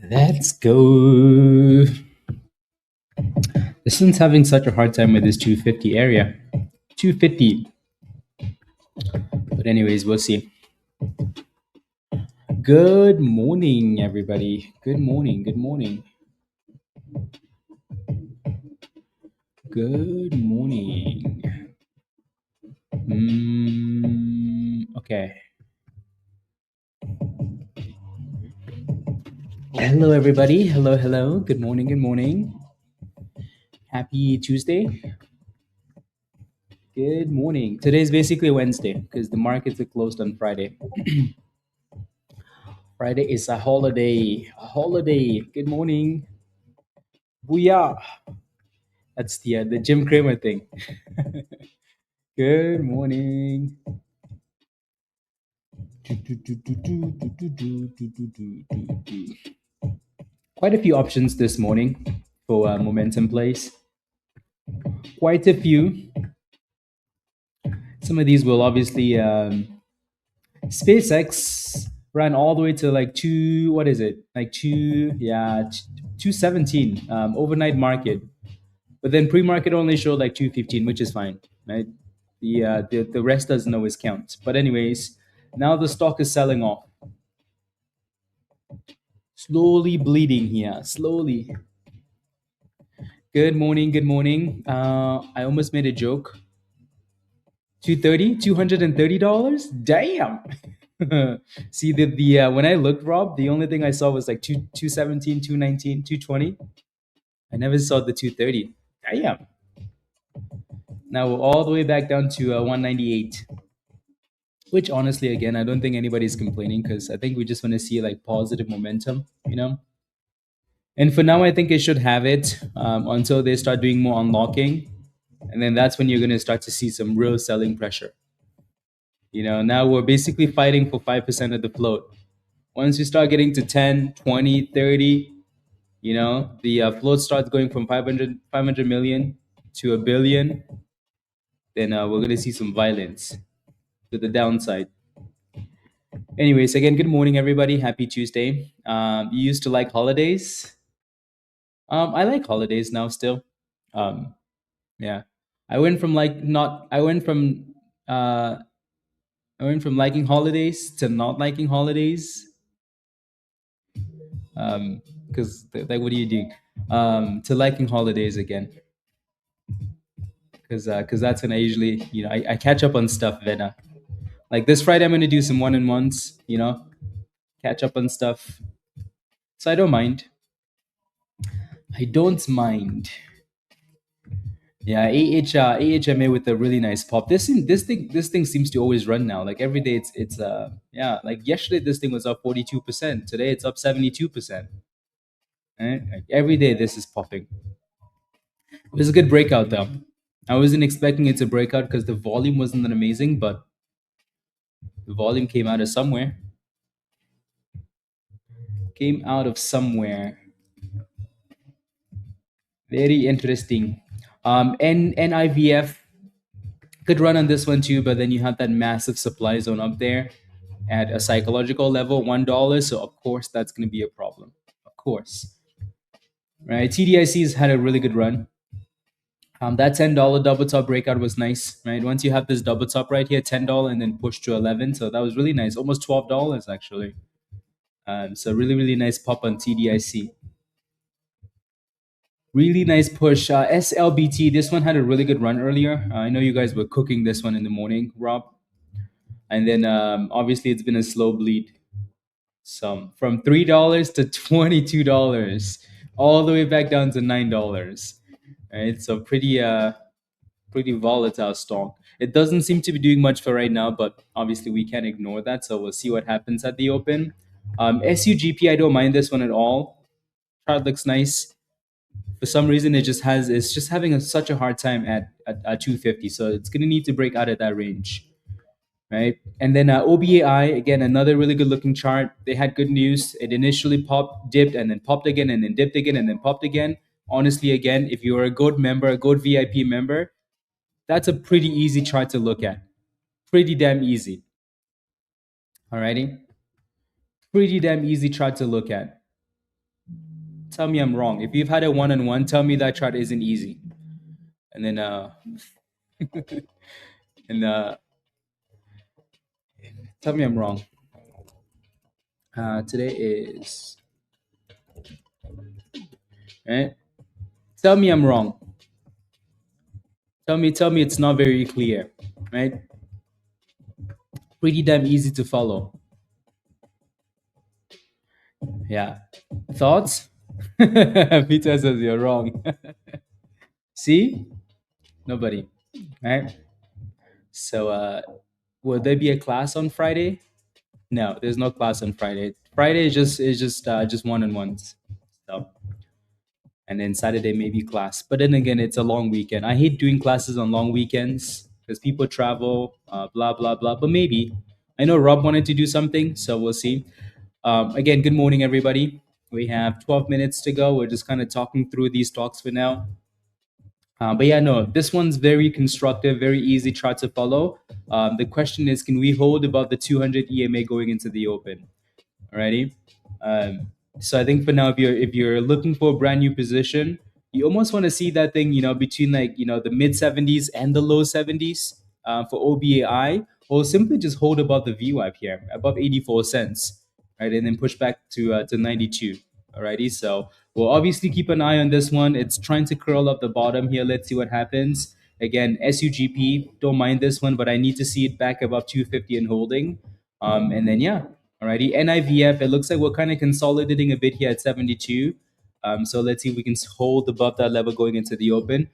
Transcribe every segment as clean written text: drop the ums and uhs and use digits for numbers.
Let's go. This one's having such a hard time with this 250 area. 250. But anyways, we'll see. Good morning, everybody. Good morning. Good morning. Good morning. Okay. Hello, everybody. Hello, hello. Good morning. Good morning. Happy Tuesday. Good morning. Today's basically Wednesday because the markets are closed on Friday. Friday is a holiday. A holiday. Good morning. Booyah. That's the Jim Cramer thing. Good morning. Quite a few options this morning for momentum plays. Quite a few. Some of these will obviously SpaceX ran all the way to like 217 overnight market, but then pre-market only showed like 215, which is fine, right? The rest doesn't always count. But anyways, now the stock is selling off, slowly bleeding here, slowly. Good morning, good morning. I almost made a joke. $230? Damn. See the when I looked, Rob, the only thing I saw was like 217, 219, 220. I never saw the 230. Damn. Now we're all the way back down to 198. Which honestly, again, I don't think anybody's complaining because I think we just want to see like positive momentum, you know. And for now, I think it should have it until they start doing more unlocking, and then that's when you're going to start to see some real selling pressure. You know, now we're basically fighting for 5% of the float. Once you start getting to 10, 20, 30, you know, the float starts going from 500 million to a billion, then we're going to see some violence to the downside. Anyways, again, good morning, everybody. Happy Tuesday. You used to like holidays? I like holidays now still. Yeah. I went from like not, I went from liking holidays to not liking holidays. Because like, what do you do? To liking holidays again. Because that's when I usually, you know, I catch up on stuff, Vena. Like this Friday, I'm going to do some one-on-ones, you know, catch up on stuff. So I don't mind. I don't mind. Yeah, AHMA with a really nice pop. This thing seems to always run now. Like every day, it's yeah. Like yesterday, this thing was up 42%. Today, it's up 72%. Right? Like every day, this is popping. It was a good breakout though. I wasn't expecting it to break out because the volume wasn't that amazing, but the volume came out of somewhere. Came out of somewhere. Very interesting. NIVF could run on this one too, but then you have that massive supply zone up there at a psychological level, $1. So of course that's going to be a problem. Of course, right? TDIC has had a really good run. That $10 double top breakout was nice, right? Once you have this double top right here, $10 and then push to 11, so that was really nice, almost $12 actually. So really nice pop on TDIC. Really nice push. SLBT, this one had a really good run earlier. I know you guys were cooking this one in the morning, Rob. And then obviously it's been a slow bleed. Some from $3 to $22, all the way back down to $9. Right, so pretty volatile stock. It doesn't seem to be doing much for right now, but obviously we can't ignore that. So we'll see what happens at the open. SUGP, I don't mind this one at all. Chart looks nice. For some reason, it's just having such a hard time at 250. So it's gonna need to break out of that range, right? And then OBAI, again, another really good looking chart. They had good news. It initially popped, dipped, and then popped again, and then dipped again, and then popped again. Honestly, again, if you're a GOAT member, a GOAT VIP member, that's a pretty easy chart to look at. Pretty damn easy. Alrighty? Pretty damn easy chart to look at. Tell me I'm wrong. If you've had a one-on-one, tell me that chart isn't easy. And then and tell me I'm wrong. Today is right. Tell me I'm wrong. Tell me it's not very clear, right? Pretty damn easy to follow. Yeah. Thoughts? Peter says you're wrong. See? Nobody. Right? So will there be a class on Friday? No, there's no class on Friday. Friday is just one-on-ones. So and then Saturday maybe class. But then again, it's a long weekend. I hate doing classes on long weekends because people travel, blah blah blah. But maybe I know Rob wanted to do something, so we'll see. Again, good morning, everybody. We have 12 minutes to go. We're just kind of talking through these talks for now. But yeah, no, this one's very constructive, very easy chart to follow. The question is, can we hold above the 200 EMA going into the open? Alrighty. Um, so I think for now, if you're looking for a brand new position, you almost want to see that thing, between like the mid 70s and the low 70s for OBAI, or simply just hold above the VWAP here, above 84 cents, right, and then push back to 92. Alrighty. So we'll obviously keep an eye on this one. It's trying to curl up the bottom here. Let's see what happens. Again, SUGP, don't mind this one, but I need to see it back above 250 and holding. And then yeah. Alrighty, NIVF, it looks like we're kind of consolidating a bit here at 72. So let's see if we can hold above that level going into the open.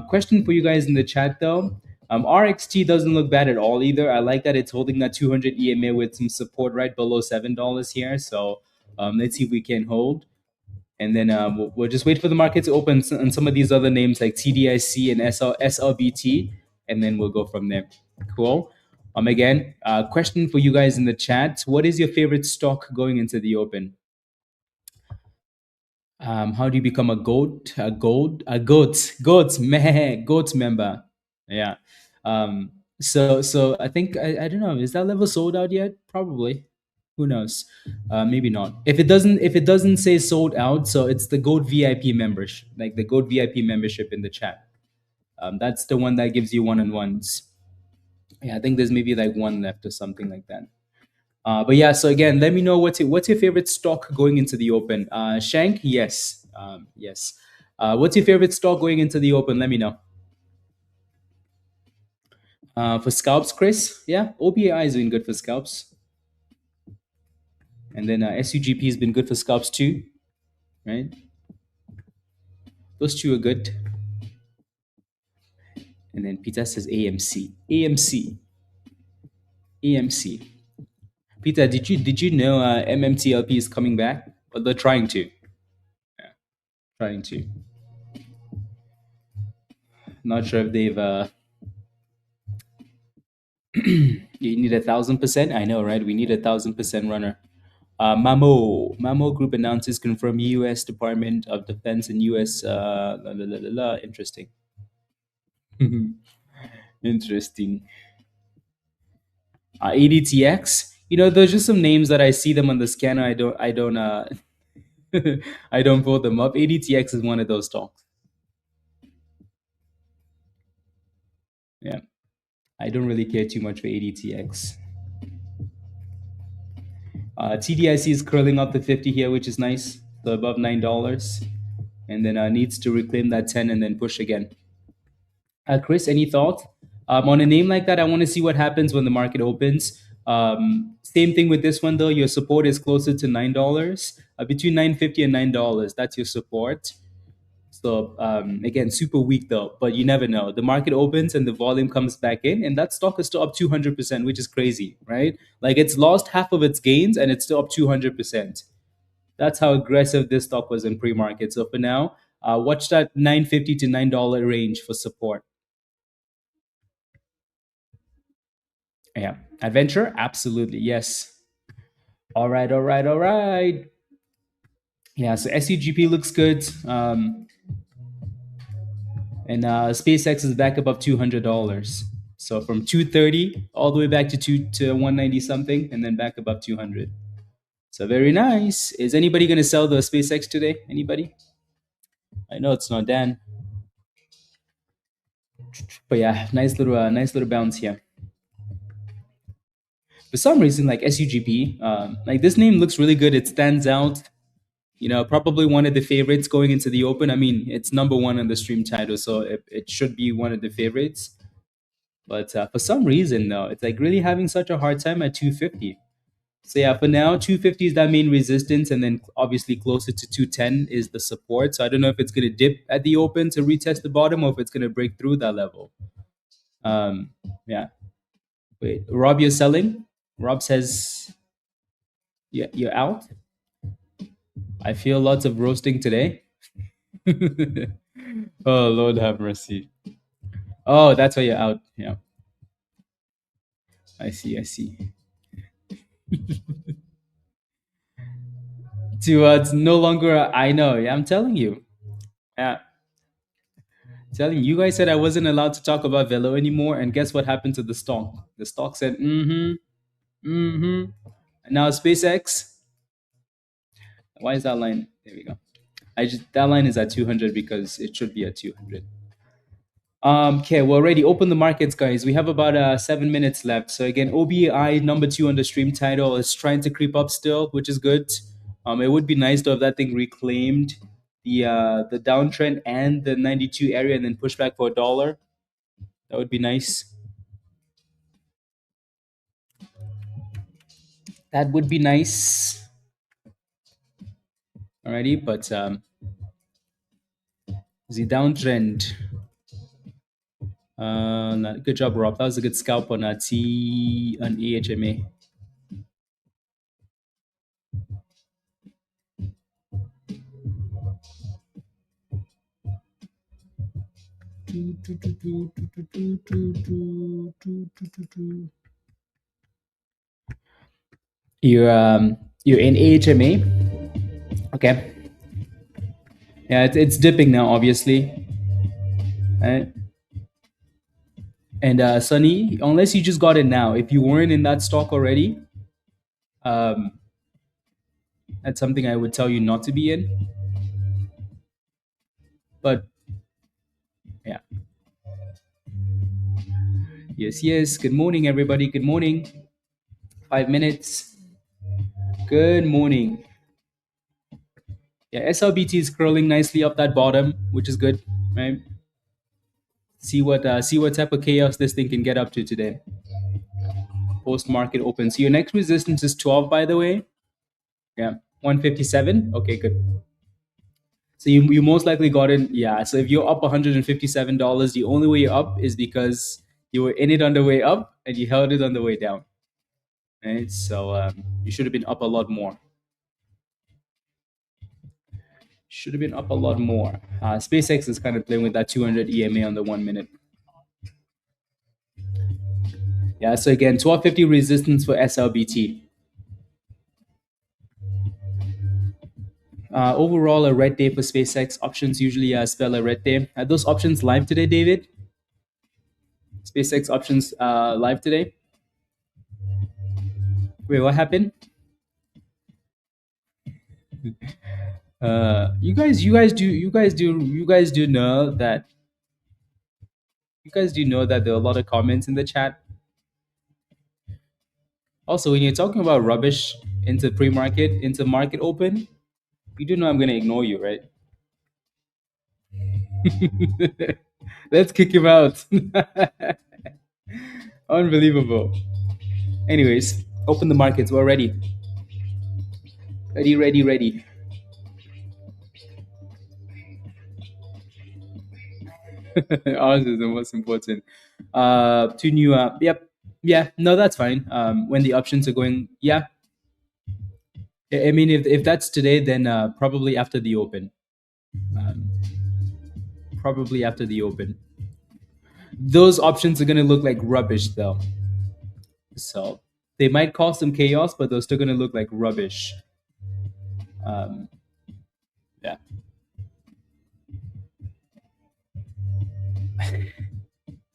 Question for you guys in the chat though. RXT doesn't look bad at all either. I like that it's holding that 200 EMA with some support right below $7 here. So let's see if we can hold. And then we'll just wait for the market to open on some of these other names like TDIC and SLBT, and then we'll go from there. Cool. Again, question for you guys in the chat: what is your favorite stock going into the open? How do you become a goats member? Yeah. So I think I don't know. Is that level sold out yet? Probably. Who knows? Maybe not. If it doesn't say sold out, so it's the Goat VIP membership, like the Goat VIP membership in the chat. That's the one that gives you one-on-ones. Yeah, I think there's maybe like one left or something like that. But yeah, so again, let me know what's your favorite stock going into the open. Shank, yes, yes. What's your favorite stock going into the open? Let me know. For scalps, Chris, yeah, OBAI is doing good for scalps, and then SUGP has been good for scalps too, right? Those two are good. And then Peter says AMC, AMC. Peter, did you know MMTLP is coming back? But they're trying to. Yeah, trying to. Not sure if they've. You need 1,000%. I know, right? We need 1,000% runner. Mamo Group announces confirm U.S. Department of Defense and U.S. Interesting. Interesting. ADTX. There's just some names that I see them on the scanner. I don't I don't pull them up. ADTX is one of those stocks. Yeah, I don't really care too much for ADTX. TDIC is curling up to 50 here, which is nice. So above $9, and then needs to reclaim that 10 and then push again. Chris, any thoughts on a name like that? I want to see what happens when the market opens. Same thing with this one though. Your support is closer to $9, between $9.50 and $9. That's your support. So again, super weak though, but you never know. The market opens and the volume comes back in, and that stock is still up 200%, which is crazy, right? Like it's lost half of its gains and it's still up 200%. That's how aggressive this stock was in pre-market. So for now, watch that $9.50 to $9 range for support. Yeah, adventure, absolutely, yes. All right. Yeah, so SUGP looks good. And SpaceX is back above $200. So from 230 all the way back to 190 something, and then back above 200. So very nice. Is anybody going to sell the SpaceX today? Anybody? I know it's not Dan, but yeah, nice little bounce here. For some reason, like SUGP, like this name looks really good. It stands out. You know, probably one of the favorites going into the open. I mean, it's number one on the stream title, so it should be one of the favorites. But for some reason, though, it's like really having such a hard time at 250. So yeah, for now, 250 is that main resistance, and then obviously closer to 210 is the support. So I don't know if it's gonna dip at the open to retest the bottom, or if it's gonna break through that level. Yeah. Wait, Rob, you're selling? Rob says, yeah, you're out. I feel lots of roasting today. Oh Lord, have mercy. Oh, that's why you're out. Yeah, I see. I see. It's no longer. I know. Yeah, I'm telling you. Yeah, telling you. You guys said I wasn't allowed to talk about Velo anymore, and guess what happened to the stock? The stock said, "Mm-hmm, mm-hmm." And now SpaceX. Why is that line? There we go. That line is at 200 because it should be at 200. Okay, we already opened the markets, guys. We have about 7 minutes left. So again, OBAI number 2 on the stream title is trying to creep up still, which is good. It would be nice to have that thing reclaimed the downtrend and the 92 area, and then push back for $1. That would be nice. That would be nice. Alrighty, but the downtrend. Good job, Rob. That was a good scalp on T on AHMA. You're in AHMA. Okay. Yeah, it's dipping now, obviously. Right? And Sunny, unless you just got it now, if you weren't in that stock already, that's something I would tell you not to be in. But yeah. Yes, yes. Good morning, everybody. Good morning. 5 minutes. Good morning. Yeah, SLBT is curling nicely up that bottom, which is good, right? See what type of chaos this thing can get up to today. Post market open. So your next resistance is 12, by the way. Yeah, 157. Okay, good. So you most likely got in. Yeah. So if you're up $157, the only way you're up is because you were in it on the way up and you held it on the way down. Right. So you should have been up a lot more. Should have been up a lot more. SpaceX is kind of playing with that 200 EMA on the 1 minute. Yeah. So again, 1250 resistance for SLBT. Overall, a red day for SpaceX. Options usually spell a red day. Are those options live today, David? SpaceX options live today? Wait, what happened? You guys do know that there are a lot of comments in the chat. Also, when you're talking about rubbish into pre-market, into market open, you do know I'm gonna ignore you, right? Let's kick him out. Unbelievable. Anyways, open the markets. We're ready. Ready. Ours is the most important. Two new. Yep. Yeah. No, that's fine. When the options are going. Yeah. I mean, if that's today, then probably after the open. Probably after the open. Those options are gonna look like rubbish, though. So they might cause some chaos, but they're still gonna look like rubbish. Yeah.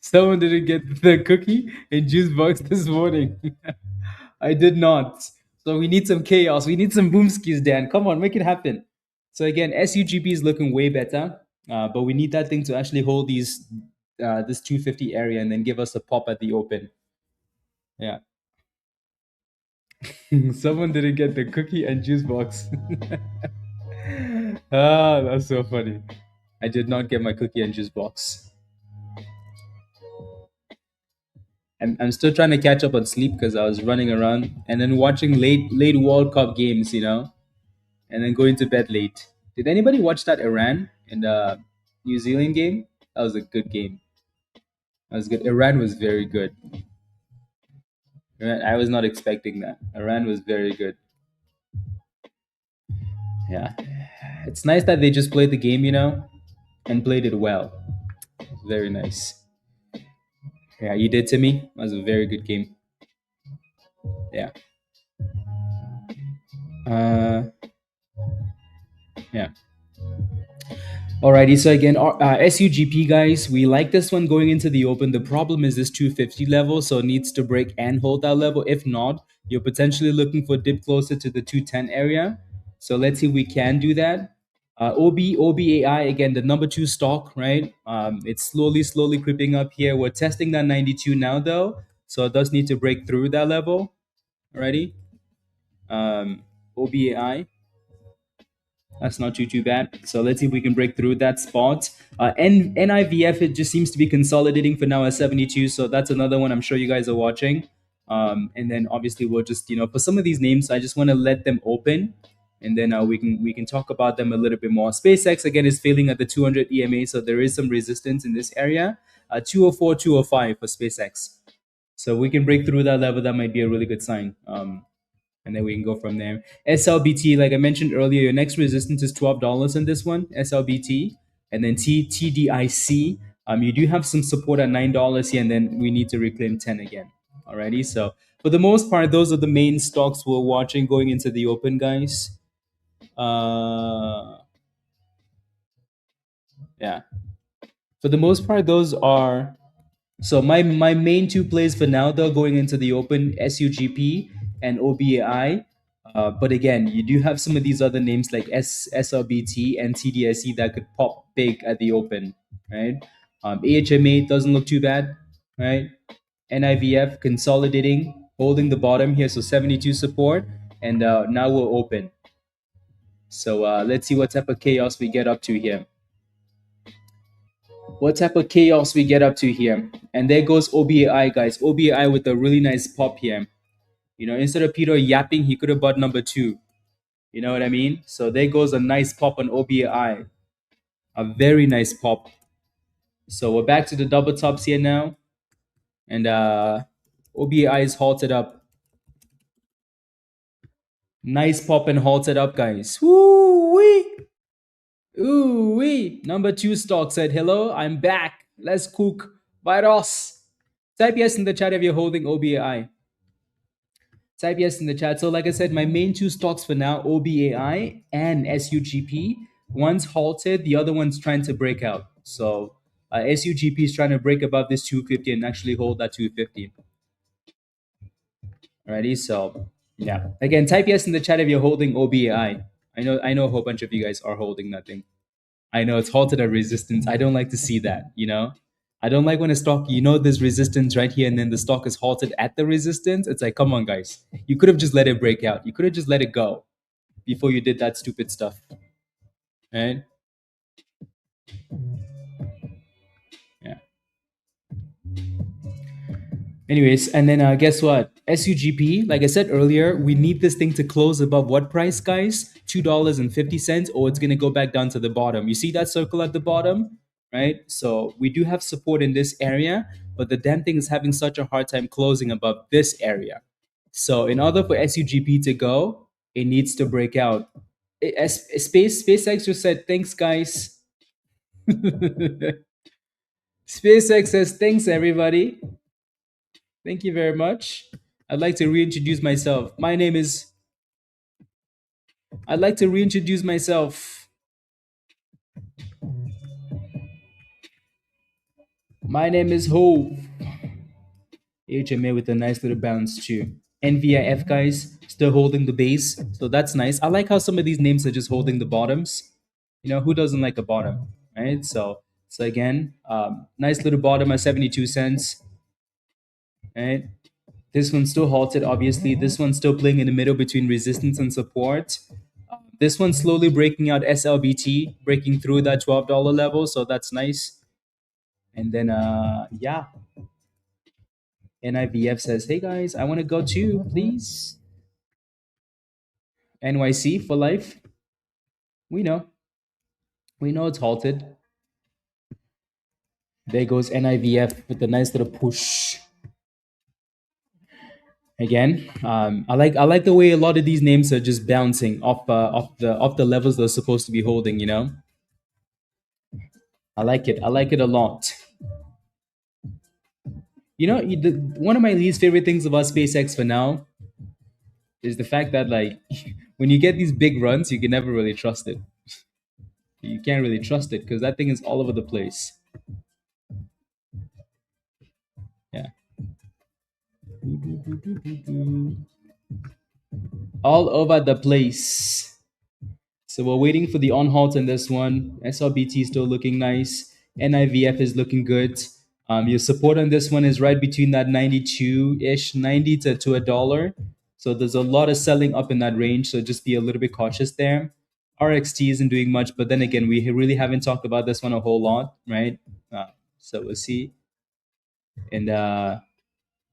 Someone didn't get the cookie in juice box this morning. I did not. So we need some chaos. We need some boom skis, Dan. Come on, make it happen. So again, SUGP is looking way better, but we need that thing to actually hold this 250 area and then give us a pop at the open. Yeah. Someone didn't get the cookie and juice box. Ah, that's so funny. I did not get my cookie and juice box. I'm still trying to catch up on sleep because I was running around and then watching late World Cup games, and then going to bed late. Did anybody watch that Iran and New Zealand game? That was a good game. That was good. Iran was very good. I was not expecting that. Iran was very good. Yeah. It's nice that they just played the game, and played it well. Very nice. Yeah, you did to me. That was a very good game. Yeah. Uh, yeah. Alrighty, so again, SUGP guys, we like this one going into the open. The problem is this 250 level, so it needs to break and hold that level. If not, you're potentially looking for dip closer to the 210 area. So let's see if we can do that. OBAI, again, the number 2 stock, right? It's slowly creeping up here. We're testing that 92 now, though, so it does need to break through that level. Alrighty, OBAI. That's not too bad. So let's see if we can break through that spot. NIVF, it just seems to be consolidating for now at 72. So that's another one I'm sure you guys are watching. And then obviously we'll just, for some of these names, I just want to let them open. And then we can talk about them a little bit more. SpaceX, again, is failing at the 200 EMA. So there is some resistance in this area. 204, 205 for SpaceX. So we can break through that level. That might be a really good sign. And then we can go from there. SLBT, like I mentioned earlier, your next resistance is $12 in this one, SLBT. And then TDIC, you do have some support at $9 here, and then we need to reclaim 10 again. Alrighty, so for the most part, those are the main stocks we're watching going into the open, guys. Yeah. For the most part, those are so my main two plays for now, though, going into the open, SUGP and OBAI. But again, you do have some of these other names like SLBT and TDIC that could pop big at the open, right? AHMA doesn't look too bad, right? NIVF consolidating, holding the bottom here, so 72 support, and now we're open. So let's see what type of chaos we get up to here. What type of chaos we get up to here. And there goes OBAI, guys. OBAI with a really nice pop here. Instead of Peter yapping, he could have bought number 2. You know what I mean? So there goes a nice pop on OBAI. A very nice pop. So we're back to the double tops here now. And OBAI is halted up. Nice pop and halted up, guys. Woo-wee! Ooh-wee! Number 2 stock said, hello, I'm back. Let's cook. Virus. Type yes in the chat if you're holding OBAI. Type yes in the chat. So like I said, my main 2 stocks for now, OBAI and SUGP. One's halted, the other one's trying to break out. So SUGP is trying to break above this 250 and actually hold that 250. Alrighty, so yeah. Again, type yes in the chat if you're holding OBAI. I know a whole bunch of you guys are holding that thing. I know it's halted at resistance. I don't like to see that, I don't like when a stock, there's resistance right here and then the stock is halted at the resistance. It's like, come on, guys. You could have just let it break out. You could have just let it go before you did that stupid stuff. Right? Yeah. Anyways, and then guess what? SUGP, like I said earlier, we need this thing to close above what price, guys? $2.50, or it's going to go back down to the bottom. You see that circle at the bottom? Right? So we do have support in this area, but the damn thing is having such a hard time closing above this area. So in order for SUGP to go, it needs to break out. SpaceX just said, thanks, guys. SpaceX says, thanks, everybody. Thank you very much. I'd like to reintroduce myself. My name is... I'd like to reintroduce myself. My name is Hove. HMA with a nice little bounce too. NVIF guys still holding the base, so that's nice. I like how some of these names are just holding the bottoms. You know, who doesn't like a bottom, right? So again, nice little bottom at 72 cents, right? This one's still halted, obviously. This one's still playing in the middle between resistance and support. This one's slowly breaking out SLBT, breaking through that $12 level, so that's nice. And then, yeah, NIVF says, hey guys, I want to go too, please. NYC for life. We know. We know it's halted. There goes NIVF with a nice little push. Again, I like the way a lot of these names are just bouncing off the levels they're supposed to be holding. You know, I like it. I like it a lot. You know, one of my least favorite things about SpaceX for now is the fact that like when you get these big runs, you can never really trust it. You can't really trust it because that thing is all over the place. Yeah. All over the place. So we're waiting for the on halt on this one. SLBT is still looking nice. NIVF is looking good. Your support on this one is right between that 92-ish, 90 to $1. So there's a lot of selling up in that range. So just be a little bit cautious there. RXT isn't doing much, but then again, we really haven't talked about this one a whole lot, right? So we'll see. And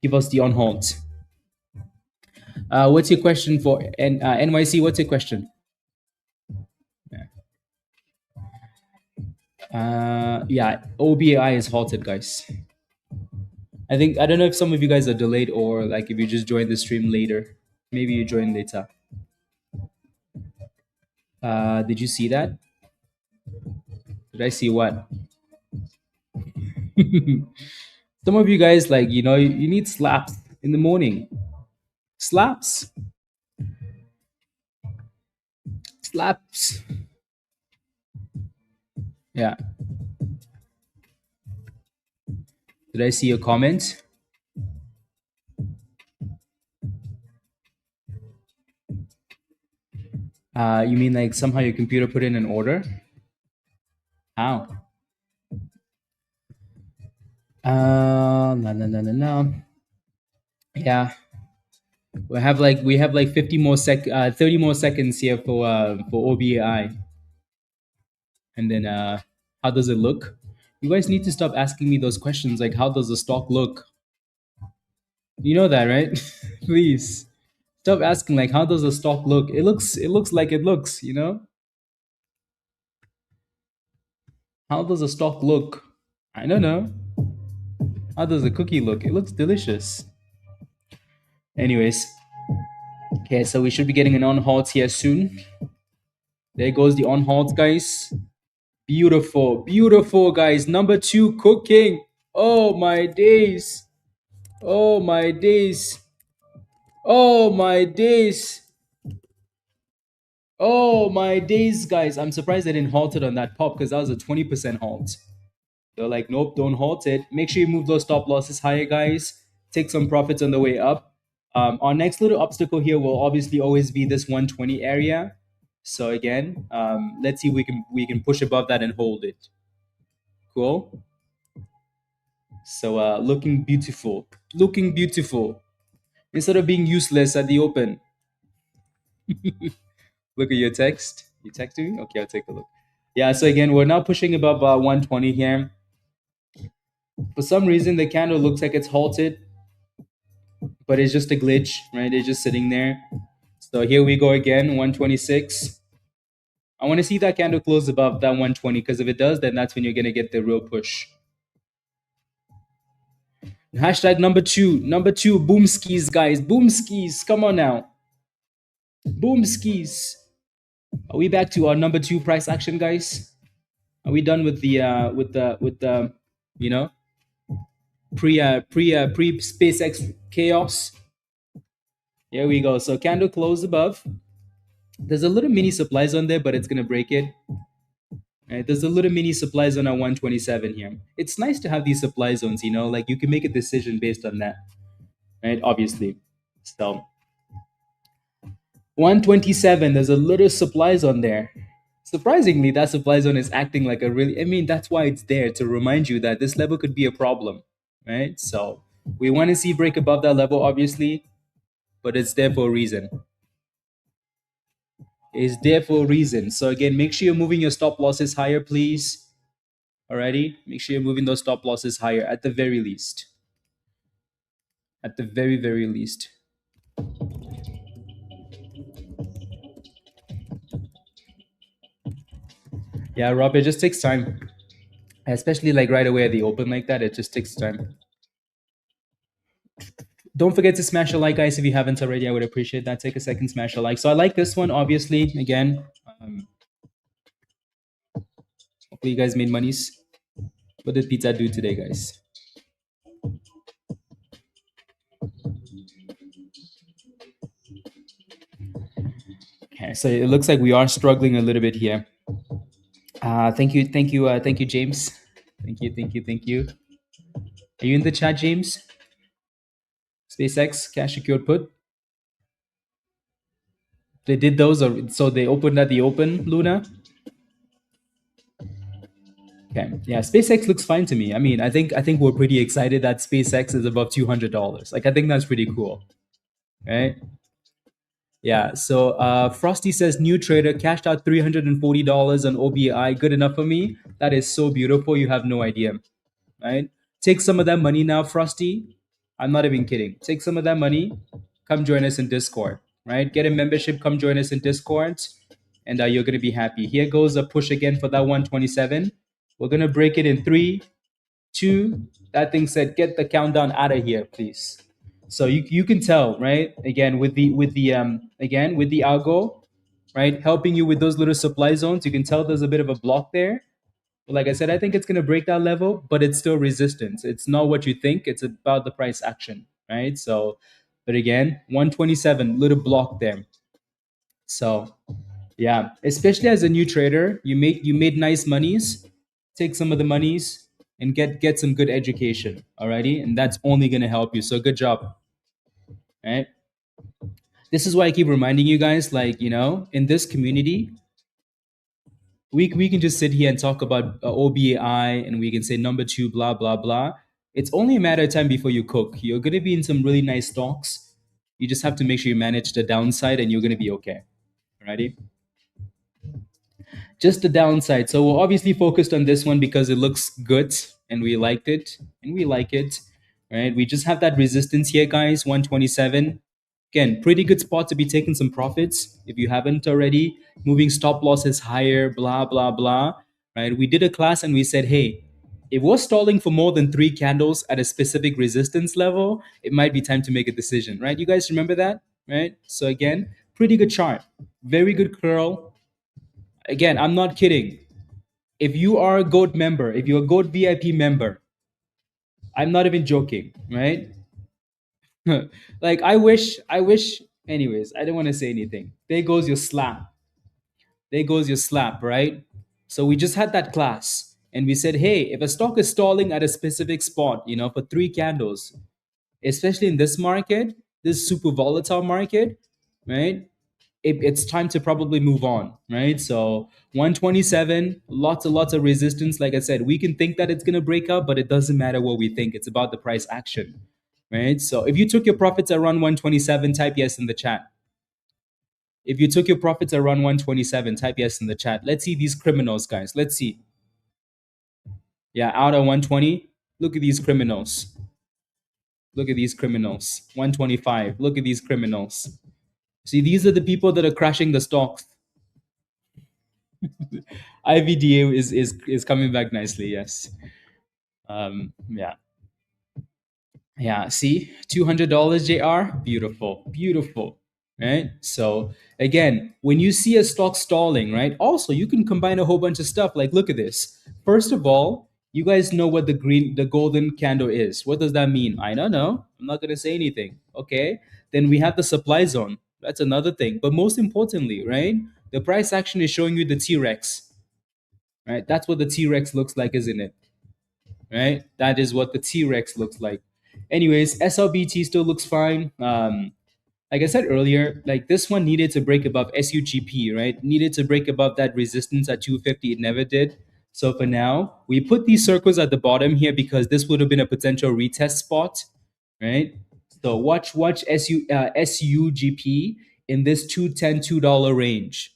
give us the on halt. What's your question for NYC? What's your question? Yeah, OBAI is halted, guys. I don't know if some of you guys are delayed or like if you just joined the stream later. Maybe you joined later. Did you see that? Did I see what? Some of you guys like you need slaps in the morning. Slaps. Slaps. Yeah. Did I see your comment? You mean like somehow your computer put in an order? How? No. Yeah. We have like 30 more seconds here for OBAI. And then how does it look? You guys need to stop asking me those questions like how does the stock look? You know that, right? Please. Stop asking like how does the stock look? It looks like it looks, you know? How does the stock look? I don't know. How does the cookie look? It looks delicious. Anyways. Okay, so we should be getting an on halt here soon. There goes the on halt, guys. Beautiful, beautiful, guys. Number 2 cooking. Oh my days. Oh my days. Oh my days. Oh my days, guys. I'm surprised they didn't halt it on that pop because that was a 20% halt. They're like, nope, don't halt it. Make sure you move those stop losses higher, guys. Take some profits on the way up. Our next little obstacle here will obviously always be this 120 area. So again, let's see if we can push above that and hold it. Cool. So looking beautiful. Looking beautiful. Instead of being useless at the open. Look at your text. You texted me? Okay, I'll take a look. Yeah, so again, we're now pushing above 120 here. For some reason, the candle looks like it's halted, but it's just a glitch, right? It's just sitting there. So here we go again, 126. I want to see that candle close above that 120 because if it does, then that's when you're going to get the real push. Hashtag number two, boom skis, guys. Boom skis. Come on now. Boom skis. Are we back to our number 2 price action, guys? Are we done with the you know, pre SpaceX chaos? Here we go. So candle closed above. There's a little mini supply zone there, but it's gonna break it. Right, there's a little mini supply zone at 127 here. It's nice to have these supply zones, you know, like you can make a decision based on that, right? Obviously. So 127, there's a little supply zone there. Surprisingly, that supply zone is acting like a really, I mean, that's why it's there to remind you that this level could be a problem, right? So we want to see break above that level, obviously, but it's there for a reason. It's there for a reason. So again, make sure you're moving your stop losses higher, please. Alrighty, make sure you're moving those stop losses higher at the very least. At the very, very least. Yeah, Rob, it just takes time. Especially like right away at the open like that, it just takes time. Don't forget to smash a like, guys, if you haven't already. I would appreciate that. Take a second, smash a like. So I like this one, obviously. Again, hopefully you guys made monies. What did pizza do today, guys? Okay, so it looks like we are struggling a little bit here. Thank you, James. Thank you. Are you in the chat, James? SpaceX cash secured put. They did those, or so they opened at the open, Luna. Okay, yeah, SpaceX looks fine to me. I mean, I think we're pretty excited that SpaceX is above $200. Like, I think that's pretty cool, right? Yeah. So Frosty says new trader cashed out $340 on OBAI. Good enough for me. That is so beautiful. You have no idea, right? Take some of that money now, Frosty. I'm not even kidding. Take some of that money. Come join us in Discord, right? Get a membership. Come join us in Discord, and you're gonna be happy. Here goes a push again for that 127. We're gonna break it in 3, 2. That thing said, get the countdown out of here, please. So you can tell, right? Again, with the algo, right, helping you with those little supply zones, you can tell there's a bit of a block there. But like I said, I think it's gonna break that level, but it's still resistance. It's not what you think. It's about the price action, right? So, but again, 127, little block there. So yeah, especially as a new trader, you made nice monies. Take some of the monies and get some good education. Alrighty, and that's only gonna help you. So good job. Right. This is why I keep reminding you guys, like, in this community, we can just sit here and talk about OBAI, and we can say number 2, blah blah blah. It's only a matter of time before you cook. You're gonna be in some really nice stocks. You just have to make sure you manage the downside, and you're gonna be okay. Alrighty. Just the downside. So we're obviously focused on this one because it looks good and we liked it and we like it, right? We just have that resistance here, guys, 127. Again, pretty good spot to be taking some profits if you haven't already. Moving stop losses higher, blah, blah, blah, right? We did a class and we said, hey, if we're stalling for more than 3 candles at a specific resistance level, it might be time to make a decision, right? You guys remember that, right? So again, pretty good chart. Very good curl. Again, I'm not kidding. If you are a GOAT member, if you're a GOAT VIP member, I'm not even joking, right? Like I wish, anyways, I don't want to say anything. There goes your slap. There goes your slap, right? So we just had that class and we said, hey, if a stock is stalling at a specific spot, for 3 candles, especially in this market, this super volatile market, right? It's time to probably move on, right? So 127, lots and lots of resistance. Like I said, we can think that it's going to break up, but it doesn't matter what we think. It's about the price action, right? So if you took your profits around 127, type yes in the chat. If you took your profits around 127, type yes in the chat. Let's see these criminals, guys. Let's see. Yeah, out of 120, look at these criminals. Look at these criminals. 125, look at these criminals. See, these are the people that are crashing the stocks. IVDA is coming back nicely. Yes. Yeah. Yeah. See, $200, JR. Beautiful. Beautiful. Right. So again, when you see a stock stalling, right? Also, you can combine a whole bunch of stuff. Like, look at this. First of all, you guys know what the golden candle is. What does that mean? I don't know. I'm not gonna say anything. Okay. Then we have the supply zone. That's another thing. But most importantly, right? The price action is showing you the T-Rex. Right? That's what the T-Rex looks like, isn't it? Right? That is what the T-Rex looks like. Anyways, SLBT still looks fine. like I said earlier, like this one needed to break above SUGP, right? Needed to break above that resistance at 250. It never did. So for now, we put these circles at the bottom here because this would have been a potential retest spot, right? So watch SUGP in this $2.10 range.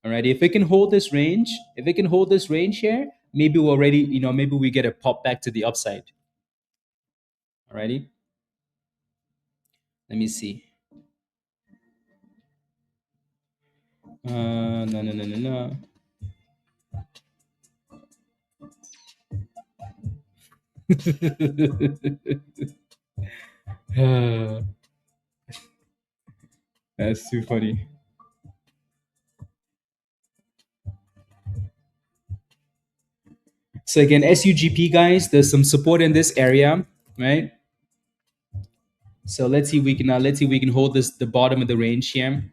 All right. If it can hold this range, if it can hold this range here, maybe we're already, maybe we get a pop back to the upside. Alrighty. Let me see. No. That's too funny. So again, SUGP guys, there's some support in this area, right? So let's see if we can hold this the bottom of the range here.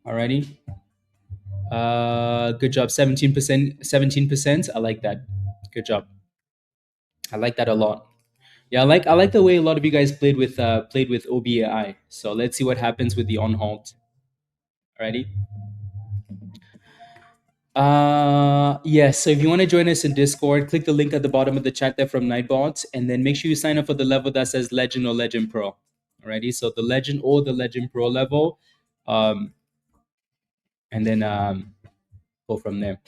Alrighty. Good job. 17%. 17%. I like that. Good job. I like that a lot. Yeah, I like the way a lot of you guys played with OBAI. So let's see what happens with the on halt. Alrighty. Yes. So if you want to join us in Discord, click the link at the bottom of the chat there from Nightbot, and then make sure you sign up for the level that says Legend or Legend Pro. Alrighty. So the Legend or the Legend Pro level, and then go from there.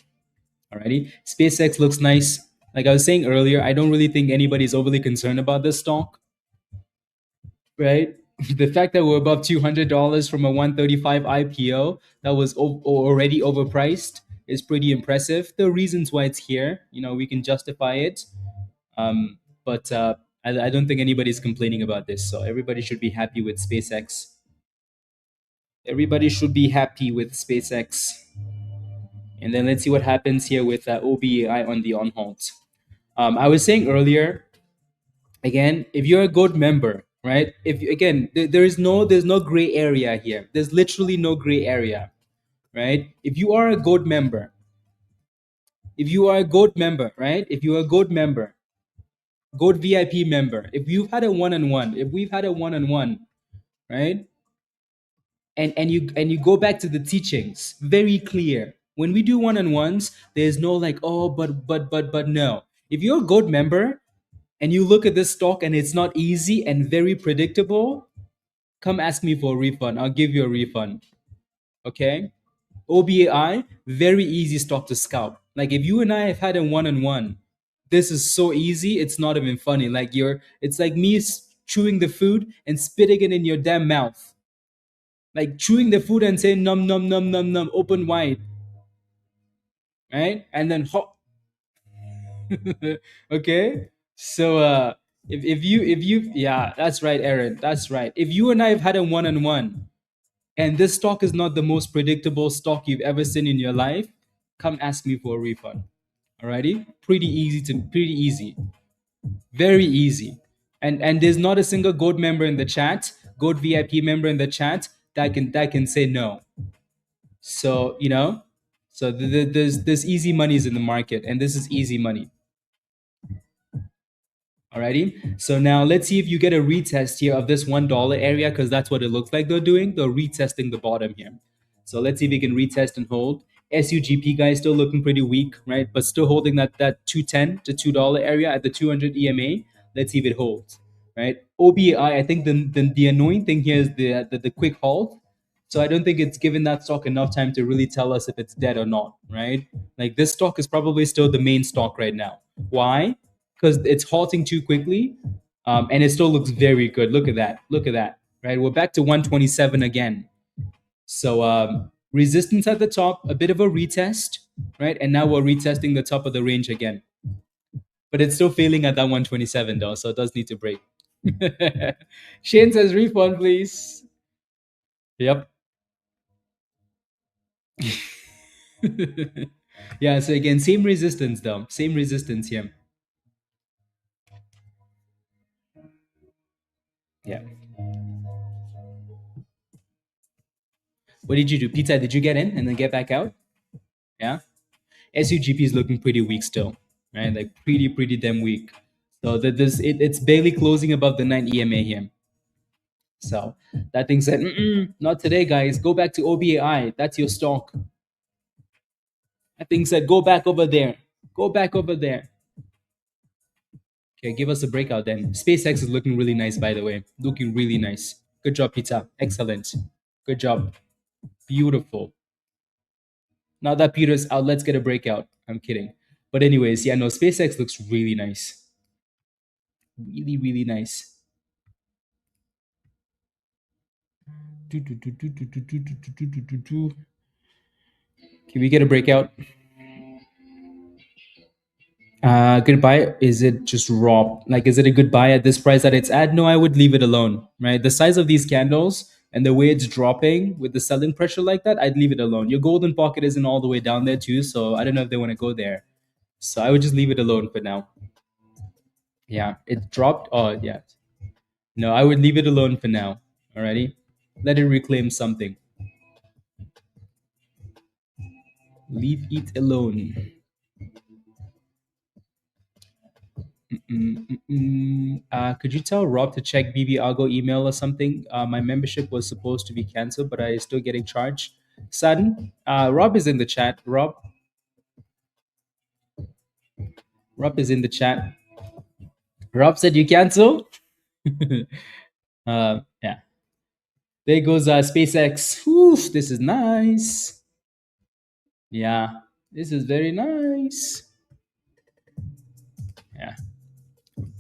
Alrighty. SpaceX looks nice. Like I was saying earlier, I don't really think anybody's overly concerned about this stock, right? The fact that we're above $200 from a 135 IPO that was already overpriced is pretty impressive. The reasons why it's here, we can justify it, but I don't think anybody's complaining about this. So everybody should be happy with SpaceX. Everybody should be happy with SpaceX. And then let's see what happens here with OBAI on the on halt. I was saying earlier, again, if you're a gold member, right? If again, there's no gray area here. There's literally no gray area, right? If you are a gold member, right? If you are a gold member, gold VIP member, if you've had a one-on-one, if we've had a one-on-one, right? And you go back to the teachings, very clear. When we do one-on-ones, there's no like, oh, but no. If you're a gold member, and you look at this stock and it's not easy and very predictable, come ask me for a refund. I'll give you a refund. Okay? OBAI, very easy stock to scalp. Like if you and I have had a one-on-one, this is so easy, it's not even funny. It's like me chewing the food and spitting it in your damn mouth. Like chewing the food and saying num num num num num, open wide. Right? And then hop. Okay? So if you yeah, that's right, Aaron. That's right. If you and I have had a one-on-one and this stock is not the most predictable stock you've ever seen in your life, come ask me for a refund. Alrighty? Pretty easy. Very easy. And there's not a single gold member in the chat, gold VIP member in the chat that can say no. So, so there's easy monies in the market, and this is easy money. Alrighty. So now let's see if you get a retest here of this $1 area, because that's what it looks like they're doing. They're retesting the bottom here. So let's see if we can retest and hold. SUGP guys still looking pretty weak, right? But still holding that 210 to $2 area at the 200 EMA. Let's see if it holds, right? OBI, I think the annoying thing here is the quick halt. So I don't think it's given that stock enough time to really tell us if it's dead or not, right? Like this stock is probably still the main stock right now. Why? Because it's halting too quickly, and it still looks very good. Look at that, right? We're back to 127 again. So resistance at the top, a bit of a retest, right? And now we're retesting the top of the range again. But it's still failing at that 127 though, so it does need to break. Shane says refund, please. Yep. Yeah, so again, same resistance though. Same resistance here. Yeah. What did you do? Pizza, did you get in and then get back out? Yeah. SUGP is looking pretty weak still, right? Like pretty damn weak. So it's barely closing above the 9 EMA here. So that thing said, not today, guys. Go back to OBAI. That's your stock. That thing said, go back over there. Go back over there. Okay, give us a breakout then. SpaceX is looking really nice, by the way. Looking really nice. Good job, Peter. Excellent. Good job. Beautiful. Now that Peter's out, let's get a breakout. I'm kidding. But anyways, yeah, no, SpaceX looks really nice. Really, really nice. Can we get a breakout? Good buy. Is it just raw? Like, is it a good buy at this price that it's at? No, I would leave it alone. Right, the size of these candles and the way it's dropping with the selling pressure like that, I'd leave it alone. Your golden pocket isn't all the way down there too, so I don't know if they want to go there. So I would just leave it alone for now. Yeah, it dropped. Oh yeah, no, I would leave it alone for now. Alrighty, let it reclaim something. Leave it alone. Could you tell Rob to check BB Argo email or something? My membership was supposed to be canceled, but I still getting charged. Sudden. Rob is in the chat. Rob is in the chat. Rob said you cancel. Yeah. There goes SpaceX. Oof, this is nice. Yeah, this is very nice. Yeah,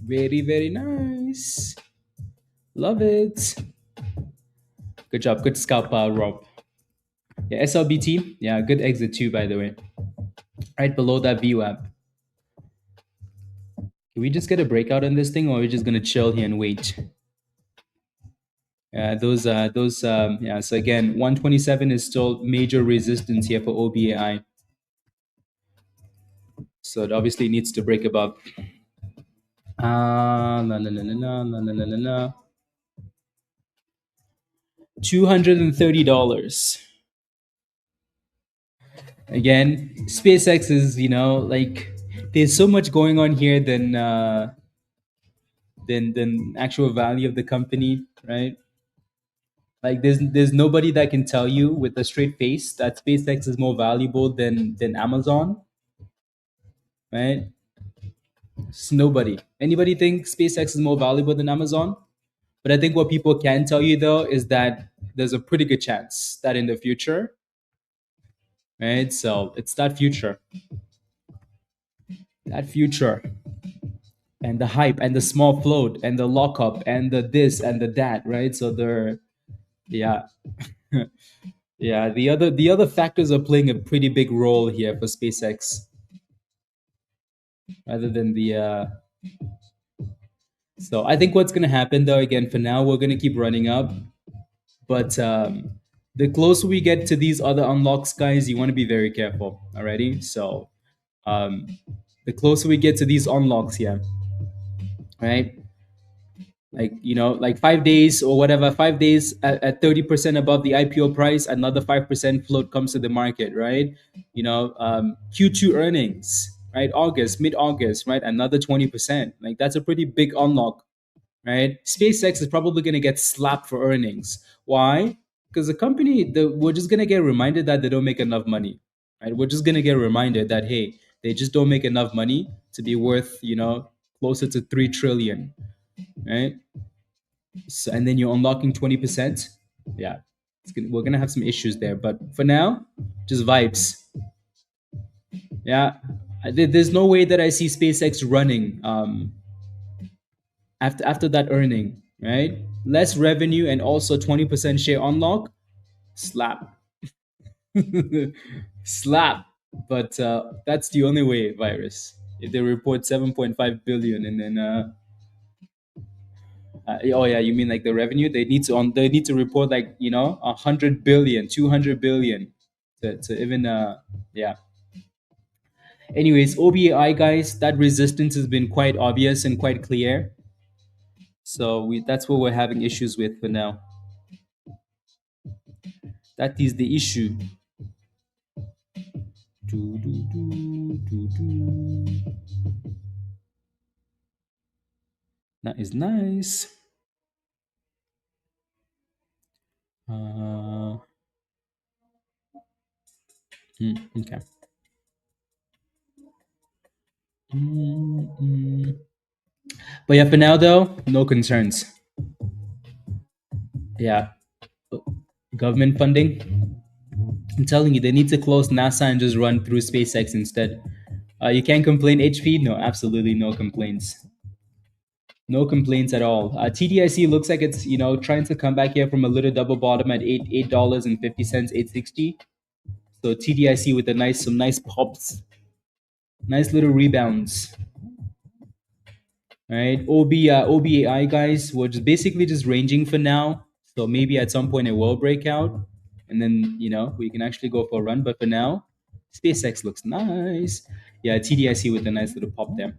very very nice. Love it. Good job. Good scalp, Rob. Yeah, SLBT. Yeah, good exit too, by the way. Right below that VWAP. Can we just get a breakout on this thing, or are we just gonna chill here and wait? Yeah. So again, 127 is still major resistance here for OBAI. So it obviously needs to break above. No. $230. Again, SpaceX is, like there's so much going on here than actual value of the company, right? Like there's nobody that can tell you with a straight face that SpaceX is more valuable than Amazon, right? It's nobody. Anybody think SpaceX is more valuable than Amazon? But I think what people can tell you though is that there's a pretty good chance that in the future, right? So it's that future, and the hype, and the small float, and the lockup, and the this and the that, right? So they're, yeah, yeah. The other factors are playing a pretty big role here for SpaceX, rather than the. So I think what's gonna happen though, again, for now, we're gonna keep running up, but the closer we get to these other unlocks, guys, you want to be very careful. Alrighty, so um, the closer we get to these unlocks, yeah, right, like like 5 days or whatever, 5 days at 30% above the IPO price, another 5% float comes to the market, right? Q2 earnings, right? Mid-August, right? Another 20%. Like that's a pretty big unlock, right? SpaceX is probably going to get slapped for earnings. Why? Because the company, we're just going to get reminded that they don't make enough money, right? We're just going to get reminded that, hey, they just don't make enough money to be worth, closer to 3 trillion, right? So, and then you're unlocking 20%. Yeah, we're going to have some issues there. But for now, just vibes. Yeah, there's no way that I see SpaceX running after that earning, right? Less revenue and also 20% share unlock. Slap. Slap. But that's the only way, virus. If they report 7.5 billion and then oh yeah, you mean like the revenue? They need to report like 100 billion, 200 billion to even yeah. Anyways, OBAI guys, that resistance has been quite obvious and quite clear. So that's what we're having issues with for now. That is the issue. That is nice. Uh, okay. Mm. But yeah, for now though, no concerns. Yeah, government funding. I'm telling you, they need to close NASA and just run through SpaceX instead. You can't complain. HP, no, absolutely no complaints. No complaints at all. TDIC looks like it's trying to come back here from a little double bottom at $8.50, 860. So TDIC with some nice pops, nice little rebounds. Right, OBAI guys, we're just basically just ranging for now. So maybe at some point it will break out, and then we can actually go for a run. But for now, SpaceX looks nice. Yeah, TDIC with a nice little pop there.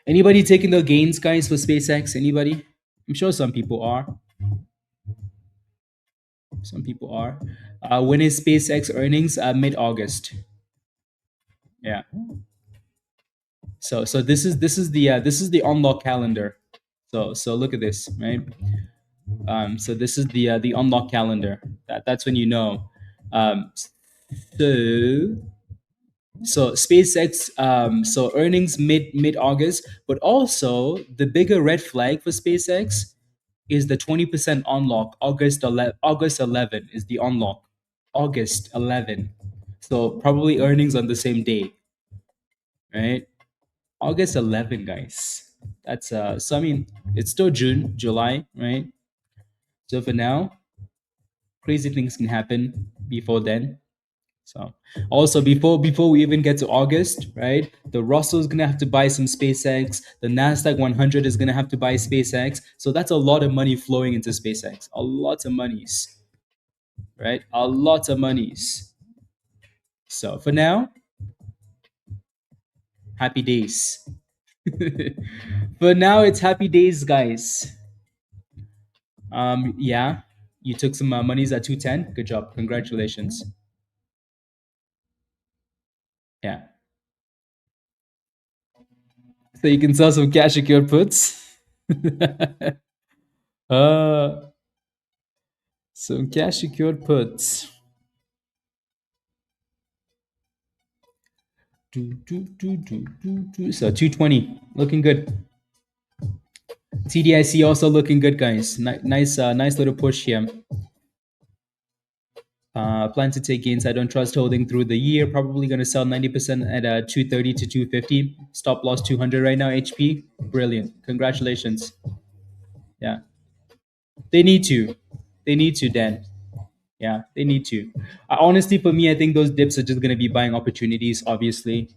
Anybody taking the gains, guys, for SpaceX? Anybody? I'm sure some people are. Some people are. When is SpaceX earnings? Mid-August. Yeah. So this is the unlock calendar. So look at this, right? So this is the unlock calendar. That's when you know. So so SpaceX so earnings mid August, but also the bigger red flag for SpaceX is the 20% unlock. August 11 is the unlock. August 11. So probably earnings on the same day, right? August 11, guys. That's so I mean it's still June, July, right? So for now, crazy things can happen before then. So also before we even get to August, right? The Russell's gonna have to buy some SpaceX. The Nasdaq 100 is gonna have to buy SpaceX. So that's a lot of money flowing into SpaceX. A lot of monies, right? A lot of monies. So for now, happy days. For now, it's happy days, guys. Yeah, you took some monies at 210. Good job. Congratulations. Yeah. So you can sell some cash secured puts. uh, some cash secured puts. So 220, looking good. TDIC also looking good, guys. Nice little push here. Plan to take gains. I don't trust holding through the year. Probably going to sell 90% at 230 to 250. Stop loss 200 right now. HP, brilliant. Congratulations. Yeah, they need to. They need to, Dan. Yeah, they need to. Honestly, for me, I think those dips are just going to be buying opportunities, obviously,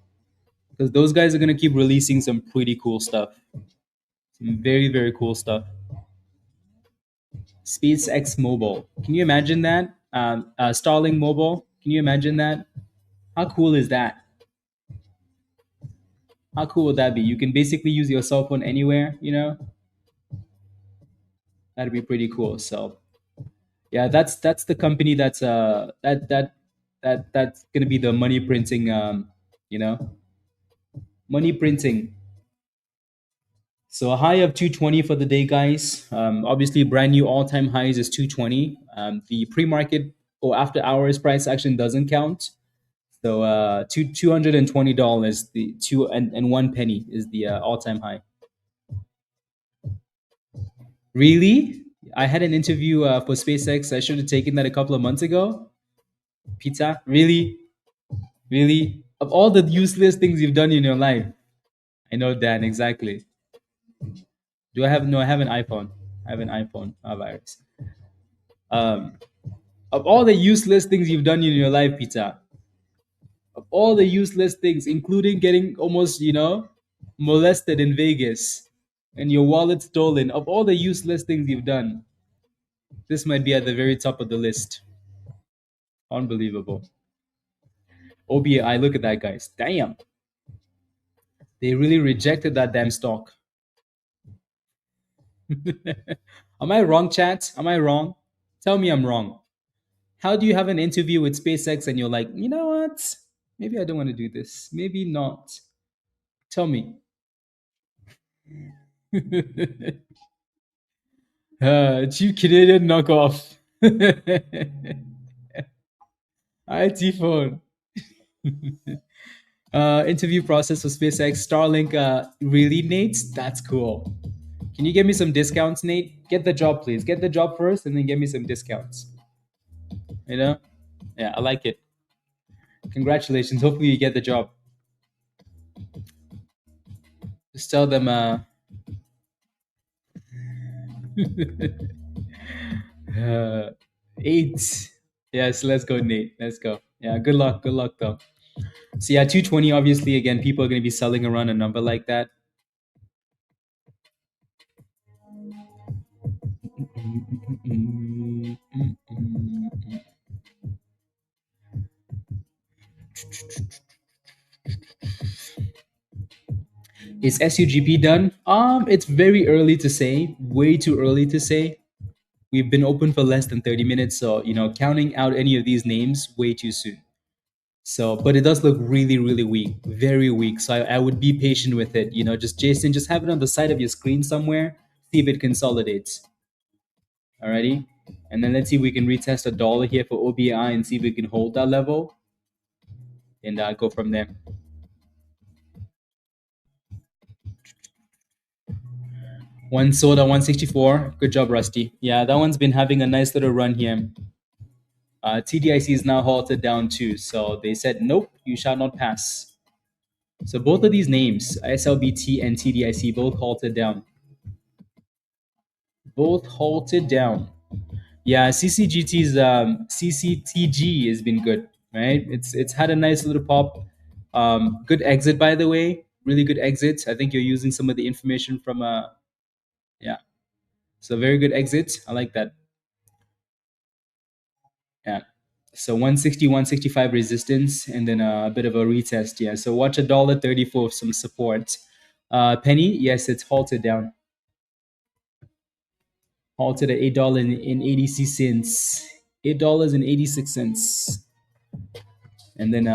because those guys are going to keep releasing some pretty cool stuff. Some very, very cool stuff. SpaceX Mobile. Can you imagine that? Starlink Mobile. Can you imagine that? How cool is that? How cool would that be? You can basically use your cell phone anywhere, That'd be pretty cool. So yeah, that's the company that's gonna be the money printing you know, money printing. So a high of 220 for the day, guys. Obviously brand new all-time highs is 220. The pre-market or after hours price action doesn't count. So $220, the two and 1 penny is the all-time high. Really? I had an interview for SpaceX. I should have taken that a couple of months ago. Pizza? Really? Really? Of all the useless things you've done in your life. I know, Dan, exactly. Do I have no? I have an iPhone. I have an iPhone. Virus. Um, of all the useless things you've done in your life, Pizza. Of all the useless things, including getting almost, molested in Vegas and your wallet stolen. Of all the useless things you've done, this might be at the very top of the list. Unbelievable. OBAI, look at that, guys. Damn. They really rejected that damn stock. Am I wrong, chat? Am I wrong? Tell me I'm wrong. How do you have an interview with SpaceX and you're like, you know what? Maybe I don't want to do this. Maybe not. Tell me. Cheap Canadian knockoff. IT phone. Interview process for SpaceX Starlink. Really, Nate? That's cool. Can you give me some discounts, Nate? Get the job, please. Get the job first, and then give me some discounts. You know? Yeah, I like it. Congratulations. Hopefully, you get the job. Just tell them. 8. Yes, let's go, Nate. Let's go. Yeah, good luck. Good luck, though. So yeah, 220. Obviously, again, people are going to be selling around a number like that. Is SUGP done? It's very early to say. Way too early to say. We've been open for less than 30 minutes, so counting out any of these names way too soon. So, but it does look really, really weak, very weak. So I would be patient with it. Just Jason, just have it on the side of your screen somewhere. See if it consolidates. Alrighty, and then let's see if we can retest a dollar here for OBAI and see if we can hold that level, and go from there. One sold at 164. Good job, Rusty. Yeah, that one's been having a nice little run here. TDIC is now halted down too. So they said, nope, you shall not pass. So both of these names, SLBT and TDIC, both halted down. Both halted down. Yeah, CCTG has been good, right? It's had a nice little pop. Good exit, by the way. Really good exit. I think you're using some of the information from yeah. So very good exit. I like that. Yeah. So 160, 165 resistance, and then a bit of a retest. Yeah. So watch $1.30 for some support. Penny, yes, it's halted down. Halted at $8.86. $8.86. And then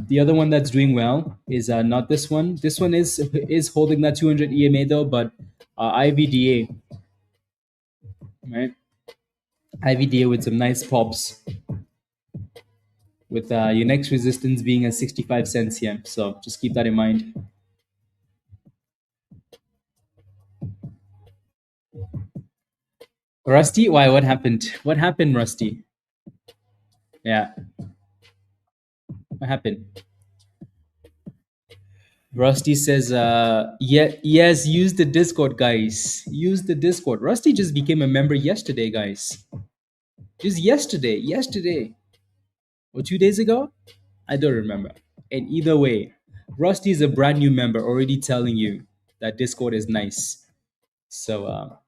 the other one that's doing well is not this one. This one is holding that 200 EMA though, but IVDA, right? IVDA with some nice pops, with your next resistance being at 65 cents here. So just keep that in mind. Rusty, why? What happened? What happened, Rusty? Yeah. What happened? Rusty says, yeah, yes, use the Discord, guys. Use the Discord. Rusty just became a member yesterday, guys. Just yesterday. Or 2 days ago? I don't remember. And either way, Rusty is a brand new member already telling you that Discord is nice. So,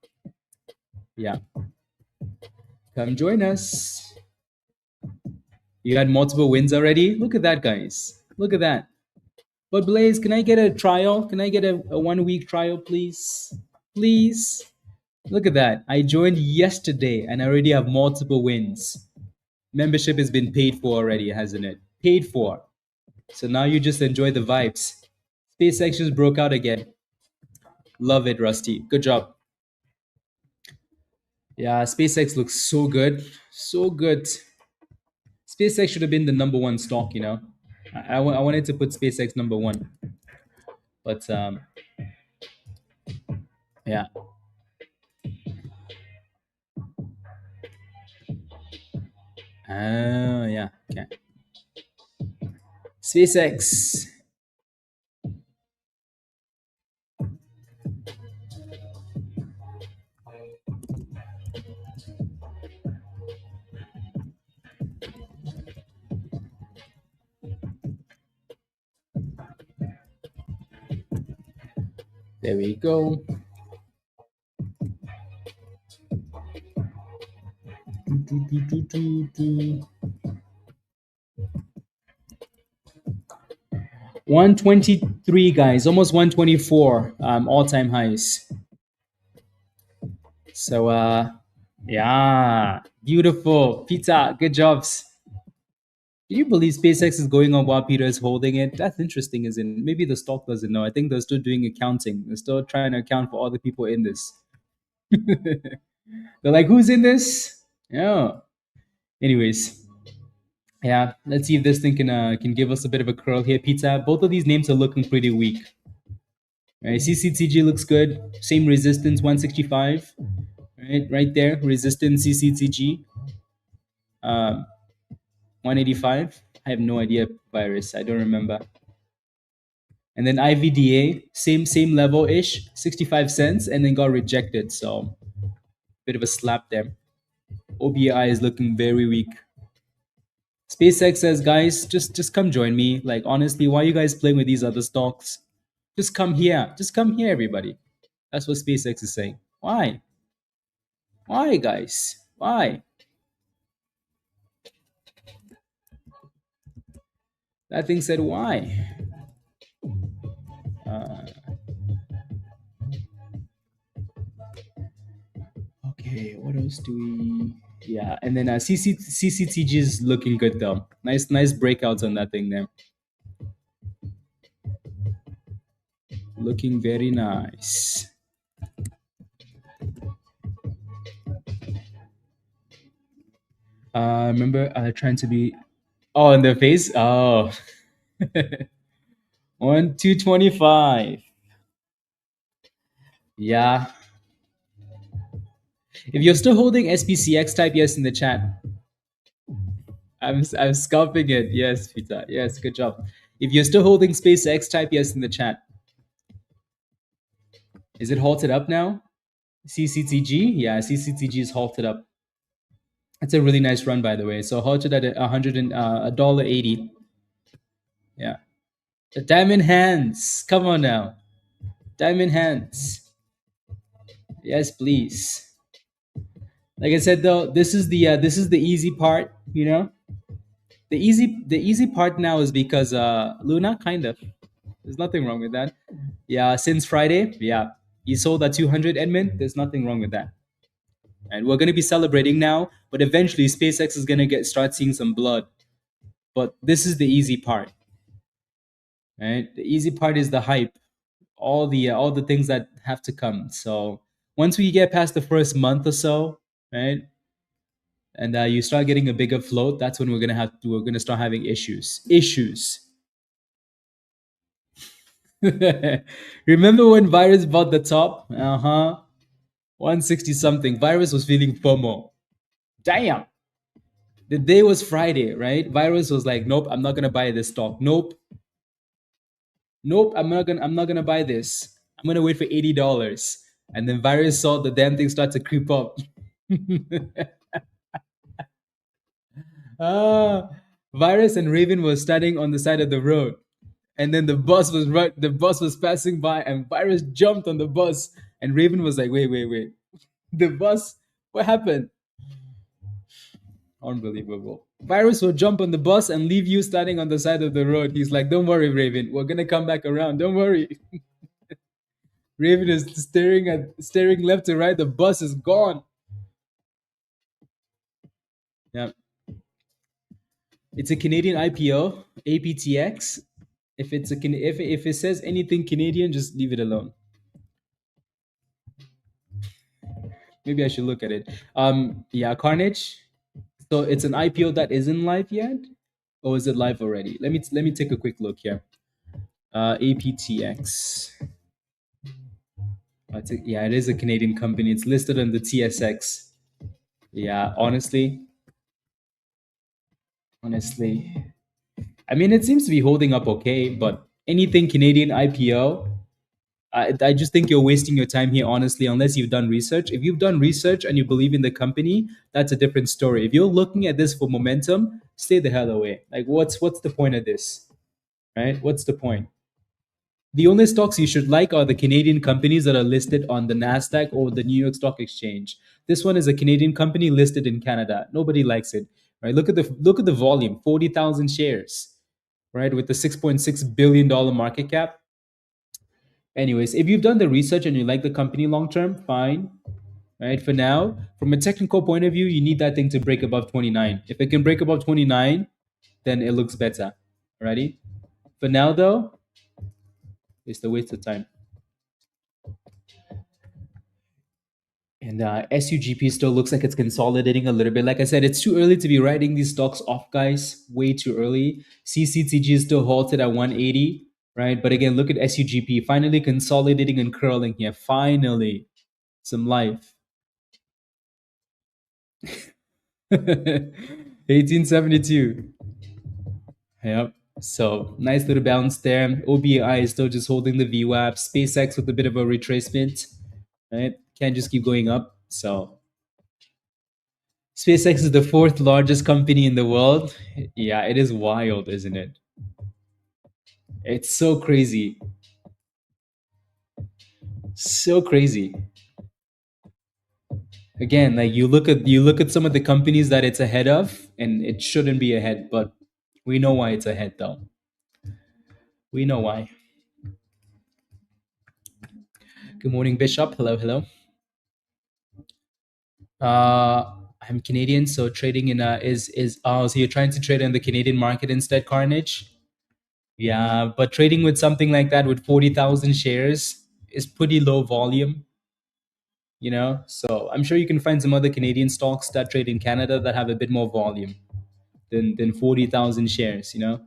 yeah. Come join us. You had multiple wins already? Look at that, guys. Look at that. But Blaze, can I get a trial? Can I get a 1 week trial, please? Please? Look at that. I joined yesterday and I already have multiple wins. Membership has been paid for already, hasn't it? Paid for. So now you just enjoy the vibes. SpaceX just broke out again. Love it, Rusty. Good job. Yeah, SpaceX looks so good. So good. SpaceX should have been the number one stock, I wanted to put SpaceX number one. But yeah. Yeah. Okay. SpaceX. There we go. 123, guys, almost 124 all-time highs. So yeah, beautiful pizza. Good jobs. Can you believe SpaceX is going on while Peter is holding it? That's interesting, isn't it? Maybe the stock doesn't know. I think they're still doing accounting. They're still trying to account for all the people in this. They're like, who's in this? Yeah. Anyways, yeah. Let's see if this thing can give us a bit of a curl here. Pizza. Both of these names are looking pretty weak. Right. CCTG looks good. Same resistance, 165. Right there. Resistance CCTG. 185. I have no idea virus. I don't remember. And then IVDA, same level ish, 65 cents, and then got rejected. So bit of a slap there. OBAI is looking very weak. SpaceX says, guys, just come join me. Like honestly, why are you guys playing with these other stocks? Just come here. Just come here, everybody. That's what SpaceX is saying. Why? Why, guys? Why? That thing said, why? Uh, okay, what else do we? Yeah, and then CCTG is looking good though. Nice breakouts on that thing there. Looking very nice. Remember trying to be in the face. Oh, 225. Yeah. If you're still holding SPCX, type yes in the chat. I'm scalping it. Yes, Peter. Yes, good job. If you're still holding SpaceX, type yes in the chat. Is it halted up now? CCTG? Yeah, CCTG is halted up. That's a really nice run, by the way. So halted at $1.80. Yeah. The diamond hands. Come on now. Diamond hands. Yes, please. Like I said though, this is the easy part, you know? The easy part now is because Luna kind of. There's nothing wrong with that. Yeah, since Friday, yeah. You sold at 200, Edmund. There's nothing wrong with that. And we're gonna be celebrating now, but eventually SpaceX is gonna start seeing some blood. But this is the easy part. Right? The easy part is the hype. All the things that have to come. So once we get past the first month or so, right? And you start getting a bigger float, that's when we're gonna start having issues. Remember when virus bought the top? 160 something. Virus was feeling FOMO. Damn. The day was Friday, right? Virus was like, nope, I'm not gonna buy this stock. Nope, I'm not gonna buy this. I'm gonna wait for $80. And then virus saw the damn thing start to creep up. ah, Virus and Raven was standing on the side of the road. And then the bus was passing by and Virus jumped on the bus. And Raven was like, wait. The bus, what happened? Unbelievable. Virus will jump on the bus and leave you standing on the side of the road. He's like, don't worry, Raven. We're gonna come back around. Don't worry. Raven is staring left to right. The bus is gone. Yeah. It's a Canadian IPO, APTX. If it says anything Canadian, just leave it alone. Maybe I should look at it. Yeah, Carnage. So it's an IPO that isn't live yet, or is it live already? Let me take a quick look here. APTX. Yeah, it is a Canadian company. It's listed on the TSX. Yeah, honestly, I mean, it seems to be holding up okay. But anything Canadian IPO, I just think you're wasting your time here, honestly, unless you've done research. If you've done research and you believe in the company, that's a different story. If you're looking at this for momentum, stay the hell away. Like, what's the point of this, right? What's the point? The only stocks you should like are the Canadian companies that are listed on the Nasdaq or the New York Stock Exchange. This one is a Canadian company listed in Canada. Nobody likes it, right? Look at the volume, 40,000 shares, right, with the $6.6 billion market cap. Anyways, if you've done the research and you like the company long term, fine. Right? For now, from a technical point of view, you need that thing to break above 29. If it can break above 29, then it looks better. Alrighty? For now though, it's the waste of time. And SUGP still looks like it's consolidating a little bit. Like I said, it's too early to be writing these stocks off, guys. Way too early. CCTG is still halted at 180, right? But again, look at SUGP finally consolidating and curling here. Finally, some life. 1872. Yep. So nice little bounce there. OBAI is still just holding the VWAP. SpaceX with a bit of a retracement, right? Can't just keep going up. So SpaceX is the fourth largest company in the world. Yeah, it is wild, isn't it? It's so crazy. So crazy. Again, like you look at some of the companies that it's ahead of, and it shouldn't be ahead, but we know why it's ahead though. We know why. Good morning, Bishop. Hello, hello. I'm Canadian, so trading in is oh, so you're trying to trade in the Canadian market instead, Carnage? Yeah, but trading with something like that with 40,000 shares is pretty low volume, you know? So I'm sure you can find some other Canadian stocks that trade in Canada that have a bit more volume than 40,000 shares, you know?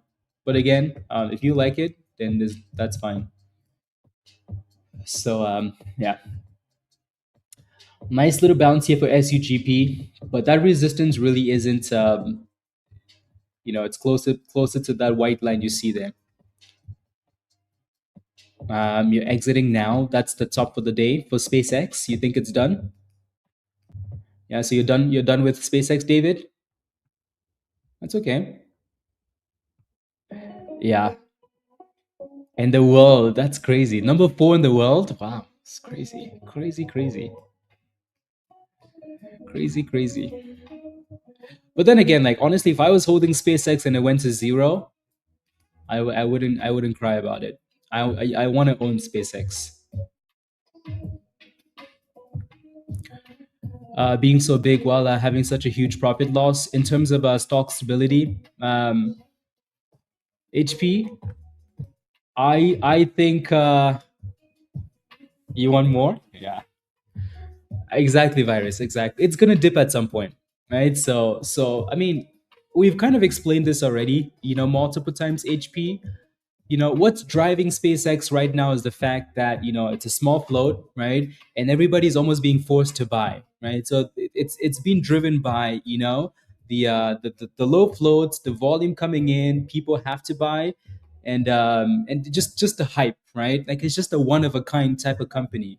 But again, if you like it, then that's fine. So yeah, nice little bounce here for SUGP, but that resistance really isn't, it's closer to that white line you see there. You're exiting now. That's the top for the day for SpaceX. You think it's done? Yeah, so you're done. You're done with SpaceX, David. That's okay. Yeah, in the world, that's crazy. Number 4 in the world. Wow, it's crazy, crazy, crazy, crazy, crazy. But then again, like honestly, if I was holding SpaceX and it went to zero, I wouldn't cry about it. I want to own SpaceX. Being so big while having such a huge profit loss in terms of stock stability. HP, I think you want more. Yeah, exactly, virus. Exactly, it's gonna dip at some point, right? So I mean, we've kind of explained this already, multiple times. HP, what's driving SpaceX right now is the fact that it's a small float, right? And everybody's almost being forced to buy, right? So it's being driven by the low floats, the volume coming in, people have to buy, and just the hype, right? Like it's just a one of a kind type of company.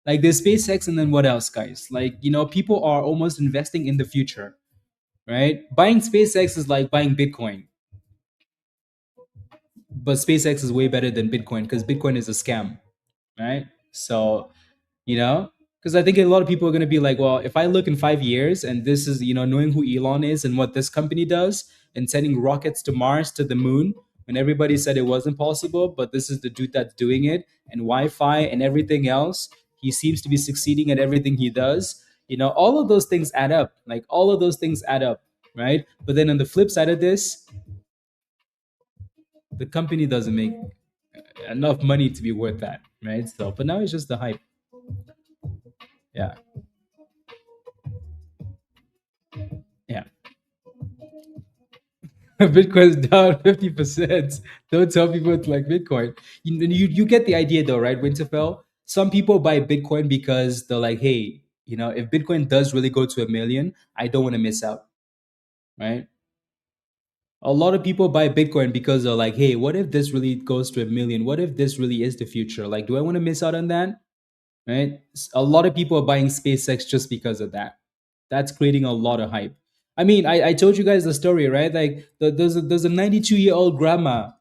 Like there's SpaceX, and then what else, guys? Like people are almost investing in the future, right? Buying SpaceX is like buying Bitcoin, but SpaceX is way better than Bitcoin because Bitcoin is a scam, right? So, you know, because I think a lot of people are going to be like, well, if I look in 5 years and this is, knowing who Elon is and what this company does and sending rockets to Mars, to the moon, when everybody said it wasn't possible, but this is the dude that's doing it, and Wi Fi and everything else, he seems to be succeeding at everything he does. All of those things add up. Like all of those things add up, right? But then on the flip side of this, the company doesn't make enough money to be worth that, right? So, but now it's just the hype. Yeah, yeah. Bitcoin's down 50%. Don't tell people it's like Bitcoin. You get the idea though, right, Winterfell? Some people buy Bitcoin because they're like, hey, if Bitcoin does really go to 1 million, I don't want to miss out, right? A lot of people buy Bitcoin because they're like, hey, what if this really goes to 1 million? What if this really is the future? Like, do I want to miss out on that? Right? A lot of people are buying SpaceX just because of that. That's creating a lot of hype. I mean, I told you guys the story, right? Like there's a 92-year-old grandma.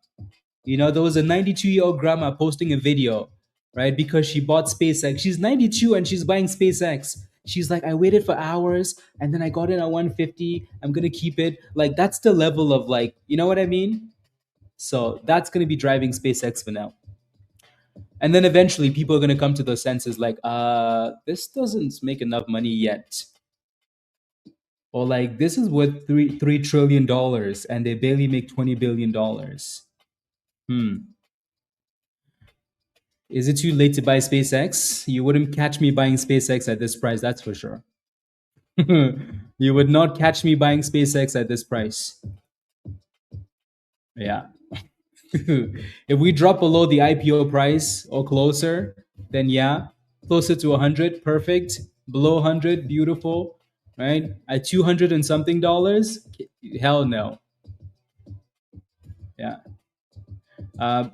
There was a 92-year-old grandma posting a video, right? Because she bought SpaceX. She's 92 and she's buying SpaceX. She's like, I waited for hours and then I got it at 150. I'm gonna keep it. Like that's the level of like, you know what I mean? So that's gonna be driving SpaceX for now. And then eventually people are going to come to those senses like, this doesn't make enough money yet. Or like, this is worth $3 trillion and they barely make $20 billion. Hmm. Is it too late to buy SpaceX? You wouldn't catch me buying SpaceX at this price, that's for sure. You would not catch me buying SpaceX at this price. Yeah. If we drop below the IPO price or closer, then yeah, closer to 100, perfect. Below 100, beautiful. Right? At 200 and something dollars, hell no. Yeah.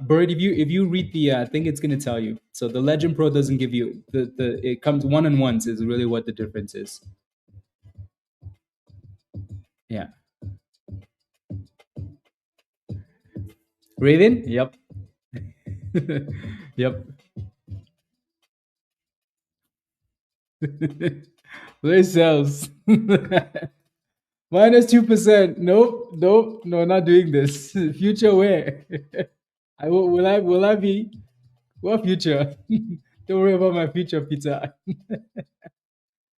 Bird, if you read the, I think it's gonna tell you. So the Legend Pro doesn't give you the it comes one on ones is really what the difference is. Yeah. Raven? Yep. Yep. Where's sales? -2%. Nope, nope, no, not doing this. Future where? Will I be what future? Don't worry about my future, Peter.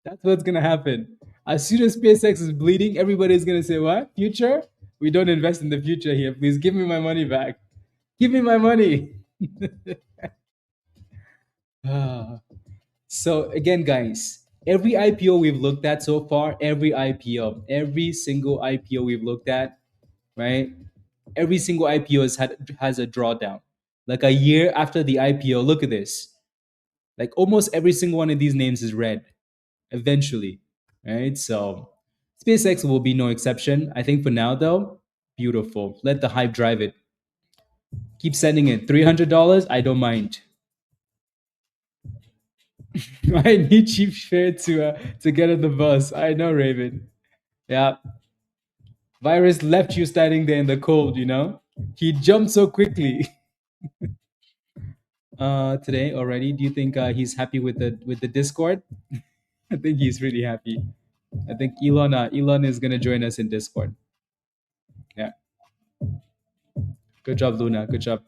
That's what's gonna happen. As soon as SpaceX is bleeding, everybody's gonna say, "What future? We don't invest in the future here. Please give me my money back. Give me my money." Ah. So again, guys, every IPO we've looked at so far, every IPO, every single IPO we've looked at, right? Every single IPO has a drawdown. Like a year after the IPO, look at this. Like almost every single one of these names is red eventually, right? So SpaceX will be no exception. I think for now, though, beautiful. Let the hype drive it. Keep sending it. $300, I don't mind. I need cheap fare to get on the bus. I know, Raven. Yeah. Virus left you standing there in the cold, you know? He jumped so quickly. Today already. Do you think he's happy with the Discord? I think he's really happy. I think Elon is gonna join us in Discord. Yeah. Good job, Luna. Good job.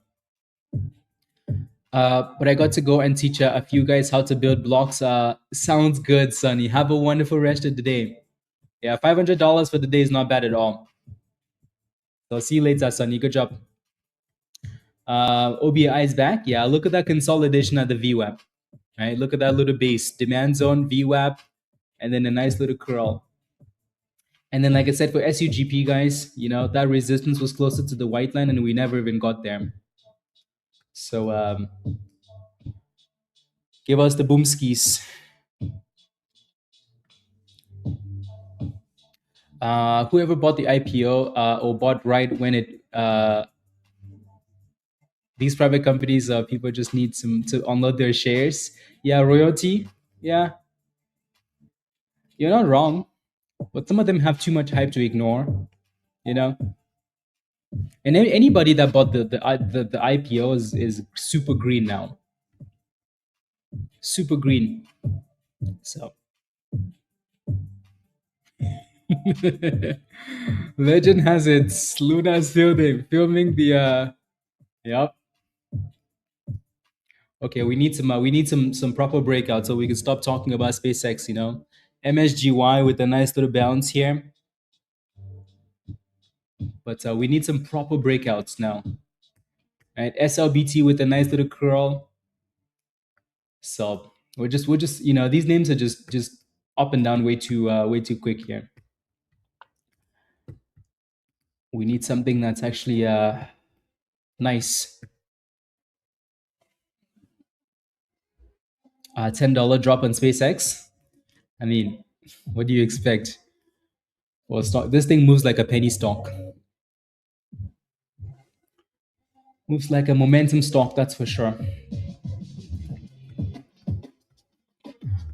But I got to go and teach a few guys how to build blocks. Sounds good, Sonny. Have a wonderful rest of the day. Yeah, $500 for the day is not bad at all. So see you later, Sonny. Good job. OBI is back. Yeah, look at that consolidation at the VWAP. Right, look at that little base, demand zone, VWAP, and then a nice little curl. And then, like I said, for SUGP, guys, that resistance was closer to the white line, and we never even got there. So give us the boomskis. Whoever bought the IPO or bought right when it these private companies, people just need to unload their shares. Yeah, royalty. Yeah, you're not wrong, but some of them have too much hype to ignore. You know, and anybody that bought the IPO is super green now. Super green. So legend has it. Luna's filming the yep. Okay, we need some proper breakout so we can stop talking about SpaceX, MSGY with a nice little bounce here. But we need some proper breakouts now. Right? SLBT with a nice little curl. So we're just these names are just up and down way too quick here. We need something that's actually nice. $10 drop on SpaceX. I mean, what do you expect? Well, stock. This thing moves like a penny stock. Moves like a momentum stock, that's for sure.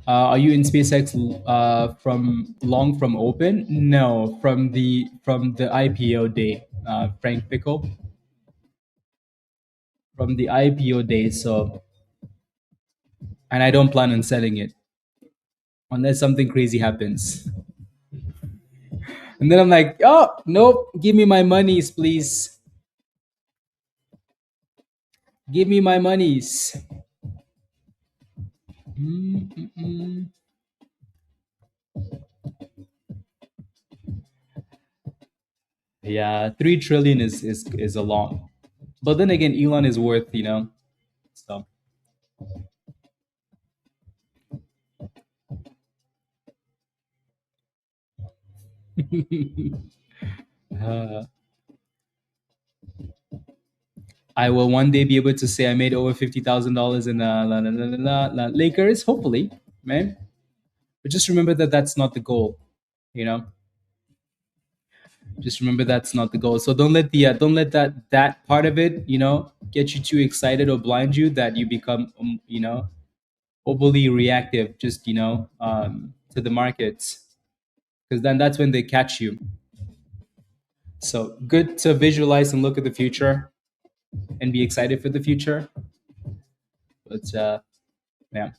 Are you in SpaceX from long from open? No, from the IPO day, Frank Pickle. From the IPO day, so, and I don't plan on selling it unless something crazy happens. And then I'm like, oh nope, give me my monies, please. Give me my monies. Mm-mm-mm. Yeah, 3 trillion is a lot. But then again, Elon is worth, so Uh, I will one day be able to say I made over $50,000 in Lakers, hopefully, man. But just remember that that's not the goal, you know. Just remember that's not the goal. So don't let that part of it, get you too excited or blind you that you become, overly reactive, just to the markets, because then that's when they catch you. So good to visualize and look at the future and be excited for the future. But yeah,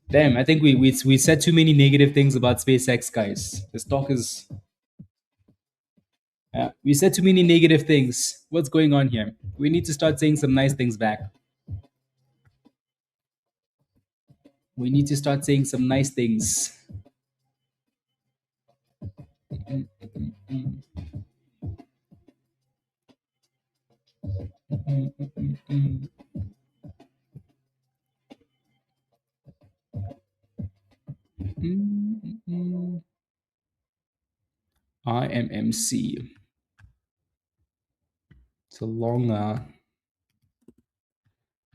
damn, I think we said too many negative things about SpaceX, guys. The stock is. We said too many negative things. What's going on here? We need to start saying some nice things back. We need to start saying some nice things. IMMC. It's a long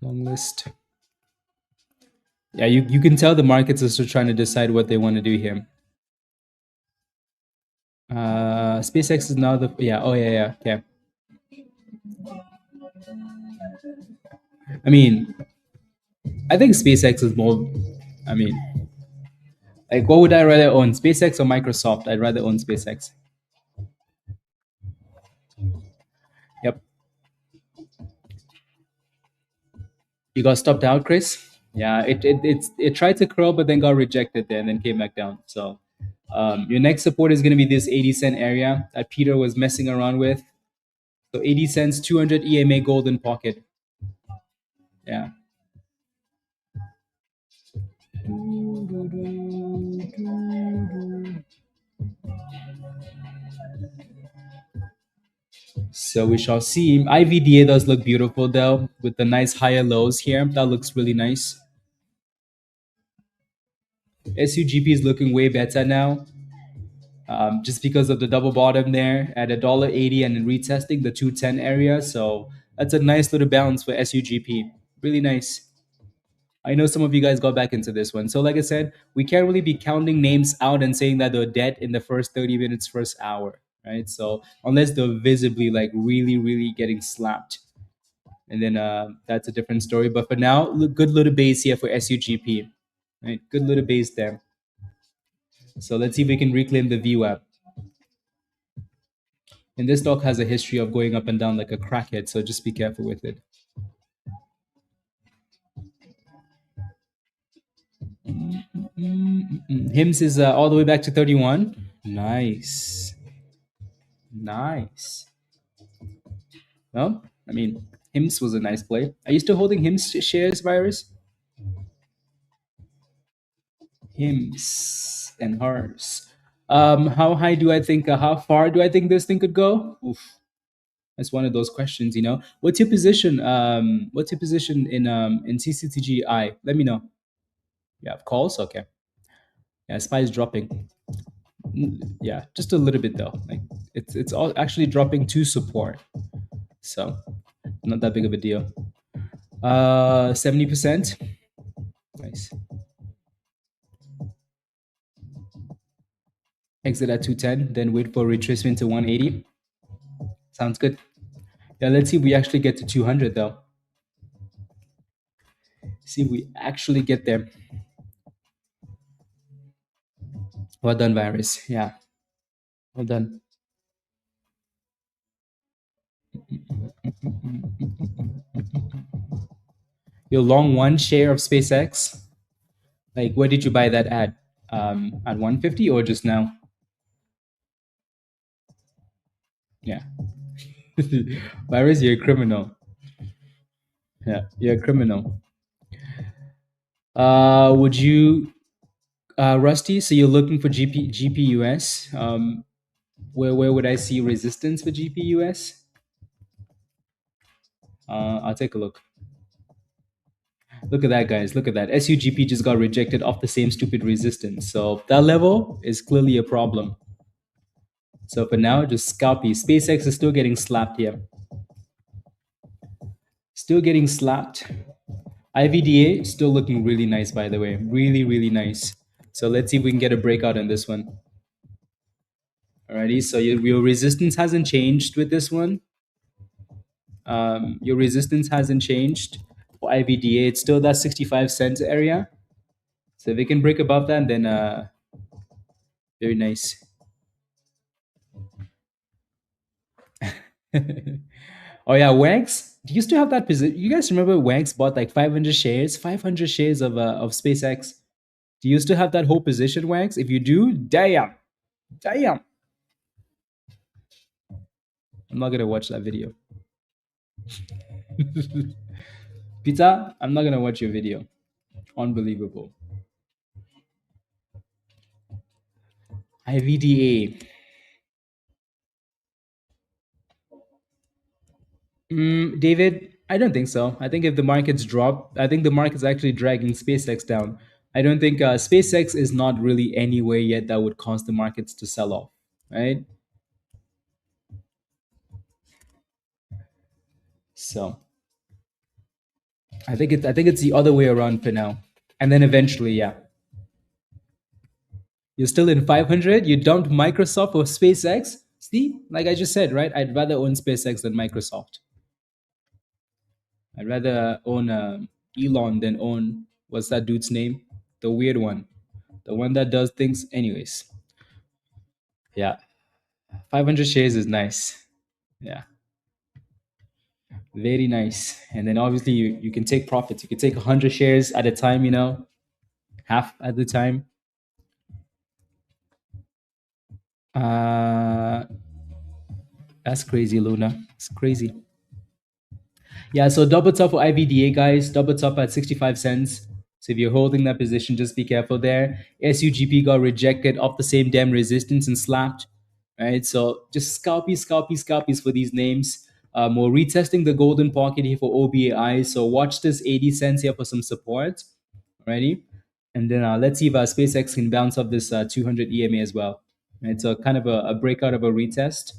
list. Yeah, you can tell the markets are still trying to decide what they want to do here. SpaceX is now the okay. I mean, I think SpaceX is more. I mean, like, what would I rather own, SpaceX or Microsoft? I'd rather own SpaceX. Yep. You got stopped out, Chris. Yeah, it tried to curl, but then got rejected there and then came back down. So your next support is going to be this 80 cent area that Peter was messing around with. So 80 cents, 200 EMA golden pocket. Yeah. So we shall see. IVDA does look beautiful though, with the nice higher lows here. That looks really nice. SUGP is looking way better now. Just because of the double bottom there at $1.80 and then retesting the 210 area. So that's a nice little bounce for SUGP. Really nice. I know some of you guys got back into this one. So like I said, we can't really be counting names out and saying that they're dead in the first 30 minutes, first hour, right? So unless they're visibly like really, really getting slapped, and then that's a different story. But for now, good little base here for SUGP, right? Good little base there. So let's see if we can reclaim the view app. And this stock has a history of going up and down like a crackhead, so just be careful with it. HIMS is all the way back to 31. Nice. Nice. Well, I mean, HIMS was a nice play. Are you still holding HIMS shares, Virus? HIMS and hers. How high do I think, how far do I think this thing could go? Oof. That's one of those questions, What's your position? What's your position in CCTG? Let me know. You have calls? Okay. Yeah, SPY is dropping. Yeah, just a little bit though. Like it's all actually dropping to support. So not that big of a deal. 70%. Nice. Exit at 210, then wait for retracement to 180. Sounds good. Yeah, let's see if we actually get to 200 though. See if we actually get there. Well done, Virus. Yeah. Well done. You're long one share of SpaceX. Like, where did you buy that at? At 150 or just now? Yeah. Virus, you're a criminal. Yeah, you're a criminal. Would you, Rusty? So you're looking for GPUS. Where would I see resistance for GPUS? I'll take a look. Look at that, guys. Look at that. SUGP just got rejected off the same stupid resistance. So that level is clearly a problem. So for now, just scalpy. SpaceX is still getting slapped here. Still getting slapped. IVDA still looking really nice, by the way. Really, really nice. So let's see if we can get a breakout on this one. Alrighty, so your resistance hasn't changed with this one. Your resistance hasn't changed for IVDA. It's still that 65 cents area. So if we can break above that, then very nice. Oh yeah, Wags. Do you still have that position? You guys remember Wags bought like 500 shares, 500 shares of SpaceX? Do you still have that whole position, Wags? If you do, damn. I'm not gonna watch that video. Pizza, I'm not gonna watch your video. Unbelievable. IVDA. David, I don't think so. I think if the markets drop, I think the market's actually dragging SpaceX down. I don't think SpaceX is not really anywhere yet that would cause the markets to sell off, right? So I think it's the other way around for now, and then eventually, yeah, you're still in 500. You dumped Microsoft or SpaceX. See, like I just said, right? I'd rather own SpaceX than Microsoft. I'd rather own Elon than own what's that dude's name? The weird one, the one that does things. Anyways, yeah, 500 shares is nice. Yeah, very nice. And then obviously you can take profits. You can take 100 shares at a time. You know, half at the time. That's crazy, Luna. It's crazy. Yeah, so double top for IVDA, guys. Double top at 65 cents. So if you're holding that position, just be careful there. SUGP got rejected off the same damn resistance and slapped. Right, so just scalpies for these names. We're retesting the golden pocket here for OBAI. So watch this 80 cents here for some support. Alrighty. And then let's see if SpaceX can bounce off this 200 EMA as well. Right, so kind of a breakout of a retest.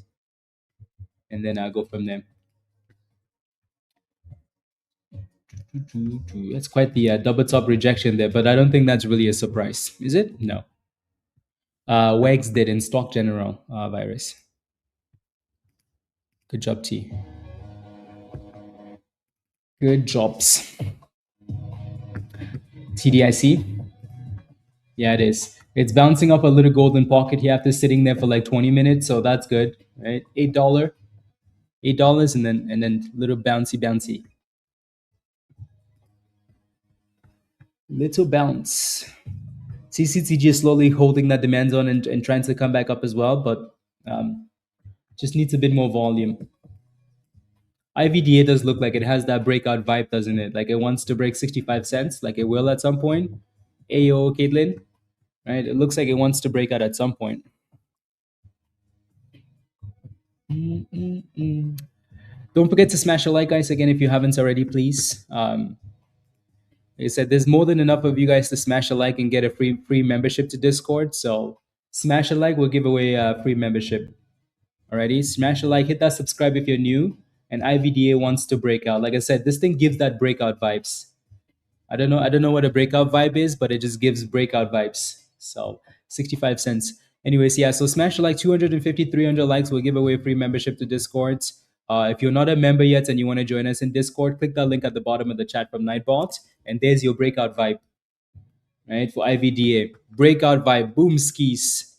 And then I'll go from there. That's quite the double top rejection there, but I don't think that's really a surprise. Is it? No. Wags did in Stock General virus. Good job, T. Good jobs. TDIC. Yeah, it is. It's bouncing up a little golden pocket here after sitting there for like 20 minutes, so that's good, right? $8, and then little bouncy. Little bounce. CCTG is slowly holding that demand zone and trying to come back up as well, but just needs a bit more volume. IVDA does look like it has that breakout vibe, doesn't it? Like it wants to break 65 cents, like it will at some point. Ayo, Caitlin, right? It looks like it wants to break out at some point. Don't forget to smash a like, guys, again, if you haven't already, please. Like I said, there's more than enough of you guys to smash a like and get a free membership to Discord. So smash a like, we'll give away a free membership. Alrighty, smash a like, hit that subscribe if you're new. And IVDA wants to break out. Like I said, this thing gives that breakout vibes. I don't know what a breakout vibe is, but it just gives breakout vibes. So 65 cents. Anyways, yeah, so smash a like, 250, 300 likes, we'll give away a free membership to Discord. If you're not a member yet and you want to join us in Discord, click that link at the bottom of the chat from Nightbot, and there's your breakout vibe, right? For IVDA, breakout vibe, boom skis.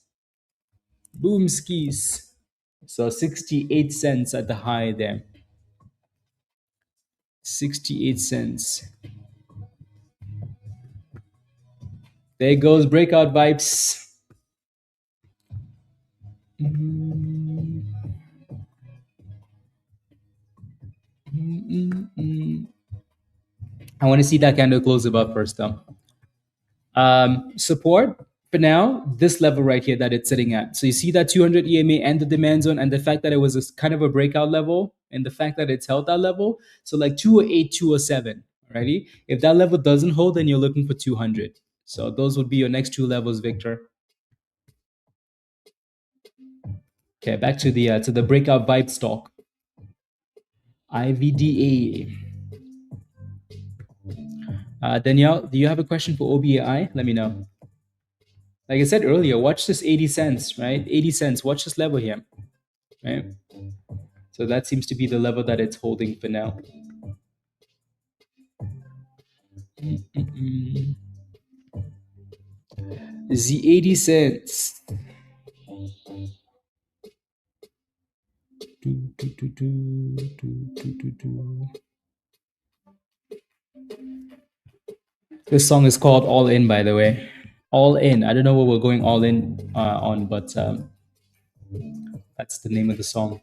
So 68 cents at the high there. 68 cents. There goes breakout vibes. I want to see that candle close above first, though. Support for now, this level right here that it's sitting at. So you see that 200 EMA and the demand zone, and the fact that it was kind of a breakout level, and the fact that it's held that level. So like 208, 207. Ready? If that level doesn't hold, then you're looking for 200. So those would be your next two levels, Victor. Okay, back to the breakout vibe stock. IVDA. Danielle, do you have a question for OBAI? Let me know. Like I said earlier, watch this 80 cents, right? 80 cents. Watch this level here, right? So that seems to be the level that it's holding for now. The 80 cents. This song is called All In, by the way. All In. I don't know what we're going all in on, but that's the name of the song.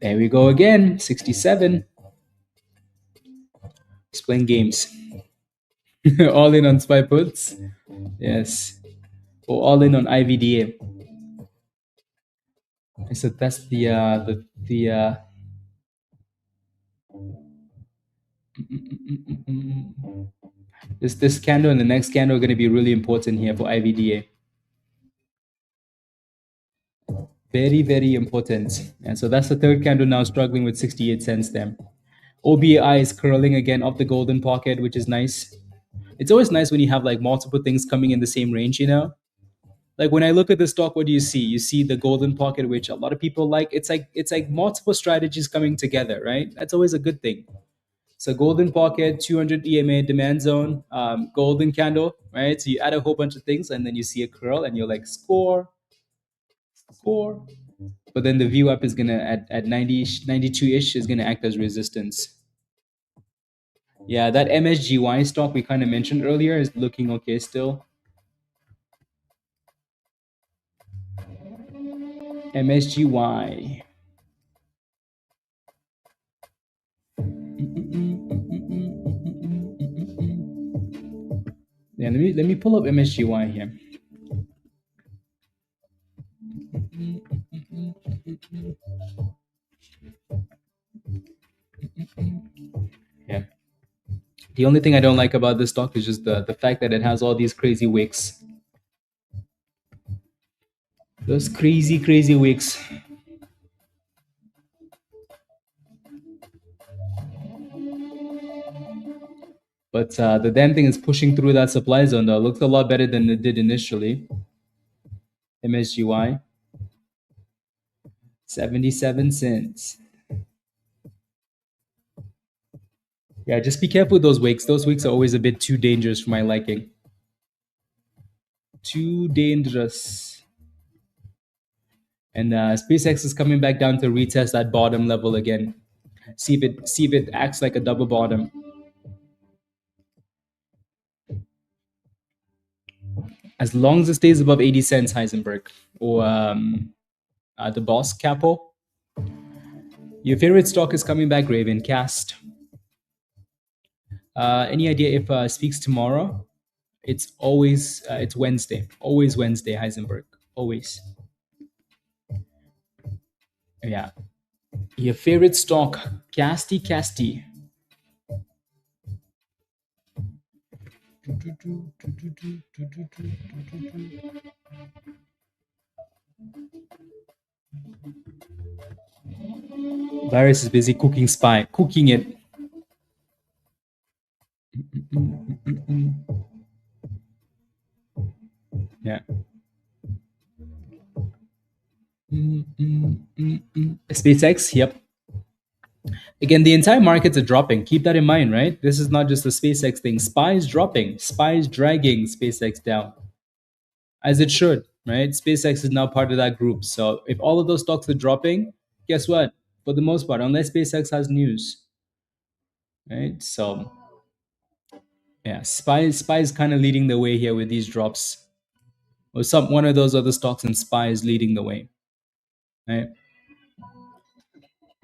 There we go again. 67. He's playing games. All in on SPY puts. Yes. Or all in on IVDA. So that's this candle and the next candle are going to be really important here for IVDA. Very, very important. And so that's the third candle now struggling with 68 cents there. OBAI is curling again off the golden pocket, which is nice. It's always nice when you have like multiple things coming in the same range, you know? Like when I look at the stock, what do you see? You see the golden pocket, which a lot of people like. It's like multiple strategies coming together, right? That's always a good thing. So golden pocket, 200 EMA demand zone, golden candle, right? So you add a whole bunch of things and then you see a curl and you're like, score. But then the view up is gonna at 90, 92-ish is gonna act as resistance. Yeah, that MSGY stock we kind of mentioned earlier is looking okay still. MSGY. Yeah, let me pull up MSGY here. Yeah. The only thing I don't like about this stock is just the fact that it has all these crazy wicks. Those crazy wicks. But the damn thing is pushing through that supply zone though. It looks a lot better than it did initially. MSGY. 77 cents. Yeah, just be careful with those wicks. Those wicks are always a bit too dangerous for my liking. Too dangerous. And SpaceX is coming back down to retest that bottom level again. See if it acts like a double bottom. As long as it stays above 80 cents, Heisenberg, or the boss capo. Your favorite stock is coming back, Raven. Cast. Any idea if speaks tomorrow? It's always it's Wednesday. Always Wednesday, Heisenberg. Always. Yeah. Your favorite stock, Casty. Virus is busy cooking SPY, cooking it. Yeah. SpaceX, yep. Again, the entire markets are dropping. Keep that in mind, right? This is not just the SpaceX thing. SPY is dropping. SPY is dragging SpaceX down. As it should, right? SpaceX is now part of that group. So if all of those stocks are dropping, guess what? For the most part, unless SpaceX has news, right? So yeah, SPY is kind of leading the way here with these drops. Or one of those other stocks in SPY is leading the way, right?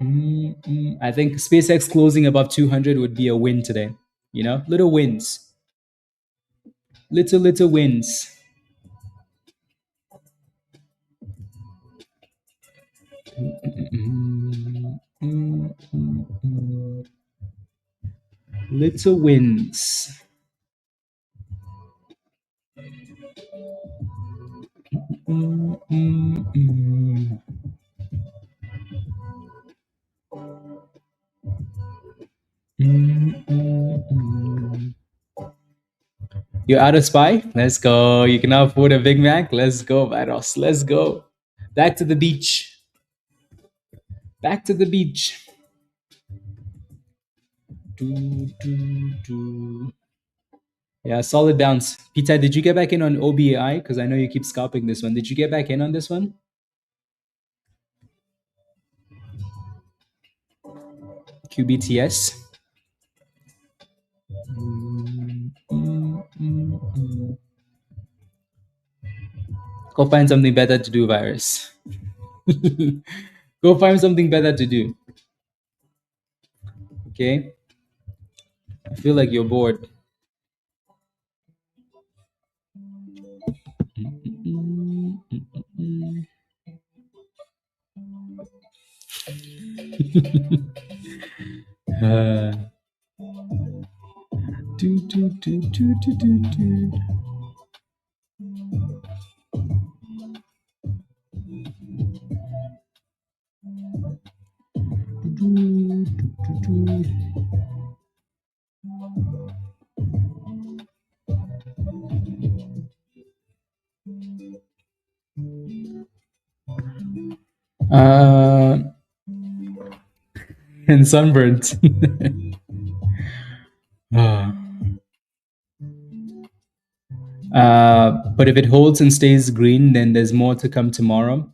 I think SpaceX closing above 200 would be a win today. You know, little wins, little wins. Little wins. You're out of spy? Let's go. You can now afford a Big Mac? Let's go, Varos. Let's go. Back to the beach. Back to the beach. Yeah, solid bounce. Pizza, did you get back in on OBAI? Because I know you keep scalping this one. Did you get back in on this one? QBTS. Go find something better to do, virus. Go find something better to do. Okay? I feel like you're bored. Uh, do, do, do, do, do, do, do. Do, do, do, do. And sunburnt. But if it holds and stays green, then there's more to come tomorrow.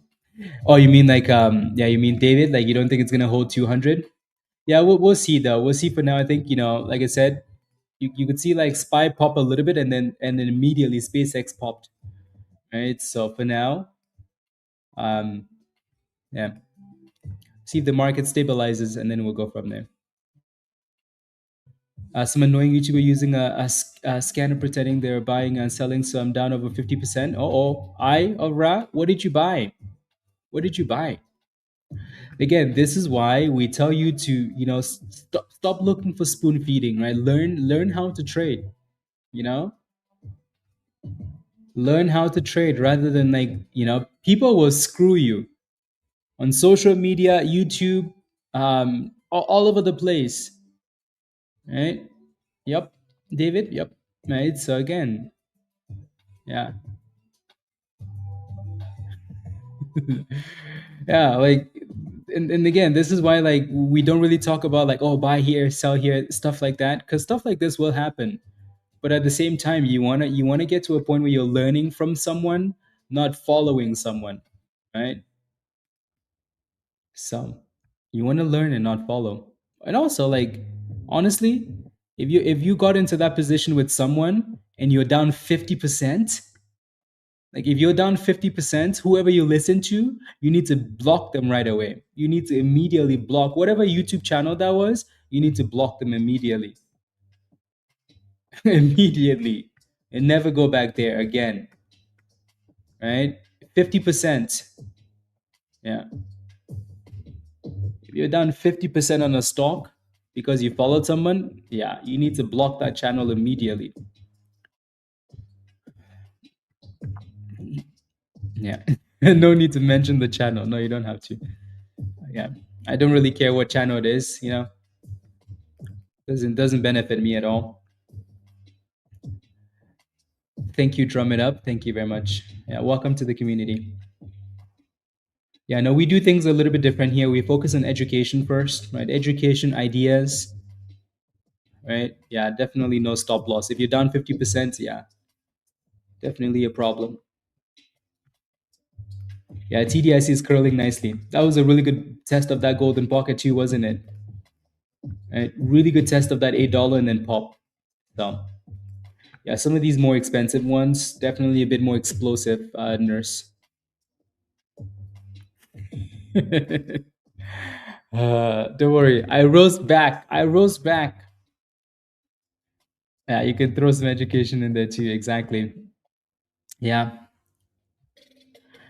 Oh, you mean like yeah, you mean David? Like you don't think it's gonna hold 200? Yeah, we'll see though. We'll see for now. I think, like I said, you could see like SPY pop a little bit and then immediately SpaceX popped. Right. So for now, um, yeah, see if the market stabilizes and then we'll go from there. Some annoying YouTuber using a scanner pretending they're buying and selling, so I'm down over 50%. What did you buy? What did you buy? Again, this is why we tell you to, stop looking for spoon feeding, right? Learn how to trade, you know? Learn how to trade rather than like, people will screw you on social media, YouTube, all over the place, right? Yep. David, yep. Right. So again, yeah. Yeah, like and again, this is why like we don't really talk about like, oh, buy here, sell here, stuff like that, because stuff like this will happen. But at the same time, you wanna get to a point where you're learning from someone, not following someone, right? So you want to learn and not follow. And also, like, honestly, if you got into that position with someone and you're down 50%, like if you're down 50%, whoever you listen to, you need to block them right away. You need to immediately block whatever YouTube channel that was, you need to block them immediately. Immediately. And never go back there again. Right? 50%. Yeah. If you're down 50% on a stock because you followed someone, yeah, you need to block that channel immediately. Yeah. No need to mention the channel. No, you don't have to. Yeah. I don't really care what channel it is, Doesn't benefit me at all. Thank you, Drum It Up. Thank you very much. Yeah, welcome to the community. Yeah, no, we do things a little bit different here. We focus on education first, right? Education, ideas, right? Yeah, definitely no stop loss. If you're down 50%, yeah, definitely a problem. Yeah, TDIC is curling nicely. That was a really good test of that golden pocket too, wasn't it? Right? Really good test of that $8 and then pop. So yeah, some of these more expensive ones, definitely a bit more explosive, nurse. Don't worry. I rose back. Yeah, you can throw some education in there too. Exactly. Yeah.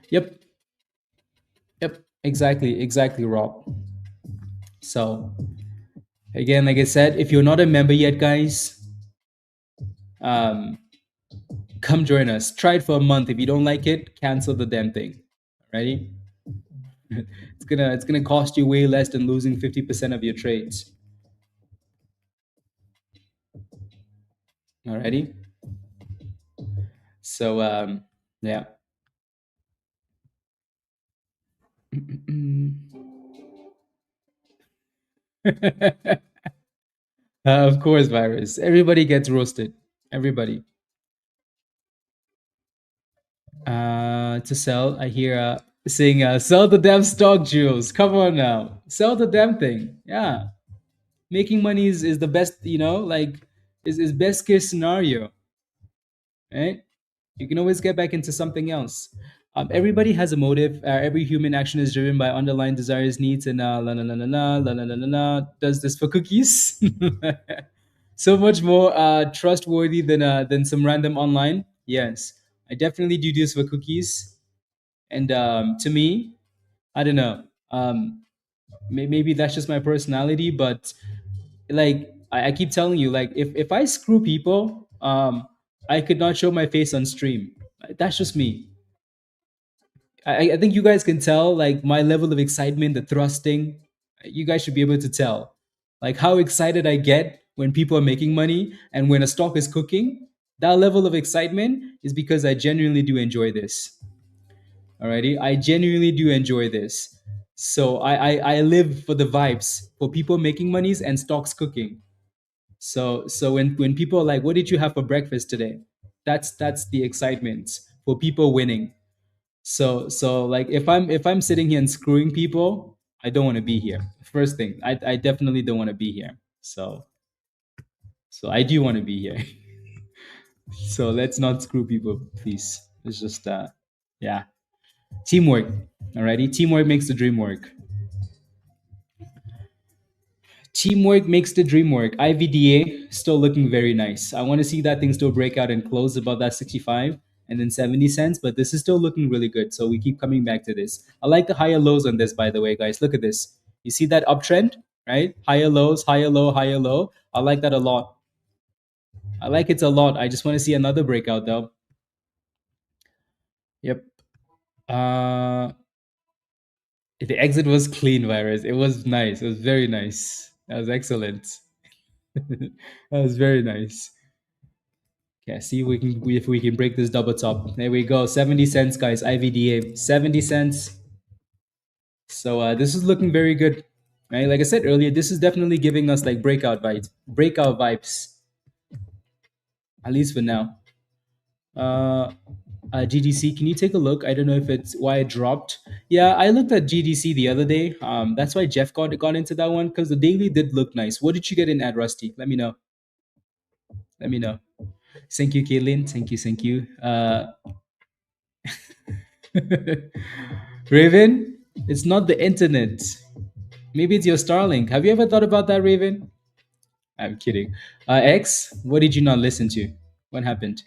Yep. Yep. Exactly. Exactly, Rob. So again, like I said, if you're not a member yet, guys, um, come join us. Try it for a month. If you don't like it, cancel the damn thing. Ready? It's gonna cost you way less than losing 50% of your trades. Alrighty. So yeah. Of course, virus. Everybody gets roasted. Everybody. To sell, I hear saying, "Sell the damn stock, Jules. Come on now, sell the damn thing." Yeah, making money is the best. Like is best case scenario, right? You can always get back into something else. Everybody has a motive. Every human action is driven by underlying desires, needs, and la la la la la la la la la la. Does this for cookies? So much more trustworthy than some random online. Yes, I definitely do this for cookies. And to me, I don't know. Maybe that's just my personality, but like I keep telling you, like if I screw people, I could not show my face on stream. That's just me. I think you guys can tell like my level of excitement, the thrusting. You guys should be able to tell, like how excited I get when people are making money and when a stock is cooking. That level of excitement is because I genuinely do enjoy this. Alrighty, I genuinely do enjoy this. So I live for the vibes, for people making monies and stocks cooking. So when people are like, "What did you have for breakfast today?" That's the excitement for people winning. So like if I'm sitting here and screwing people, I don't want to be here. First thing, I definitely don't want to be here. So I do want to be here. So let's not screw people, please. It's just yeah, teamwork. Alrighty, teamwork makes the dream work. Teamwork makes the dream work. IVDA still looking very nice. I want to see that thing still break out and close above that 65 and then 70 cents, but this is still looking really good. So we keep coming back to this. I like the higher lows on this, by the way, guys. Look at this. You see that uptrend, right? Higher lows, higher low, higher low. I like that a lot. I like it a lot. I just want to see another breakout though. Yep. Uh the exit was clean, virus. It was nice. It was very nice. That was excellent. That was very nice. Okay, see if we can break this double top. There we go. 70 cents, guys. IVDA. 70 cents. So this is looking very good. Right? Like I said earlier, this is definitely giving us like breakout vibes. Breakout vibes. At least for now. Uh GDC, can you take a look? I don't know if it's why it dropped. Yeah, I looked at GDC the other day. That's why Jeff got into that one because the daily did look nice. What did you get in at Rusty? Let me know. Let me know. Thank you, Caitlin. Thank you, thank you. Raven, it's not the internet. Maybe it's your Starlink. Have you ever thought about that, Raven? I'm kidding. X, what did you not listen to? What happened?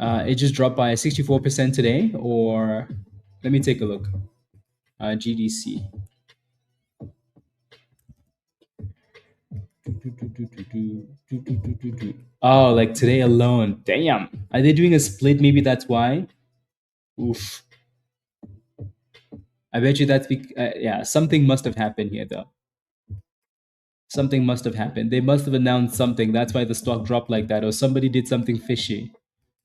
It just dropped by 64% today, or let me take a look. GDC. Oh, like today alone. Damn. Are they doing a split? Maybe that's why. Oof. I bet you yeah, something must have happened here though. Something must have happened. They must have announced something. That's why the stock dropped like that, or somebody did something fishy.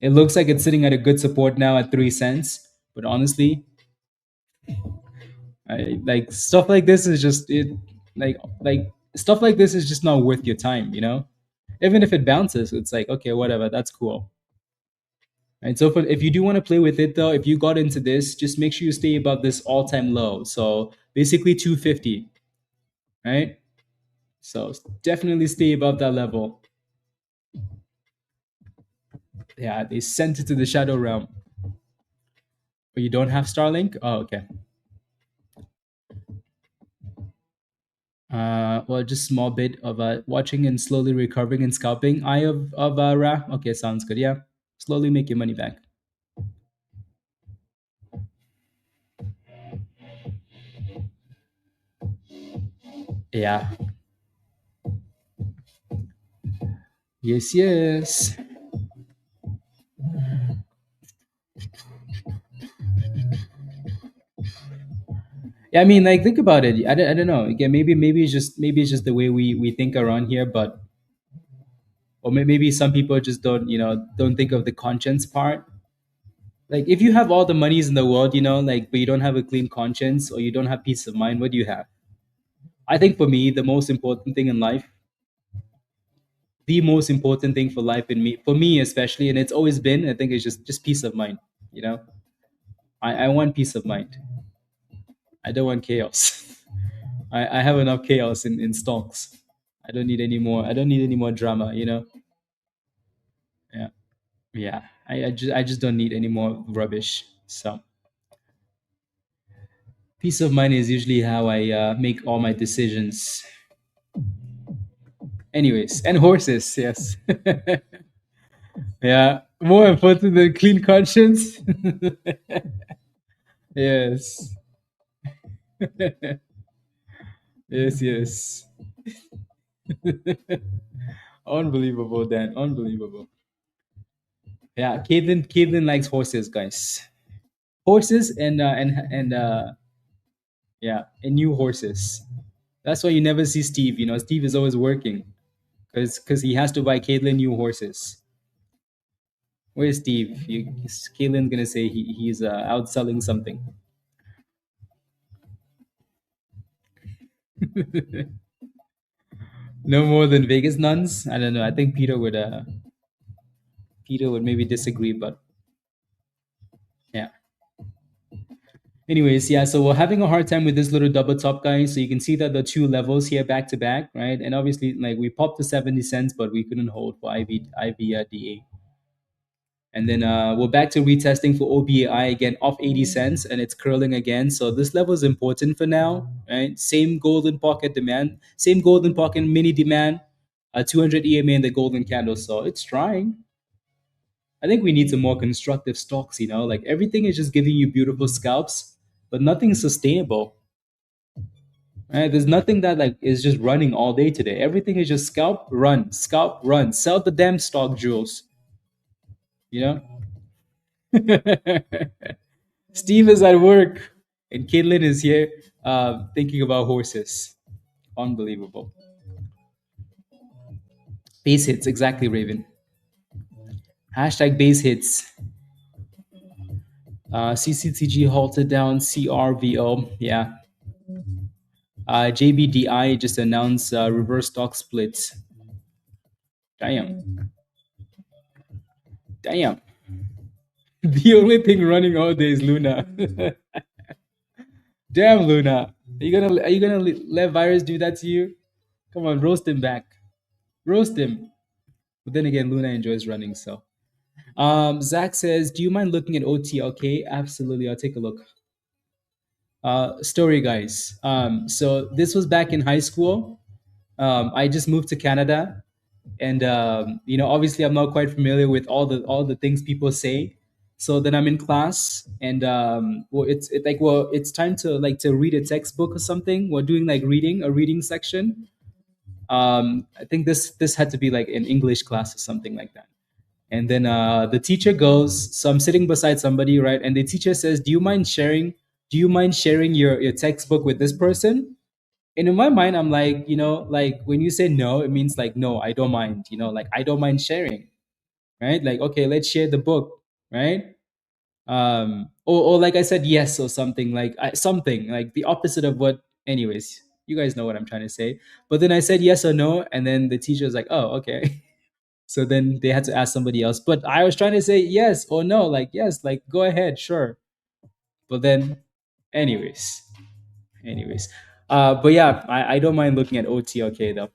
It looks like it's sitting at a good support now at 3 cents. But honestly, like stuff like this is just it. Like stuff like this is just not worth your time. Even if it bounces, it's like okay, whatever. That's cool. Right. So if you do want to play with it though, if you got into this, just make sure you stay above this all-time low. So basically 250, right? So definitely stay above that level. Yeah, they sent it to the shadow realm. But you don't have Starlink? Oh, okay. Well, just small bit of watching and slowly recovering and scalping. Eye of Ra. Okay, sounds good. Yeah, slowly make your money back. Yeah. Yes, yes. Yeah, I mean, like, think about it. I don't know. Again, maybe it's just the way we think around here, but or maybe some people just don't think of the conscience part. Like, if you have all the monies in the world, like, but you don't have a clean conscience or you don't have peace of mind, what do you have? I think for me, the most important thing in life, the most important thing for life in me, for me especially, and it's always been, I think, it's just peace of mind. You know, I want peace of mind. I don't want chaos. I have enough chaos in stocks. I don't need any more. I don't need any more drama. Yeah, yeah. I just don't need any more rubbish. So peace of mind is usually how I make all my decisions. Anyways, and horses, yes. Yeah, more important than clean conscience. Yes, yes, yes. Unbelievable, Dan. Unbelievable. Yeah, Caitlin likes horses, guys. Horses and yeah, and new horses. That's why you never see Steve. Steve is always working because he has to buy Caitlin new horses. Where's Steve? Caitlin's gonna say he's out selling something. No more than Vegas nuns. I don't know. I think Peter would maybe disagree, but yeah. Anyways, yeah. So we're having a hard time with this little double top, guys. So you can see that the two levels here back to back, right? And obviously, like, we popped to 70 cents, but we couldn't hold for IVDA. And then we're back to retesting for OBAI again off 80 cents, and it's curling again. So this level is important for now, right? Same golden pocket demand, same golden pocket mini demand, 200 EMA in the golden candle. So it's trying. I think we need some more constructive stocks. Like, everything is just giving you beautiful scalps, but nothing's sustainable. Right? There's nothing that, like, is just running all day today. Everything is just scalp, run, sell the damn stock, Jules. You know. Steve is at work, and Caitlin is here thinking about horses. Unbelievable. Base hits, exactly, Raven. Hashtag base hits. CCTG halted down CRVO. Yeah. JBDI just announced reverse stock splits. Damn. Damn. The only thing running all day is Luna. Damn, Luna. Are you gonna let virus do that to you? Come on, roast him back. Roast him. But then again, Luna enjoys running, so. Zach says, "Do you mind looking at OTLK?" Absolutely, I'll take a look. Story, guys. So this was back in high school. I just moved to Canada, and obviously, I'm not quite familiar with all the things people say. So then I'm in class, and it's time to read a textbook or something. We're doing like a reading section. I think this had to be like an English class or something like that. And then the teacher goes, so I'm sitting beside somebody, right? And the teacher says, "Do you mind sharing? Do you mind sharing your textbook with this person?" And in my mind, I'm like, like, when you say no, it means like, no, I don't mind. Like, I don't mind sharing, right? Like, okay, let's share the book, right? Or like I said, yes, or something like something like the opposite of what. Anyways, you guys know what I'm trying to say. But then I said yes or no, and then the teacher was like, "Oh, okay." So then they had to ask somebody else. But I was trying to say yes or no, like, yes, like, go ahead, sure. But then, anyways, anyways. But yeah, I don't mind looking at OTLK though.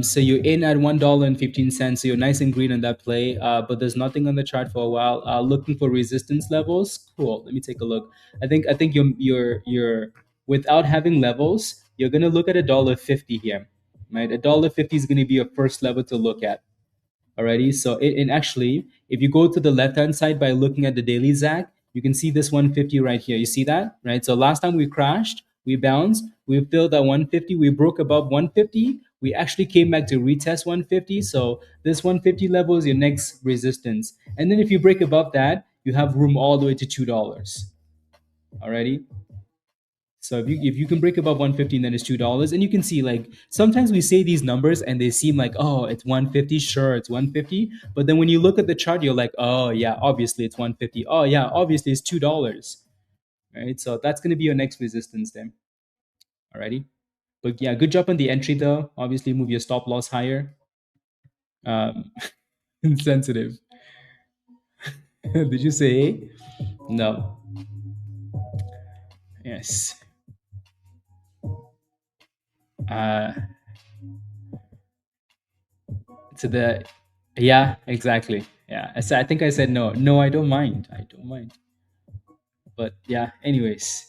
So you're in at $1.15. So you're nice and green on that play. But there's nothing on the chart for a while. Looking for resistance levels. Cool. Let me take a look. I think you're without having levels, you're gonna look at $1.50 here. Right? $1.50 is gonna be your first level to look at. Alrighty. So and actually, if you go to the left hand side by looking at the daily Zach, you can see this 150 right here. You see that? Right? So last time we crashed, we bounced, we filled at 150, we broke above 150, we actually came back to retest 150. So this 150 level is your next resistance. And then if you break above that, you have room all the way to $2. Alrighty. So if you can break above 150, then it's $2. And you can see, like, sometimes we say these numbers and they seem like, oh, it's 150, sure, it's 150. But then when you look at the chart, you're like, oh yeah, obviously it's 150. Oh yeah, obviously it's $2. Right? So that's gonna be your next resistance then. Alrighty. But yeah, good job on the entry though. Obviously move your stop loss higher. Um insensitive. Did you say no? Yes. Uh to the yeah, exactly. Yeah. I think I said no. No, I don't mind. I don't mind. But yeah, anyways,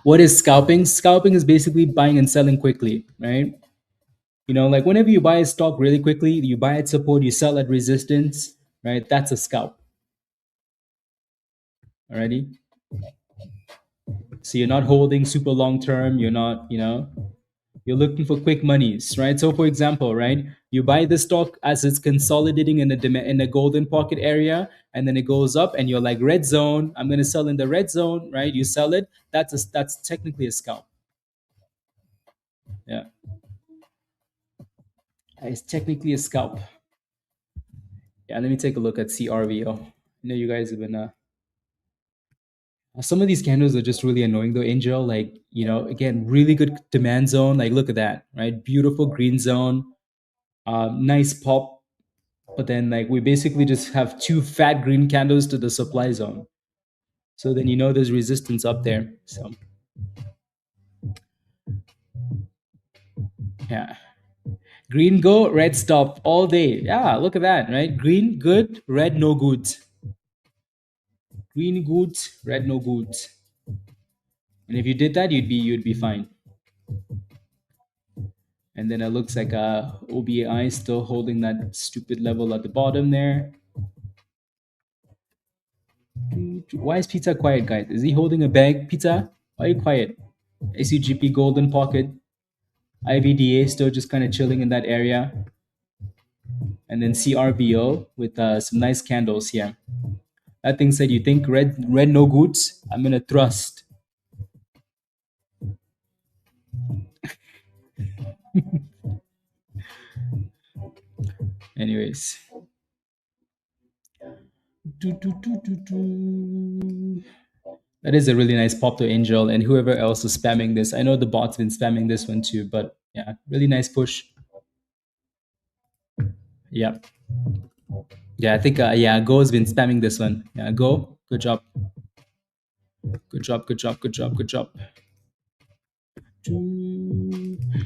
what is scalping? Scalping is basically buying and selling quickly, right? You know, like whenever you buy a stock really quickly, you buy at support, you sell at resistance, right? That's a scalp. Alrighty. So you're not holding super long term. You're not, you're looking for quick monies, right? So for example, right, you buy the stock as it's consolidating in the golden pocket area, and then it goes up, and you're like, red zone. I'm gonna sell in the red zone, right? You sell it. That's technically a scalp. Yeah, it's technically a scalp. Yeah, let me take a look at CRVO. I know you guys have been. Some of these candles are just really annoying though, Angel. Like, again, really good demand zone. Like, look at that, right? Beautiful green zone, nice pop. But then, like, we basically just have two fat green candles to the supply zone. So then there's resistance up there. So yeah, green go, red stop all day. Yeah, look at that, right? Green good, red no good. Green good, red no good. And if you did that, you'd be fine. And then it looks like OBAI still holding that stupid level at the bottom there. Why is Pizza quiet, guys? Is he holding a bag? Pizza, why are you quiet? SUGP Golden Pocket. IVDA still just kind of chilling in that area. And then CRVO with some nice candles here. That thing said, you think red no goods? I'm going to thrust. Anyways. That is a really nice pop to Angel and whoever else is spamming this. I know the bot's been spamming this one too, but yeah, really nice push. Yeah. Yeah, I think, Go has been spamming this one. Yeah, Go. Good job. Good job, good job, good job, good job.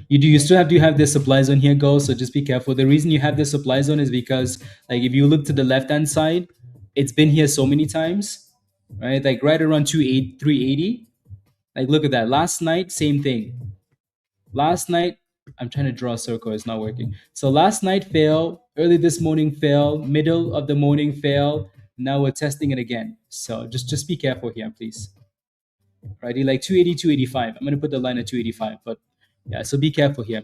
You still have to have this supply zone here, Go, so just be careful. The reason you have this supply zone is because, like, if you look to the left-hand side, it's been here so many times, right? Like right around 380. Like, look at that. Last night, same thing. Last night, I'm trying to draw a circle. It's not working. So last night fail. Early this morning fail. Middle of the morning fail. Now we're testing it again. So just be careful here, please. Righty, like 280, 285. I'm gonna put the line at 285, but yeah. So be careful here.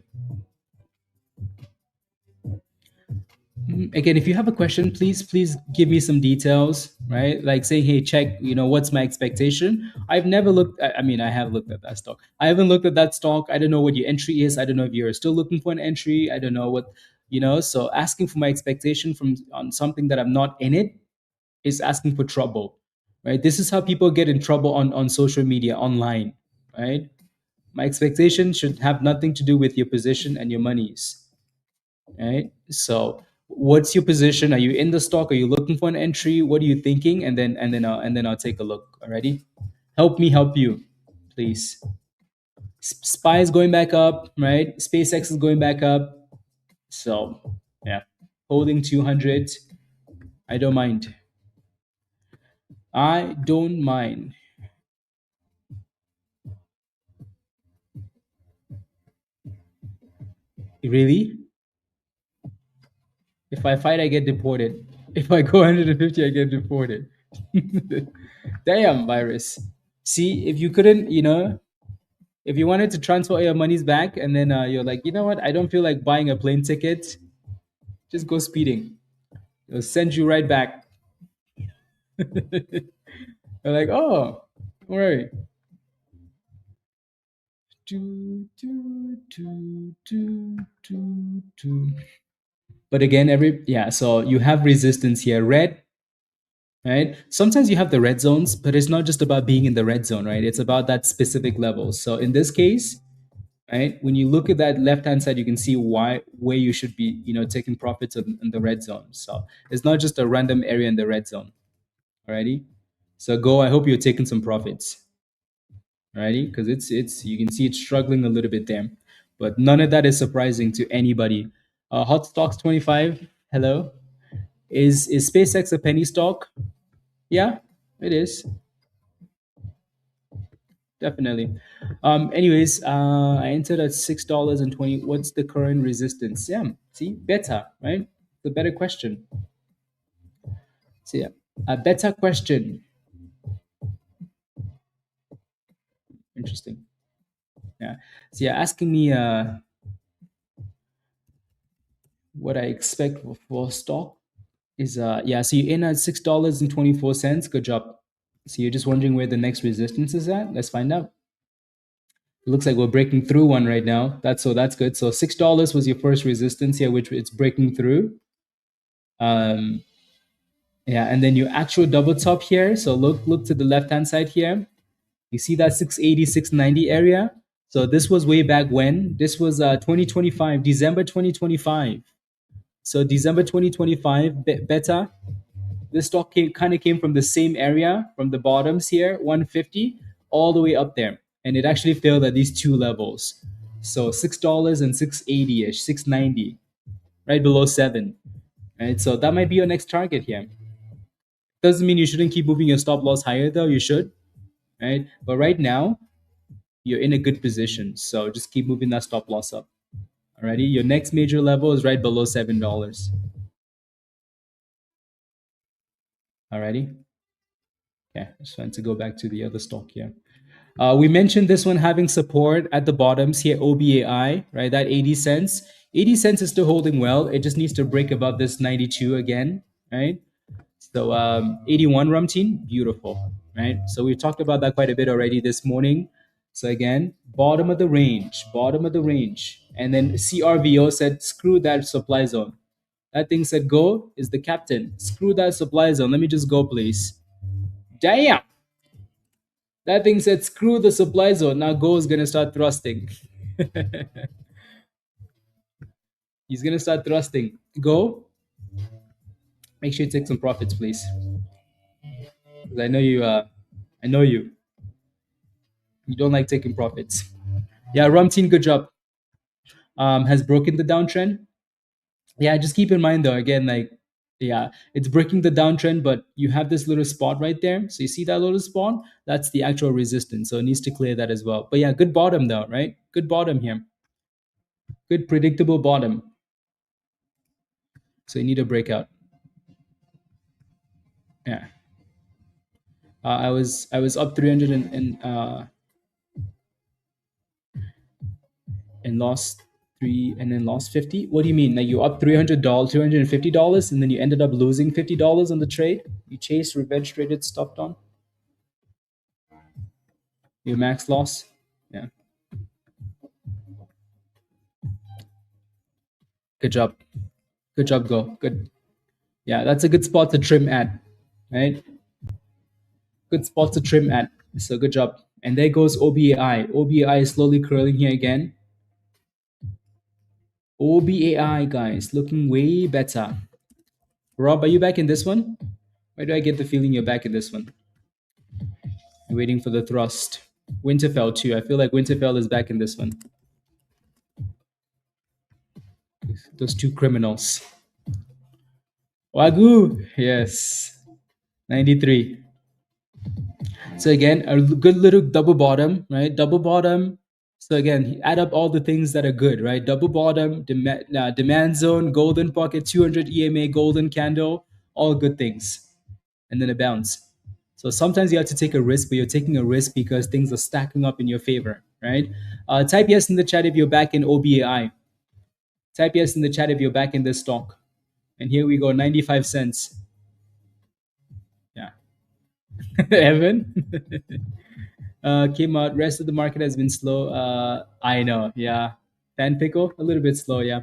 Again, if you have a question, please give me some details, right? Like saying, hey, check, what's my expectation? I've never looked. I mean, I have looked at that stock. I haven't looked at that stock. I don't know what your entry is. I don't know if you're still looking for an entry. I don't know what, So asking for my expectation from on something that I'm not in it is asking for trouble, right? This is how people get in trouble on social media, online, right? My expectation should have nothing to do with your position and your monies, right? So what's your position? Are you in the stock? Are you looking for an entry? What are you thinking? And then I'll take a look. Alrighty, help me help you, please. SPY is going back up, right? SpaceX is going back up. So yeah, holding 200. I don't mind. I don't mind. Really? If I fight, I get deported. If I go 150, I get deported. Damn, virus. See, if you couldn't, if you wanted to transfer all your monies back and then you're like, you know what, I don't feel like buying a plane ticket, just go speeding. It'll send you right back. They're like, oh, don't worry. Do, do, do, do, do, do. But again, so you have resistance here. Red, right? Sometimes you have the red zones, but it's not just about being in the red zone, right? It's about that specific level. So in this case, right, when you look at that left-hand side, you can see where you should be, taking profits in the red zone. So it's not just a random area in the red zone. Alrighty. So go. I hope you're taking some profits. Alrighty, because it's you can see it's struggling a little bit there, but none of that is surprising to anybody. Hot stocks 25. Hello. Is SpaceX a penny stock? Yeah, it is. Definitely. Anyways, I entered at $6.20. What's the current resistance? Yeah, see, better, right? The better question. So yeah, a better question. Interesting. Yeah. So you're asking me what I expect for stock is yeah. So you're in at $6.24. Good job. So you're just wondering where the next resistance is at? Let's find out. It looks like we're breaking through one right now. That's good. So $6 was your first resistance here, which it's breaking through. Um, yeah, and then your actual double top here. So look to the left hand side here. You see that 680, 690 area. So this was way back when. This was 2025, December 2025. So December 2025, beta. This stock kind of came from the same area, from the bottoms here, 150, all the way up there. And it actually failed at these two levels. So $6 and 680-ish, 690, right below 7. Right? So that might be your next target here. Doesn't mean you shouldn't keep moving your stop loss higher though, you should. Right? But right now, you're in a good position. So just keep moving that stop loss up. Alrighty. Your next major level is right below $7. Alrighty. Okay, just want to go back to the other stock here. We mentioned this one having support at the bottoms here, OBAI, right? That 80 cents. 80 cents is still holding well. It just needs to break above this 92 again, right? So 81 Rumteen, beautiful, right? So we talked about that quite a bit already this morning. So again, bottom of the range, bottom of the range. And then CRVO said, screw that supply zone. That thing said, go is the captain. Screw that supply zone. Let me just go, please. Damn. That thing said, screw the supply zone. Now Go is going to start thrusting. He's going to start thrusting. Go. Make sure you take some profits, please. Because I know you, I know you. You don't like taking profits. Yeah, Rumteen, good job. Has broken the downtrend. Yeah, just keep in mind though, again, like, yeah, it's breaking the downtrend, but you have this little spot right there. So you see that little spot? That's the actual resistance. So it needs to clear that as well. But yeah, good bottom though, right? Good bottom here. Good predictable bottom. So you need a breakout. Yeah. I was up 300 and lost 3 and then lost 50. What do you mean? Like you up $300, $250, and then you ended up losing $50 on the trade? You chased revenge traded stopped on your max loss? Yeah. Good job. Good job, Go. Good. Yeah, that's a good spot to trim at, right? Good spot to trim at. So good job. And there goes OBAI. OBAI is slowly curling here again. OBAI, guys, looking way better. Rob, are you back in this one? Why do I get the feeling you're back in this one? I'm waiting for the thrust. Winterfell too. I feel like Winterfell is back in this one. Those two criminals. Wagyu, yes. 93. So again, a good little double bottom, right? Double bottom. So again, add up all the things that are good, right? Double bottom, demand zone, golden pocket, 200 EMA, golden candle, all good things. and then a bounce. So sometimes you have to take a risk, but you're taking a risk because things are stacking up in your favor, right? Type yes in the chat if you're back in OBAI. Type yes in the chat if you're back in this stock. And here we go, 95 cents. Yeah. Evan came out. Rest of the market has been slow. I know. Yeah. Tan Pickle, a little bit slow. Yeah.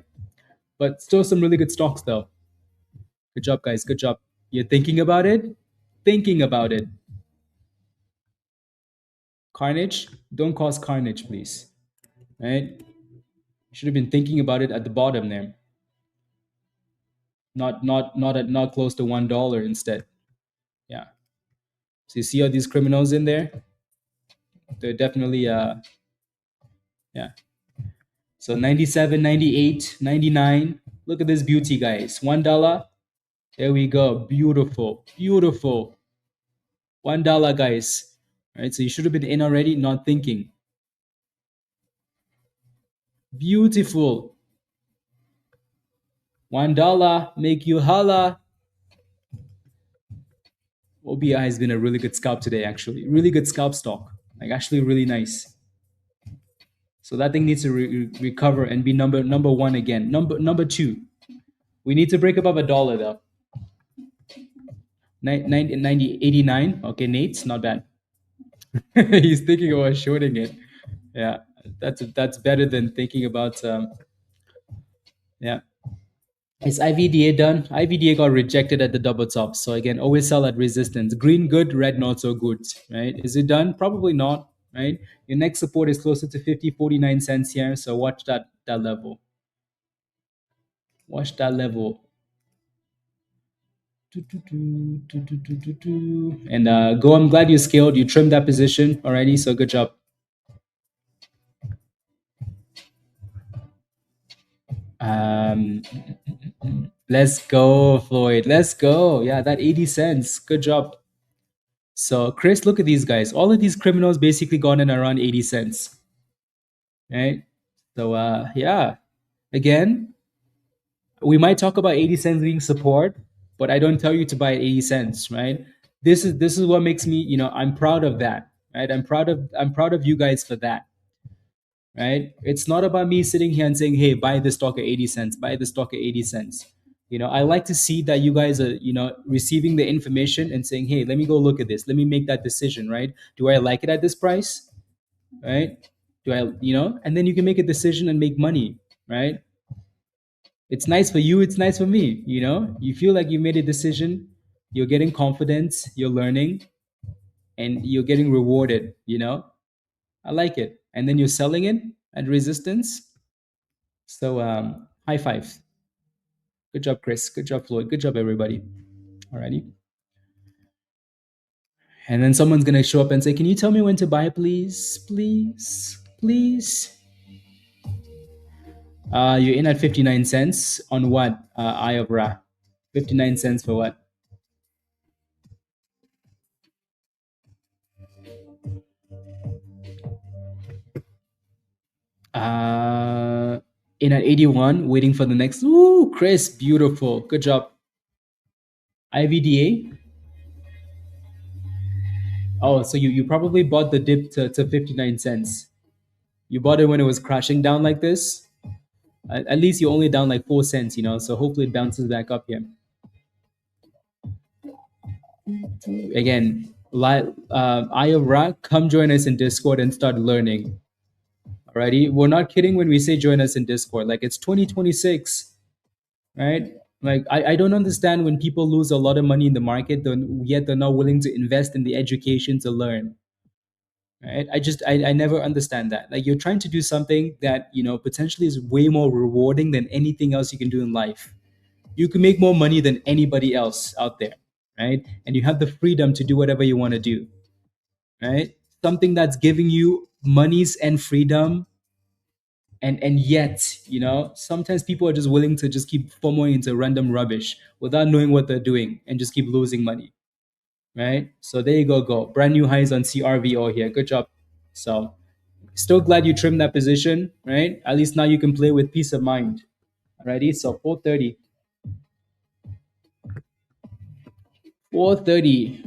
But still some really good stocks, though. Good job, guys. Good job. You're thinking about it? Thinking about it. Carnage? Don't cause carnage, please. Right? Should have been thinking about it at the bottom there. Not close to $1 instead. Yeah. So you see all these criminals in there? They're definitely yeah. So 97, 98, 99. Look at this beauty, guys. $1. There we go. Beautiful. Beautiful. $1, guys. All right. So you should have been in already, not thinking. Beautiful. $1 make you holla. OBI has been a really good scalp today, actually. Really good scalp stock. Like actually really nice. So that thing needs to recover and be number one again. Number two. We need to break above $1 though. 90, 89. Okay, Nate's not bad. He's thinking about shorting it. Yeah, that's better than thinking about yeah. Is IVDA done? IVDA got rejected at the double top. So again, always sell at resistance. Green good, red not so good, right? Is it done? Probably not, right? Your next support is closer to 50.49 cents here. So watch that level. Watch that level. And go, I'm glad you scaled. You trimmed that position already. So good job. Let's go, Floyd. Let's go. Yeah, that 80 cents. Good job. So, Chris, look at these guys. All of these criminals basically gone in around 80 cents. Right? So, yeah. Again, we might talk about 80 cents being support, but I don't tell you to buy at 80 cents, right? This is what makes me, I'm proud of that. Right? I'm proud of you guys for that. Right? It's not about me sitting here and saying, hey, buy this stock at 80 cents, buy this stock at 80 cents. I like to see that you guys are, receiving the information and saying, hey, let me go look at this. Let me make that decision, right? Do I like it at this price? Right? Do I, and then you can make a decision and make money, right? It's nice for you. It's nice for me. You feel like you made a decision. You're getting confidence. You're learning and you're getting rewarded, I like it. And then you're selling it at resistance. So high five. Good job, Chris. Good job, Floyd. Good job, everybody. Alrighty. And then someone's gonna show up and say, "Can you tell me when to buy, please, please, please?" You're in at 59 cents on what? Eye of Ra. 59 cents for what? In at 81, waiting for the next. Ooh, Chris, beautiful. Good job. IVDA. Oh, so you probably bought the dip to 59 cents. You bought it when it was crashing down like this. At least you're only down like 4 cents, so hopefully it bounces back up here. Again, Ayora, come join us in Discord and start learning. Alrighty, we're not kidding when we say join us in Discord. Like it's 2026, right? Like I don't understand when people lose a lot of money in the market, yet they're not willing to invest in the education to learn. Right? I never understand that. Like you're trying to do something that potentially is way more rewarding than anything else you can do in life. You can make more money than anybody else out there, right? And you have the freedom to do whatever you want to do, right? Something that's giving you monies and freedom, and yet, sometimes people are just willing to just keep FOMOing into random rubbish without knowing what they're doing and just keep losing money, right? So there you go. Brand new highs on CRVO here. Good job. So still glad you trimmed that position, right? At least now you can play with peace of mind. Alrighty, so 430. 430.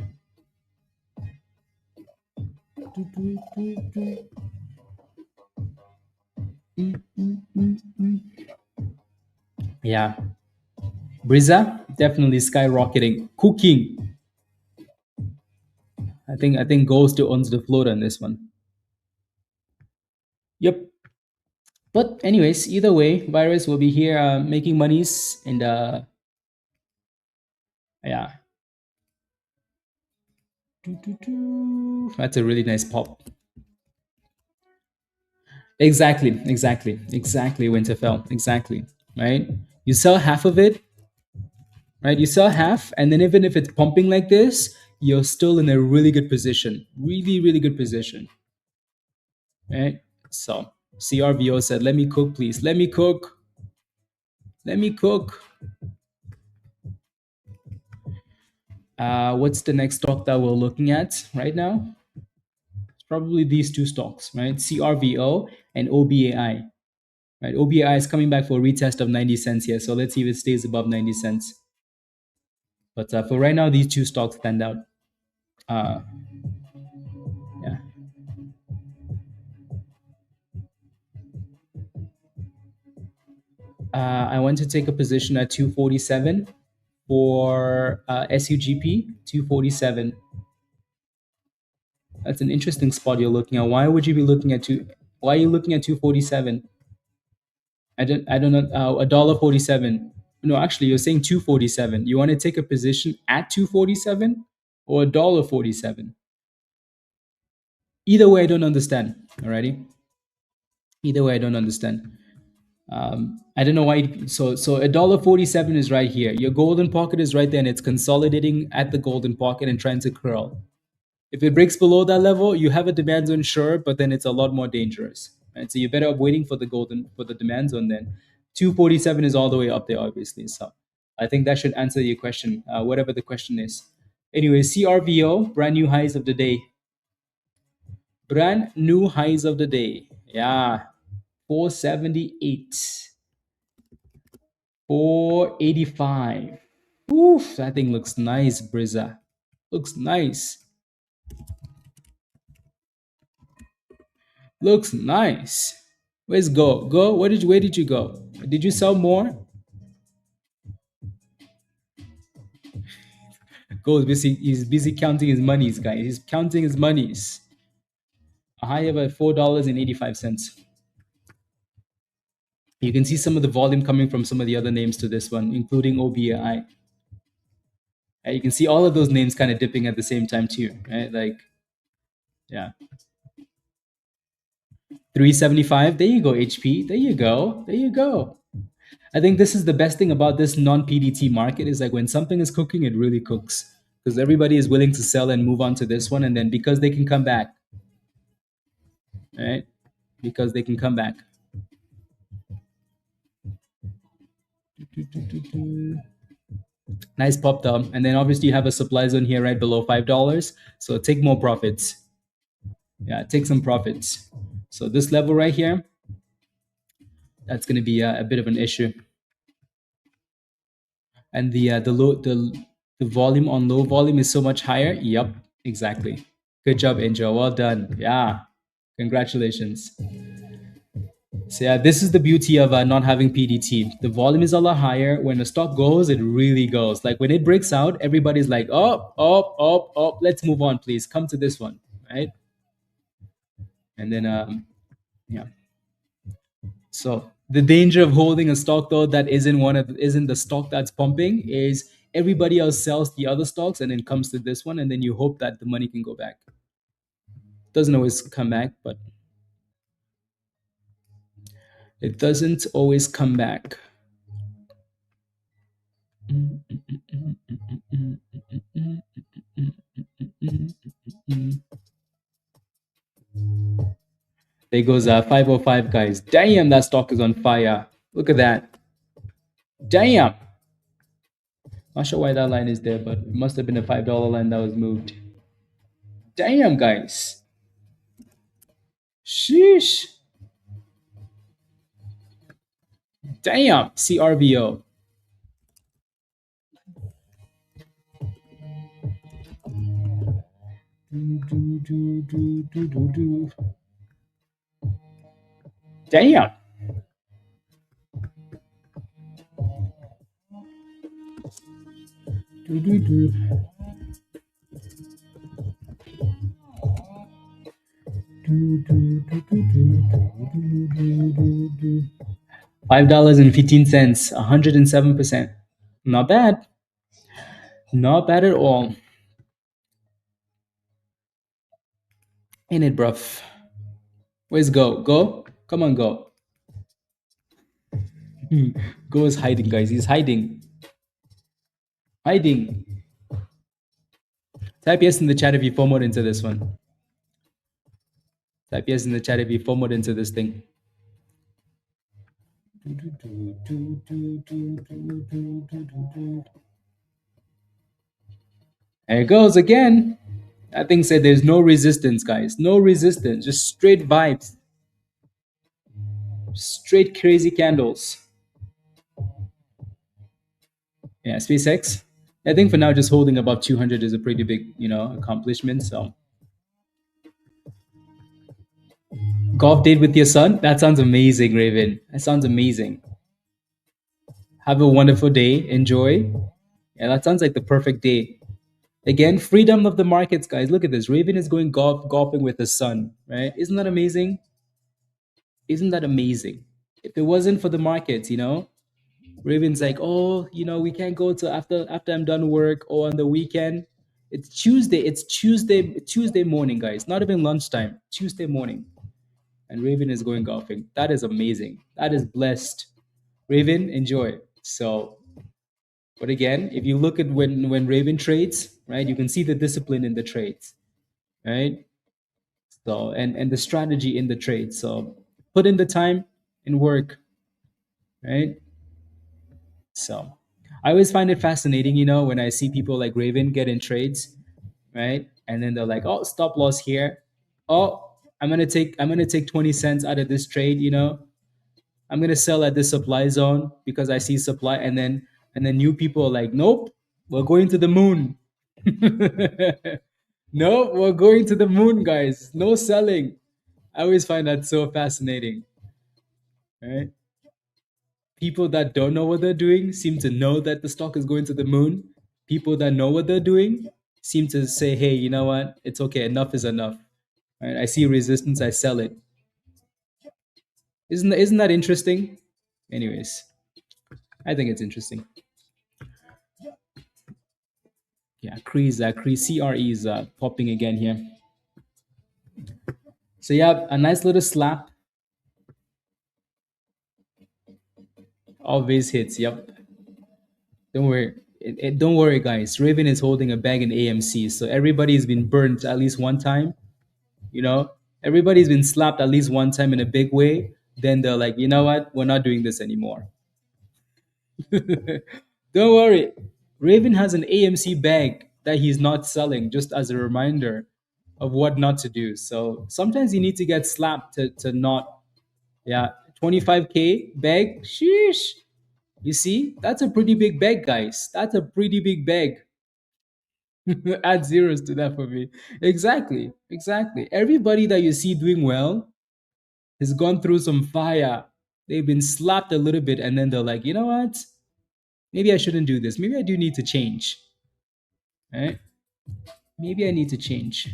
Yeah. Briza definitely skyrocketing. Cooking. I think gold still owns the float on this one. Yep. But anyways, either way, virus will be here making monies and yeah. That's a really nice pop. Exactly, Winterfell. Exactly. Right? You sell half of it, right? You sell half, and then even if it's pumping like this, you're still in a really good position. Really, really good position. Right? So CRVO said, let me cook, please. Let me cook. Let me cook. What's the next stock that we're looking at right now? It's probably these two stocks, right? CRVO and OBAI. Right? OBAI is coming back for a retest of 90 cents here. So let's see if it stays above 90 cents. But for right now, these two stocks stand out. Uh, yeah. I want to take a position at 247 for SUGP 247. That's an interesting spot you're looking at. Why would you be looking at two? Why are you looking at 247? I don't know. A dollar 47. No, actually, you're saying 247. You want to take a position at 247 or a dollar 47? Either way, I don't understand. Alrighty. Either way, I don't understand. I don't know why. So a dollar 47 is right here. Your golden pocket is right there, and it's consolidating at the golden pocket and trying to curl. If it breaks below that level, you have a demand zone, sure, but then it's a lot more dangerous. Right? So you're better off waiting for the demand zone. Then 247 is all the way up there, obviously. So I think that should answer your question, whatever the question is. Anyway, CRVO, brand new highs of the day. Brand new highs of the day. Yeah, 478. 485. Oof, that thing looks nice, Brizza. Looks nice. Looks nice. Where's Go? Go? Where did you go? Did you sell more? Go is busy. He's busy counting his monies, guys. He's counting his monies. A high of $4.85. You can see some of the volume coming from some of the other names to this one, including OBAI. You can see all of those names kind of dipping at the same time too, right? Like, yeah. 375. There you go, HP. There you go. There you go. I think this is the best thing about this non-PDT market is like when something is cooking, it really cooks because everybody is willing to sell and move on to this one, and then because they can come back, right? Because they can come back. Nice pop down, and then obviously you have a supply zone here right below $5. So take more profits. Yeah, take some profits. So this level right here, that's going to be a bit of an issue. And the volume on low volume is so much higher. Yep, exactly. Good job, Angel. Well done. Yeah, congratulations. So yeah, this is the beauty of not having PDT. The volume is a lot higher. When the stock goes, it really goes. Like when it breaks out, everybody's like, oh, oh, oh, oh, let's move on, please. Come to this one, right? And then yeah. So the danger of holding a stock though that isn't the stock that's pumping is everybody else sells the other stocks and then comes to this one, and then you hope that the money can go back. Doesn't always come back, but it doesn't always come back. There goes 505, guys. Damn, that stock is on fire. Look at that. Damn. Not sure why that line is there, but it must have been a $5 line that was moved. Damn, guys. Sheesh. Damn. CRVO. Damn. $5.15, 107%. Not bad. Not bad at all. Ain't it, bruv? Where's Go? Go? Come on, Go. Go is hiding, guys. He's hiding. Hiding. Type yes in the chat if you FOMOed into this one. Type yes in the chat if you FOMOed into this thing. There it goes again. That thing said there's no resistance, guys. No resistance. Just straight vibes. Straight crazy candles. Yeah, SpaceX. I think for now, just holding above 200 is a pretty big, accomplishment. So, golf date with your son? That sounds amazing, Raven. That sounds amazing. Have a wonderful day. Enjoy. Yeah, that sounds like the perfect day. Again, freedom of the markets, guys. Look at this. Raven is going golfing with his son, right? Isn't that amazing? Isn't that amazing? If it wasn't for the markets, Raven's like, oh, we can't go till after I'm done work or on the weekend. It's Tuesday. It's Tuesday morning, guys. Not even lunchtime. Tuesday morning, and Raven is going golfing. That is amazing. That is blessed. Raven, enjoy. So, but again, if you look at when Raven trades, right, you can see the discipline in the trades, right? So and the strategy in the trade. So put in the time and work, right? So I always find it fascinating, when I see people like Raven get in trades, right? And then they're like, oh, stop loss here. Oh, I'm gonna take 20 cents out of this trade, I'm gonna sell at this supply zone because I see supply, and then new people are like, nope, we're going to the moon. No, we're going to the moon, guys. No selling. I always find that so fascinating, right? People that don't know what they're doing seem to know that the stock is going to the moon. People that know what they're doing seem to say, hey, you know what? It's okay. Enough is enough. Right? I see resistance. I sell it. Isn't that interesting? Anyways, I think it's interesting. Yeah, CRE is popping again here. So yeah, a nice little slap. Always hits. Yep. Don't worry. Don't worry, guys. Raven is holding a bag in AMC, so everybody's been burnt at least one time. You know, everybody's been slapped at least one time in a big way. Then they're like, you know what? We're not doing this anymore. Don't worry. Raven has an AMC bag that he's not selling, just as a reminder of what not to do. So sometimes you need to get slapped to not, yeah, 25K bag. Sheesh. You see, that's a pretty big bag, guys. That's a pretty big bag. Add zeros to that for me. Exactly. Exactly. Everybody that you see doing well has gone through some fire. They've been slapped a little bit, and then they're like, you know what? Maybe I shouldn't do this. Maybe I do need to change. Right? Maybe I need to change.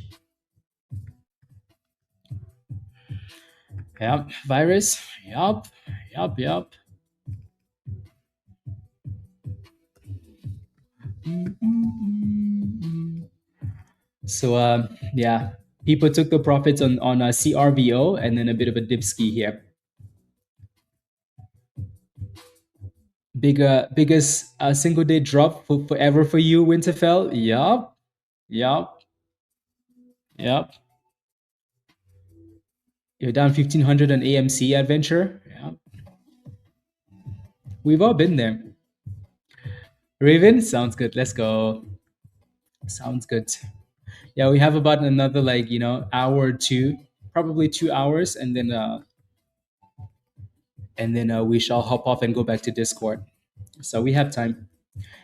Yep. Virus. Yup. Yup. Yup. So yeah, people took the profits on a CRVO and then a bit of a dip ski here. Biggest single day drop forever for you, Winterfell. Yup. Yup. Yup. You're down 1500 on AMC Adventure. Yeah. We've all been there. Raven, sounds good. Let's go. Sounds good. Yeah, we have about another hour or two, probably 2 hours, and then we shall hop off and go back to Discord. So we have time.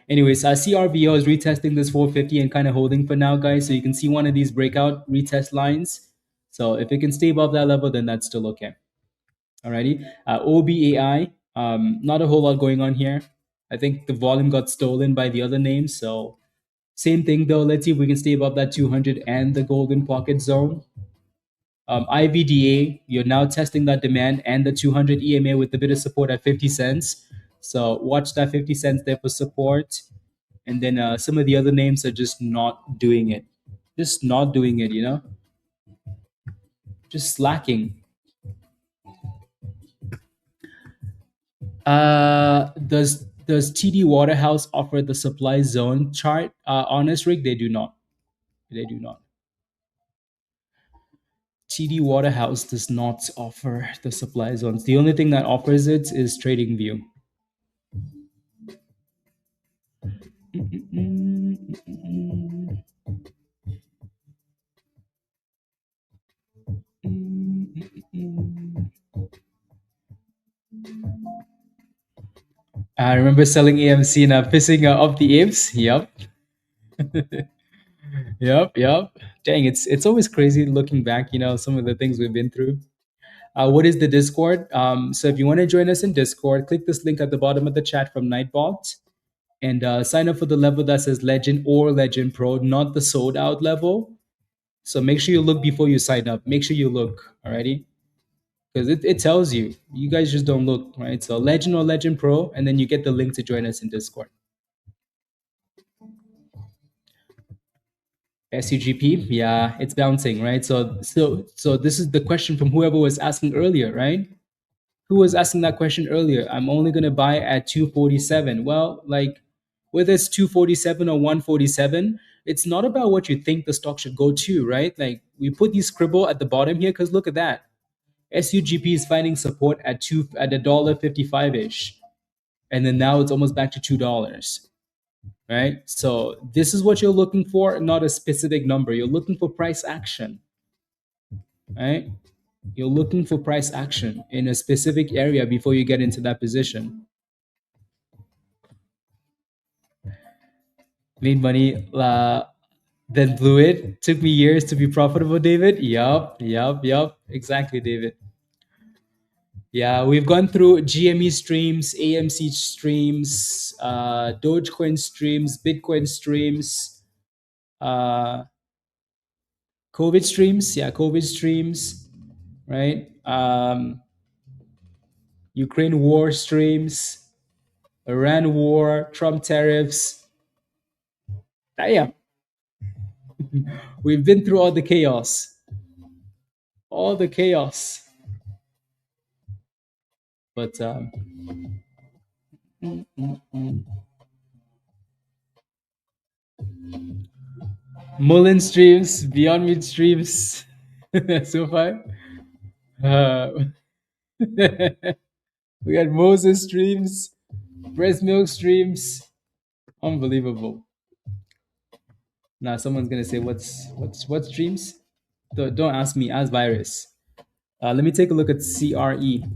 Anyways, CRVO is retesting this 450 and kind of holding for now, guys. So you can see one of these breakout retest lines. So if it can stay above that level, then that's still okay. Alrighty. OBAI, not a whole lot going on here. I think the volume got stolen by the other names. So same thing though. Let's see if we can stay above that 200 and the golden pocket zone. IVDA, you're now testing that demand and the 200 EMA with a bit of support at 50 cents. So watch that 50 cents there for support. And then some of the other names are just not doing it. Just not doing it, just slacking. Does TD Waterhouse offer the supply zone chart? Honest Rick, they do not. They do not. TD Waterhouse does not offer the supply zones. The only thing that offers it is TradingView. I remember selling AMC and pissing off the apes. Yep. Yep. Dang, it's always crazy looking back, some of the things we've been through. What is the Discord? So if you want to join us in Discord, click this link at the bottom of the chat from Nightbot and sign up for the level that says Legend or Legend Pro, not the sold out level. So make sure you look before you sign up. Make sure you look, alrighty? Because it tells you. You guys just don't look, right? So Legend or Legend Pro, and then you get the link to join us in Discord. SUGP, yeah, it's bouncing, right? So this is the question from whoever was asking earlier, right? Who was asking that question earlier? I'm only gonna buy at 247. Well, like whether it's 247 or 147, it's not about what you think the stock should go to, right? Like we put these scribble at the bottom here because look at that. SUGP is finding support at $1.55 ish, and then now it's almost back to $2. Right? So this is what you're looking for, not a specific number. You're looking for price action, right? You're looking for price action in a specific area before you get into that position. Made money, then blew it. Took me years to be profitable, David. Yup. Exactly, David. Yeah, we've gone through GME streams, AMC streams, Dogecoin streams, Bitcoin streams, COVID streams. Yeah, COVID streams, right? Ukraine war streams, Iran war, Trump tariffs. Damn. We've been through all the chaos. All the chaos. But Mullen streams, Beyond Meat streams so far. We got Moses streams, breast milk streams. Unbelievable. Now someone's gonna say, what streams? Don't ask me, ask Virus. Let me take a look at CRE.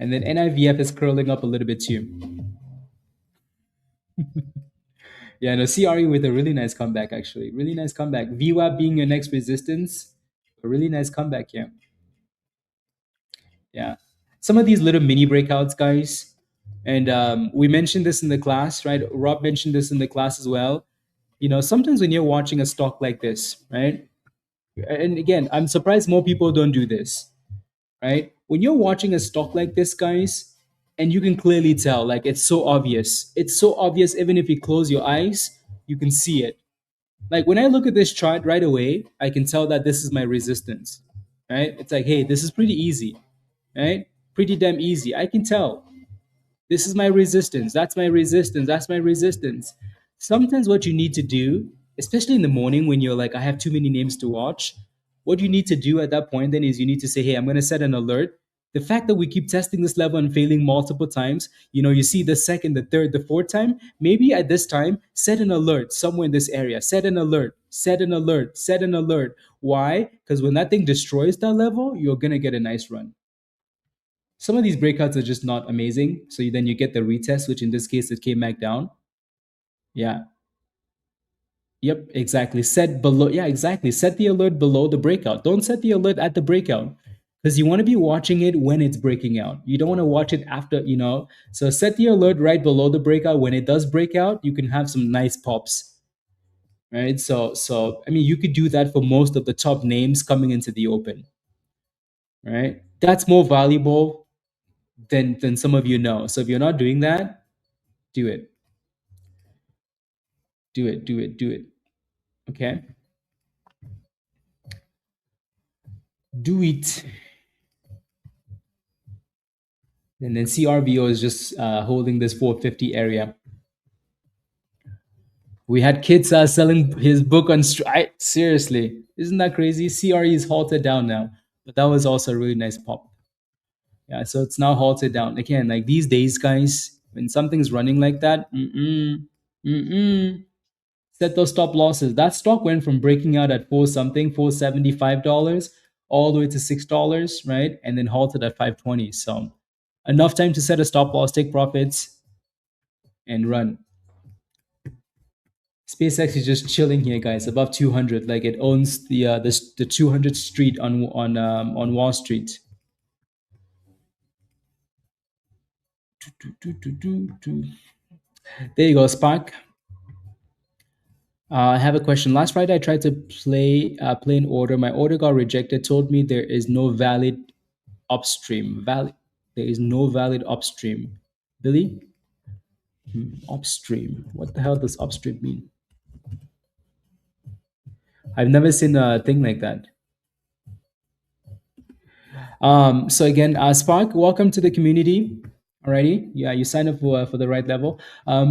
And then NIVF is curling up a little bit too. Yeah, no, CRE with a really nice comeback, actually. Really nice comeback. VWAP being your next resistance. A really nice comeback here. Yeah. Some of these little mini breakouts, guys. And we mentioned this in the class, right? Rob mentioned this in the class as well. Sometimes when you're watching a stock like this, right? And again, I'm surprised more people don't do this, right? When you're watching a stock like this, guys, and you can clearly tell, like it's so obvious. It's so obvious, even if you close your eyes, you can see it. Like when I look at this chart right away, I can tell that this is my resistance, right? It's like, hey, this is pretty easy, right? Pretty damn easy. I can tell. This is my resistance. That's my resistance. That's my resistance. Sometimes what you need to do, especially in the morning when you're like, I have too many names to watch, what you need to do at that point then is you need to say, hey, I'm going to set an alert. The fact that we keep testing this level and failing multiple times, you see the second, the third, the fourth time, maybe at this time, set an alert somewhere in this area. Set an alert, set an alert, set an alert. Why? Because when that thing destroys that level, you're going to get a nice run. Some of these breakouts are just not amazing. So then you get the retest, which in this case it came back down. Yeah. Yep, exactly. Set below. Yeah, exactly. Set the alert below the breakout. Don't set the alert at the breakout because you want to be watching it when it's breaking out. You don't want to watch it after, So set the alert right below the breakout. When it does break out, you can have some nice pops, right? So I mean, you could do that for most of the top names coming into the open, right? That's more valuable than some of you know. So if you're not doing that, do it. Do it. Do it. Do it. Okay. Do it. And then CRVO is just holding this 450 area. We had kids selling his book on seriously, isn't that crazy? CRE is halted down now, but that was also a really nice pop. Yeah, so it's now halted down again. Like these days, guys, when something's running like that, set those stop losses. That stock went from breaking out at four something, $475, all the way to $6, right? And then halted at 520. So enough time to set a stop loss, take profits, and run. SpaceX is just chilling here, guys, above 200. Like it owns the 200th street on Wall Street. There you go, Spark. I have a question. Last Friday, I tried to play an order. My order got rejected. Told me there is no valid upstream. Valid. There is no valid upstream. Billy, upstream. What the hell does upstream mean? I've never seen a thing like that. So again, Spark, welcome to the community. Alrighty, yeah, you signed up for the right level.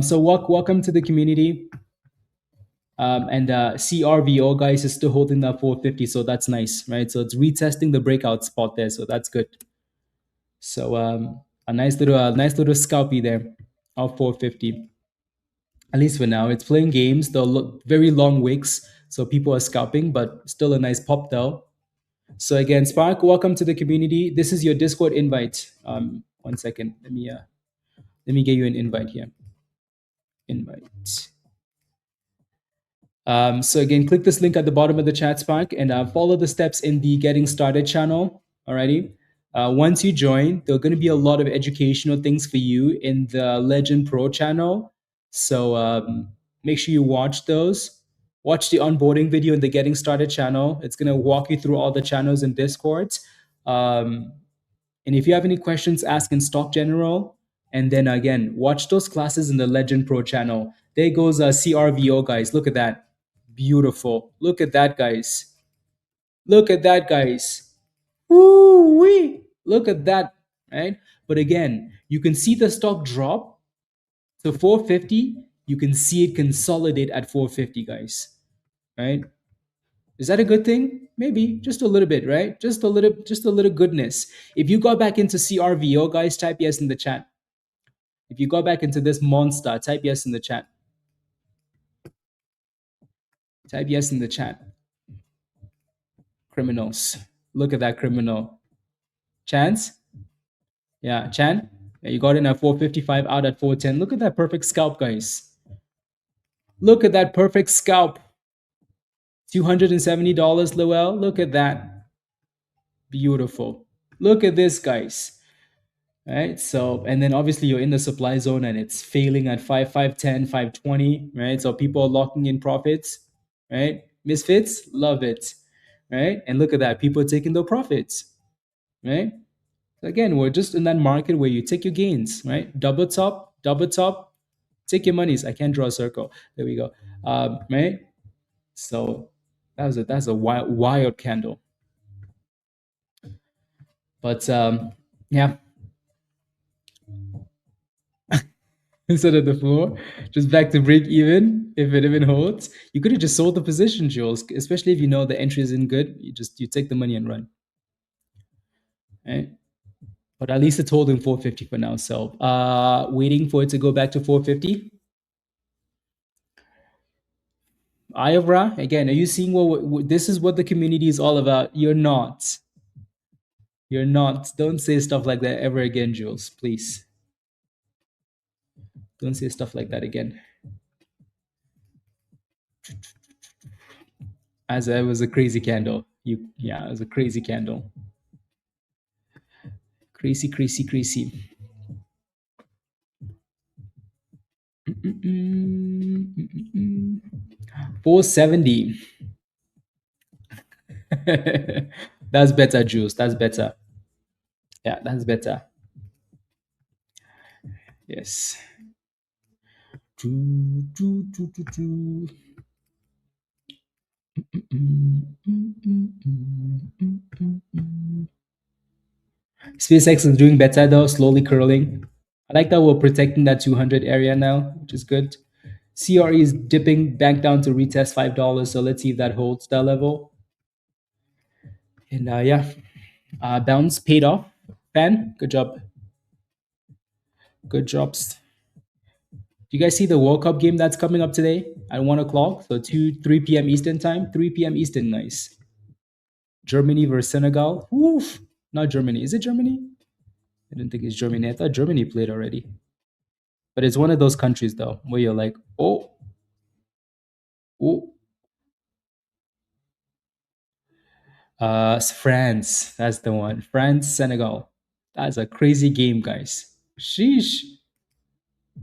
So welcome to the community. And CRVO guys is still holding that 450, so that's nice, right? So it's retesting the breakout spot there, so that's good. So a nice little scalpy there of 450. At least for now, it's playing games. They'll look very long wicks, so people are scalping, but still a nice pop though. So again, Spark, welcome to the community. This is your Discord invite. One second, let me get you an invite here. Invite. So again, click this link at the bottom of the chat, Spark, and follow the steps in the Getting Started channel. Alrighty. Once you join, there are going to be a lot of educational things for you in the Legend Pro channel. So make sure you watch those. Watch the onboarding video in the Getting Started channel. It's going to walk you through all the channels and Discords. And if you have any questions, ask in Stock General. And then again, watch those classes in the Legend Pro channel. There goes CRVO, guys. Look at that. Beautiful. Look at that, guys. Look at that, guys. Woo-wee. Look at that, right? But again, you can see the stock drop to 450. You can see it consolidate at 450, guys, right? Is that a good thing? Maybe just a little bit, right? Just a little goodness. If you go back into CRVO, guys, type yes in the chat. If you go back into this monster, type yes in the chat. Type yes in the chat. Criminals. Look at that criminal. Chance? Yeah, Chan? Yeah, you got in at 455, out at 410. Look at that perfect scalp, guys. Look at that perfect scalp. $270, Lowell. Look at that. Beautiful. Look at this, guys. Right? So, and then obviously you're in the supply zone and it's failing at 510, 520, right? So people are locking in profits, right? Misfits, love it, right? And look at that. People are taking their profits, right? Again, we're just in that market where you take your gains, right? Double top, take your monies. I can't draw a circle. There we go. Right? So that's a wild candle. But yeah, instead of the floor, just back to break even if it even holds. You could have just sold the position, Jules, especially if you know the entry isn't good. You take the money and run. Right? But at least it's holding 450 for now. So waiting for it to go back to 450. Ayavra, again, are you seeing what this is what the community is all about? You're not. You're not. Don't say stuff like that ever again, Jules. Please. Don't say stuff like that again. As I was a crazy candle. Yeah, it was a crazy candle. Crazy, crazy, crazy. 470. That's better, Jules. That's better. Yeah, that's better. Yes. SpaceX is doing better though, slowly curling. I like that we're protecting that 200 area now, which is good. CRE is dipping back down to retest $5, so let's see if that holds that level. And yeah, bounce paid off. Fan, good job. Good jobs. Do you guys see the World Cup game that's coming up today at 1 o'clock? So 3 p.m. Eastern time. 3 p.m. Eastern, nice. Germany versus Senegal. Woof. Not Germany. Is it Germany? I didn't think it's Germany. I thought Germany played already. But it's one of those countries though, where you're like, oh, oh. France. That's the one. France, Senegal. That's a crazy game, guys. Sheesh.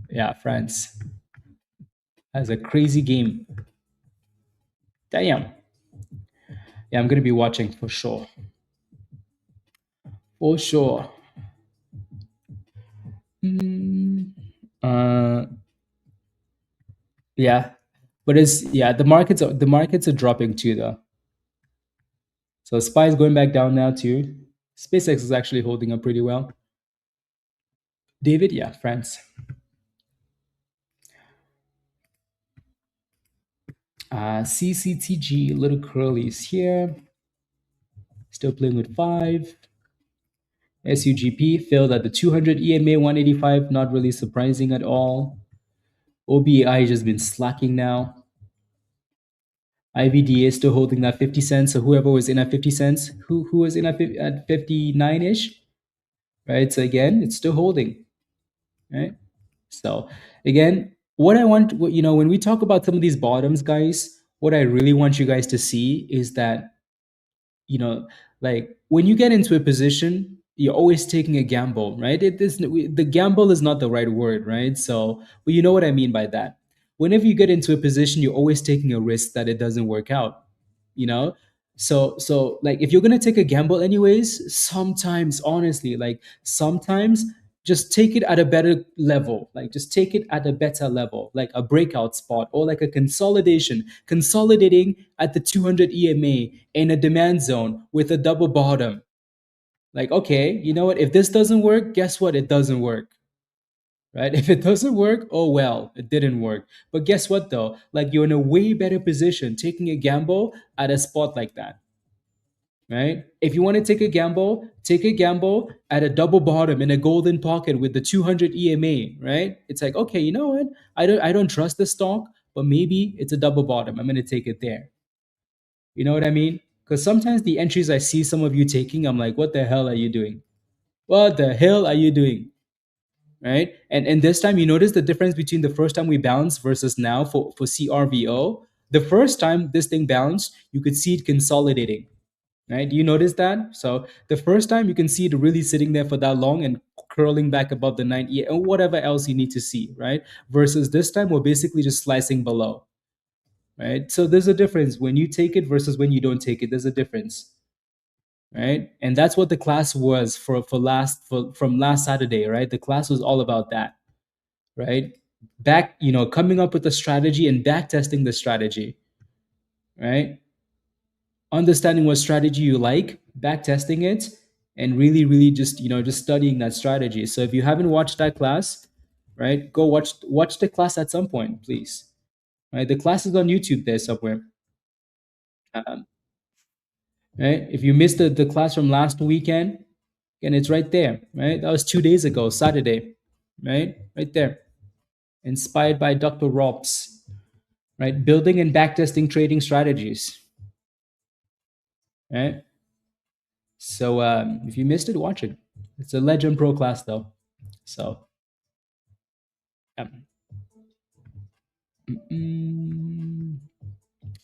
Yeah, France. That's a crazy game. Damn. Yeah, I'm gonna be watching for sure. For sure. Yeah, but it's the markets are dropping too though. So SPY is going back down now too. SpaceX is actually holding up pretty well. David, yeah, France. CCTG, little curlies here. Still playing with 5. SUGP failed at the 200 EMA 185, not really surprising at all. OBAI just been slacking now. IVDA still holding that 50 cents. So whoever was in at 50 cents, who was in at 59-ish, right? So again, it's still holding, right? So again, what I want, when we talk about some of these bottoms, guys, what I really want you guys to see is that, like when you get into a position, you're always taking a gamble, right? The gamble is not the right word, right? So, but you know what I mean by that. Whenever you get into a position, you're always taking a risk that it doesn't work out, you know? So like if you're gonna take a gamble anyways, sometimes honestly, like sometimes just take it at a better level, like just take it at a better level, like a breakout spot or like a consolidating at the 200 EMA in a demand zone with a double bottom. Like, okay, you know what, if this doesn't work, guess what, it doesn't work, right? If it doesn't work, oh well, it didn't work. But guess what though, like you're in a way better position taking a gamble at a spot like that, right? If you want to take a gamble at a double bottom in a golden pocket with the 200 EMA, right? It's like, okay, you know what? I don't trust the stock, but maybe it's a double bottom. I'm going to take it there. You know what I mean? Because sometimes the entries I see some of you taking, I'm like, what the hell are you doing? What the hell are you doing? Right? And this time you notice the difference between the first time we bounced versus now for CRVO. The first time this thing bounced, you could see it consolidating, right? Do you notice that? So the first time you can see it really sitting there for that long and curling back above the 90 and whatever else you need to see, right? Versus this time we're basically just slicing below, right? So there's a difference when you take it versus when you don't take it. There's a difference, right? And that's what the class was from last Saturday, right? The class was all about that, right? Coming up with a strategy and back testing the strategy, right? Understanding what strategy you like, back testing it, and really, really just studying that strategy. So if you haven't watched that class, right, go watch the class at some point, please. Right, the class is on YouTube there somewhere. Um, right, if you missed the class from last weekend, and it's right there. Right, that was 2 days ago, Saturday. Right there. Inspired by Dr. Robs. Right, building and backtesting trading strategies. Right. So if you missed it, watch it. It's a Legend Pro class though. So um, mm,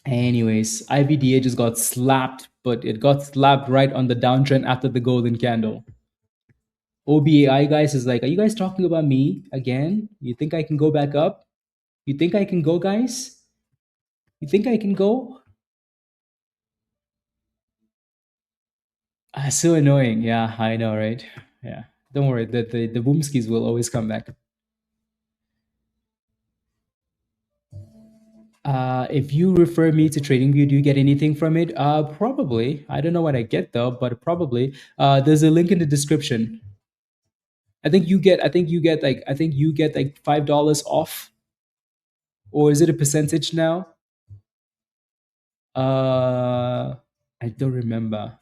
anyways, IVDA just got slapped, but it got slapped right on the downtrend after the golden candle. OBAI guys is like, are you guys talking about me again? You think I can go back up? You think I can go, guys? You think I can go? So annoying. Yeah, I know, right? Yeah. Don't worry, the boomskis will always come back. If you refer me to TradingView, do you get anything from it? Probably. I don't know what I get though, but probably. There's a link in the description. I think you get like $5 off, or is it a percentage now? I don't remember.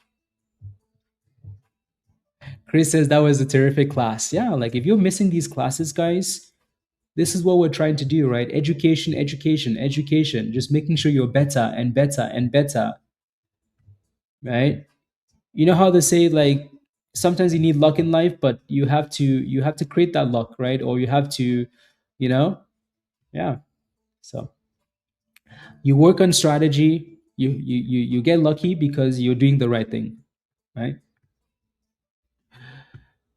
Chris says that was a terrific class. Yeah, like if you're missing these classes, guys, this is what we're trying to do, right? Education, education, education. Just making sure you're better and better and better, right? You know how they say like sometimes you need luck in life, but you have to create that luck, right? Or you have to, you know, yeah. So you work on strategy. You get lucky because you're doing the right thing, right?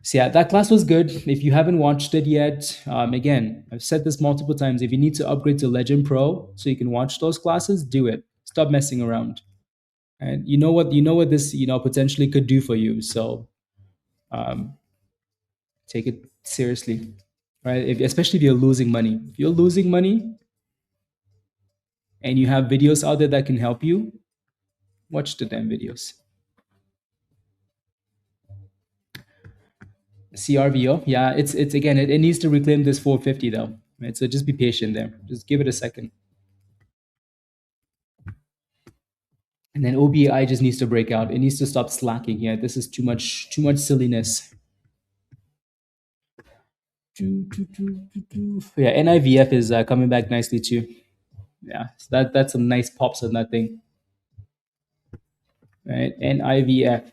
So yeah, that class was good. If you haven't watched it yet, again, I've said this multiple times. If you need to upgrade to Legend Pro so you can watch those classes, do it. Stop messing around. And you know what this potentially could do for you. So um, take it seriously, right? Especially if you're losing money. If you're losing money and you have videos out there that can help you, watch the damn videos. CRVO, yeah, it's again, it needs to reclaim this 450 though, right? So just be patient there. Just give it a second. And then OBI just needs to break out. It needs to stop slacking. Yeah, this is too much silliness. Yeah, NIVF is coming back nicely too. Yeah, so that's some nice pops on that thing, right? NIVF.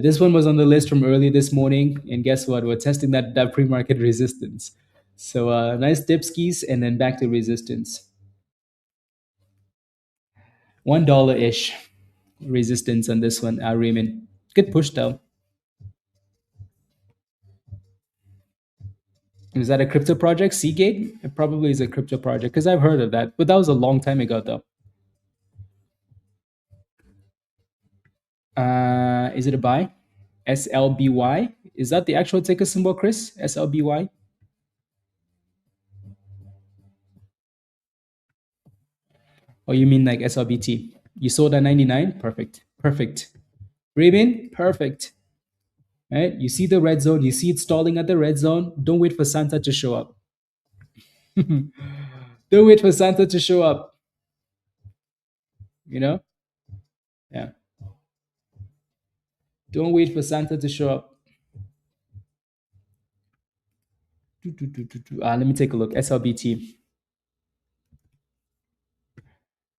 This one was on the list from early this morning, and guess what? We're testing that pre-market resistance. So nice dip skis, and then back to resistance. $1 ish resistance on this one, Raymond. Good push though. Is that a crypto project? Seagate? It probably is a crypto project because I've heard of that, but that was a long time ago though. Is it a buy? SLBY? Is that the actual ticker symbol, Chris? SLBY? Or you mean like SLBT? You sold at 99? Perfect. Perfect. Raven? Perfect. Right? You see the red zone, you see it stalling at the red zone. Don't wait for Santa to show up. Don't wait for Santa to show up. You know? Yeah. Don't wait for Santa to show up. Let me take a look. SLBT.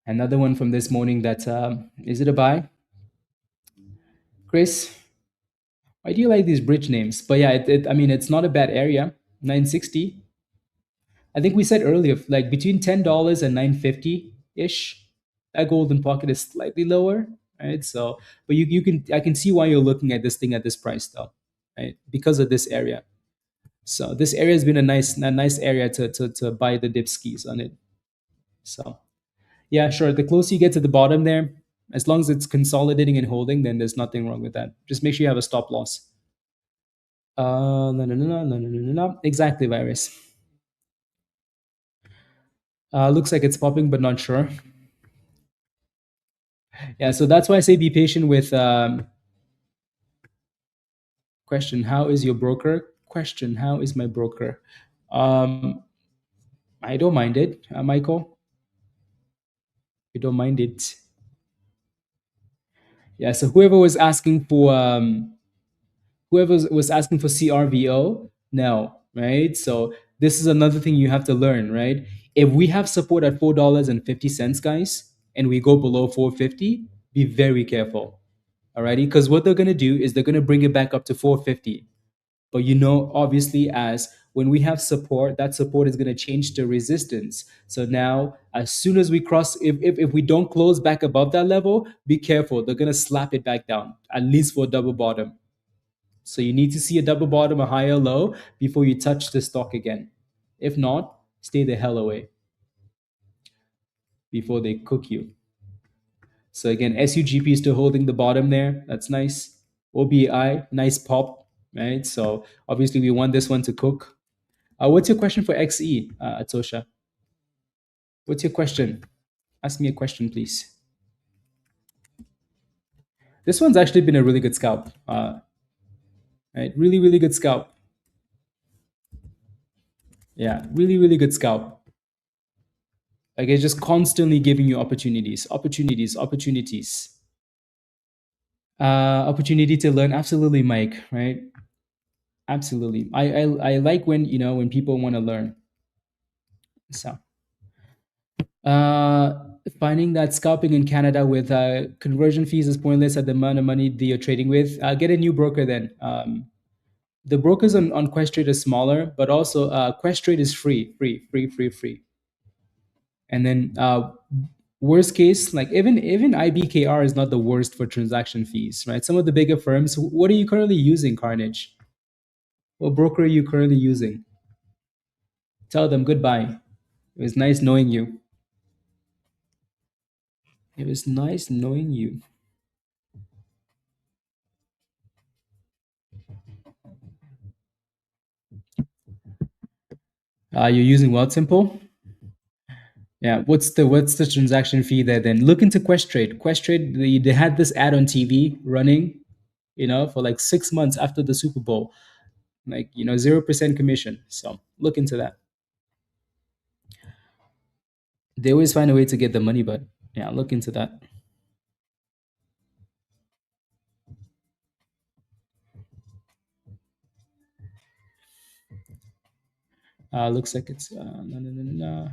Another one from this morning that is it a buy? Chris, why do you like these bridge names? But yeah, I mean, it's not a bad area. 960. I think we said earlier, like between $10 and 950 ish. That golden pocket is slightly lower, right? So, but I can see why you're looking at this thing at this price though, right? Because of this area. So this area has been a nice area to buy the dip skis on it. So yeah, sure. The closer you get to the bottom there, as long as it's consolidating and holding, then there's nothing wrong with that. Just make sure you have a stop loss. No, no, no, no, no, no, no, no. Exactly, virus. Looks like it's popping, but not sure. Yeah, so that's why I say be patient with question. How is your broker? Question. How is my broker? Um, I don't mind it, Michael. You don't mind it. Yeah. So whoever was asking for CRVO, no, right? So this is another thing you have to learn, right? If we have support at $4.50, guys, and we go below 450, Be very careful. Alrighty, because what they're gonna do is they're gonna bring it back up to 450. But obviously, as when we have support, that support is going to change to resistance. So now, as soon as we cross, if we don't close back above that level, be careful. They're going to slap it back down, at least for a double bottom. So you need to see a double bottom, a higher low, before you touch the stock again. If not, stay the hell away before they cook you. So again, SUGP is still holding the bottom there. That's nice. OBAI, nice pop, right? So obviously we want this one to cook. What's your question for XE, Atosha? What's your question? Ask me a question, please. This one's actually been a really good scalp. Right? Really, really good scalp. Yeah, really, really good scalp. Like it's just constantly giving you opportunities, opportunities, opportunities. Opportunity to learn. Absolutely, Mike. Right? Absolutely. I like when when people want to learn. So Uh, finding that scalping in Canada with conversion fees is pointless at the amount of money that you're trading with. Get a new broker then. The brokers on Questrade are smaller, but also Questrade is free. And then worst case, like even IBKR is not the worst for transaction fees, right? Some of the bigger firms. What are you currently using, Carnage? What broker are you currently using? Tell them goodbye. It was nice knowing you. It was nice knowing you. You're using what simple? Yeah, what's the transaction fee there? Then look into Questrade. Questrade, they had this ad on TV running, for like 6 months after the Super Bowl, like 0% commission. So look into that. They always find a way to get the money, but yeah, look into that. Looks like it's no, no, no, no, no.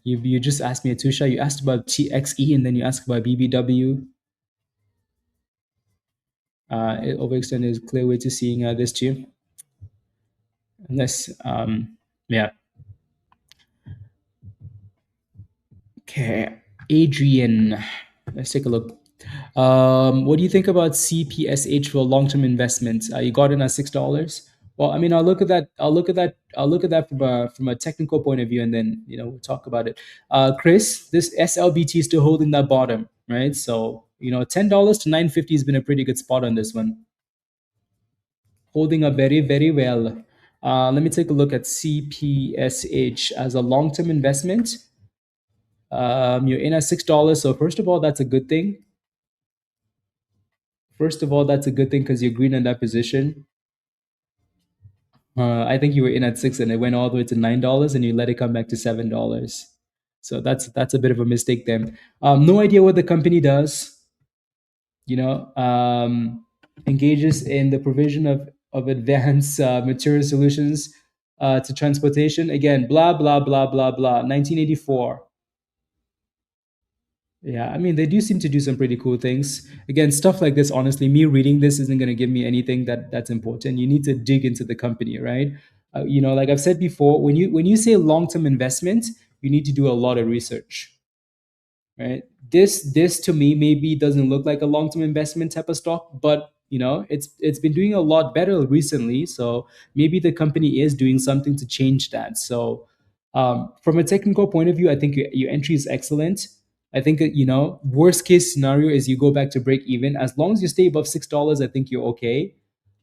You just asked me a Tusha. You asked about TXE and then you asked about BBW. Overextend is a clear way to seeing this too. Unless yeah. Okay, Adrian, let's take a look. What do you think about CPSH for long-term investment? You got in at $6. Well, I mean, I'll look at that. I'll look at that from a technical point of view, and then we'll talk about it. Chris, this SLBT is still holding that bottom, right? So $10 to 950 has been a pretty good spot on this one, holding up very very well. Let me take a look at CPSH as a long-term investment. You're in at $6. So first of all, that's a good thing. Because you're green in that position. I think you were in at 6 and it went all the way to $9 and you let it come back to $7. So that's a bit of a mistake then. No idea what the company does. Engages in the provision of advanced material solutions to transportation. Again, blah blah blah blah blah. 1984. Yeah, I mean, they do seem to do some pretty cool things. Again, stuff like this, honestly, me reading this isn't going to give me anything that's important. You need to dig into the company, right? Like I've said before, when you say long-term investment, you need to do a lot of research, right? This to me maybe doesn't look like a long-term investment type of stock, but it's been doing a lot better recently. So maybe the company is doing something to change that. So from a technical point of view, I think your entry is excellent. I think that, worst case scenario is you go back to break even. As long as you stay above $6, I think you're okay.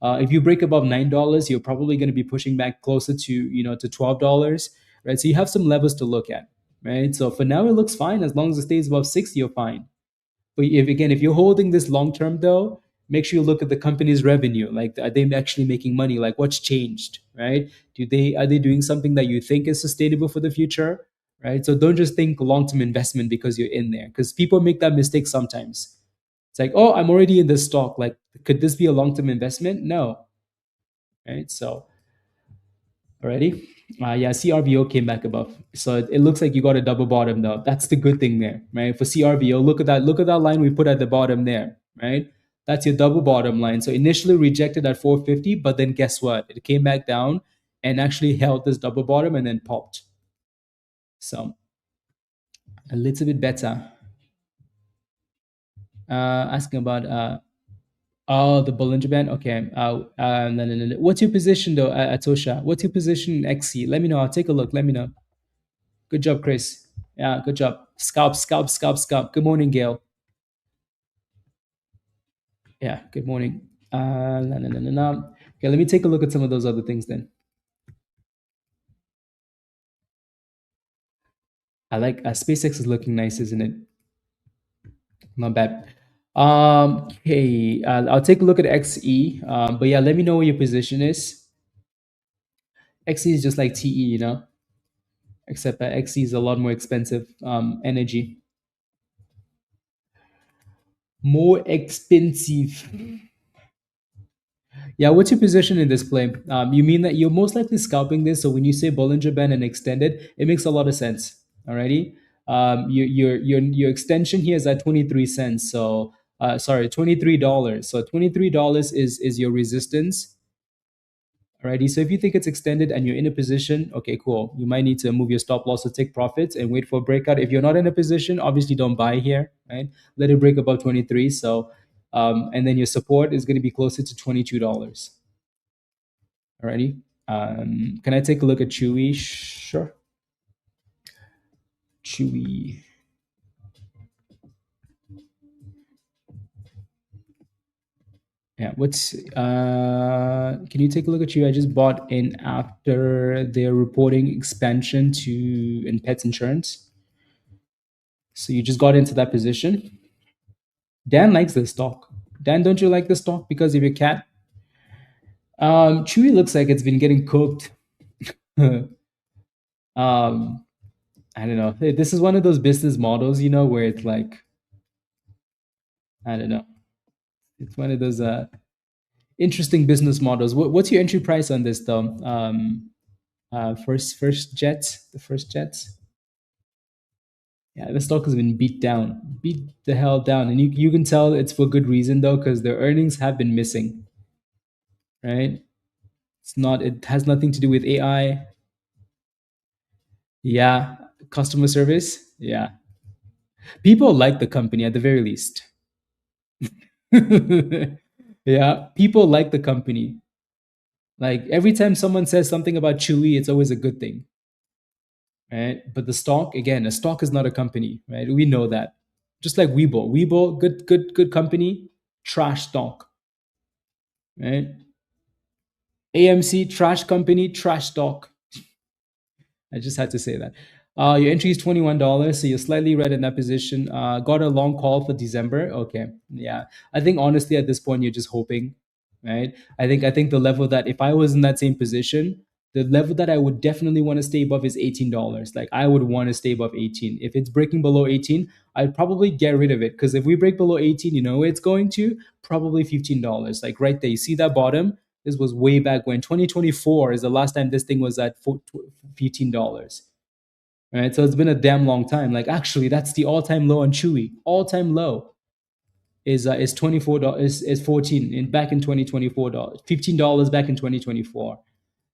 If you break above $9, you're probably going to be pushing back closer to to $12, right? So you have some levels to look at, right? So for now, it looks fine. As long as it stays above 6, you're fine. But if you're holding this long term though, make sure you look at the company's revenue. Like, are they actually making money? Like, what's changed, right? Are they doing something that you think is sustainable for the future, right? So don't just think long term investment because you're in there, because people make that mistake sometimes. It's like, oh, I'm already in this stock. Like, could this be a long term investment? No, right? So, already. Yeah, CRVO came back above. So it looks like you got a double bottom though. That's the good thing there, right? For CRVO, look at that. Look at that line we put at the bottom there, right? That's your double bottom line. So initially rejected at 450, but then guess what? It came back down and actually held this double bottom and then popped. So a little bit better. Asking about oh, the Bollinger Band. Okay. No, no, no, no. What's your position though, Atosha? What's your position in XC? Let me know. I'll take a look. Let me know. Good job, Chris. Yeah, good job. Scalp, scalp, scalp, scalp. Good morning, Gail. Yeah, good morning. No, no, no, no, no. Okay, let me take a look at some of those other things then. I like SpaceX is looking nice, isn't it? Not bad. Okay, I'll take a look at XE. But yeah, let me know where your position is. XE is just like TE, you know, except that XE is a lot more expensive energy. More expensive. Yeah, what's your position in this play? You mean that you're most likely scalping this. So when you say Bollinger Band and extended, it makes a lot of sense. Alrighty. Your extension here is at 23 cents. So sorry, $23. So $23 is your resistance. Alrighty. So if you think it's extended and you're in a position, okay, cool. You might need to move your stop loss or take profits and wait for a breakout. If you're not in a position, obviously don't buy here, right? Let it break above 23. So and then your support is going to be closer to $22. Alrighty. Can I take a look at Chewy? Sure. Chewy. Yeah. What's can you take a look at Chewy? I just bought in after their reporting expansion to in pets insurance. So you just got into that position. Dan likes this stock. Dan, don't you like this stock because of your cat? Chewy looks like it's been getting cooked. I don't know. This is one of those business models, you know, where it's like, I don't know. It's one of those interesting business models. What's your entry price on this though? First jets, the first jets. Yeah, the stock has been beat the hell down, and you can tell it's for good reason though, because their earnings have been missing. Right? It's not. It has nothing to do with AI. Yeah, customer service. Yeah, people like the company at the very least. Yeah, people like the company. Like every time someone says something about Chewy, it's always a good thing, right? But the stock, again, a stock is not a company, right? We know that. Just like Weibo, good company, trash stock, right? AMC, trash company, trash stock. I just had to say that. Your entry is $21, so you're slightly red in that position. Got a long call for December. Okay, yeah. I think honestly at this point you're just hoping, right? I think the level that if I was in that same position, the level that I would definitely want to stay above is $18. Like I would want to stay above 18. If it's breaking below 18, I'd probably get rid of it because if we break below 18, you know where it's going to? Probably $15. Like right there, you see that bottom? This was way back when 2024 is the last time this thing was at $15. Right? So it's been a damn long time. Like actually, that's the all-time low on Chewy. All-time low is $24 is 14 in back in 2024 $15 back in 2024.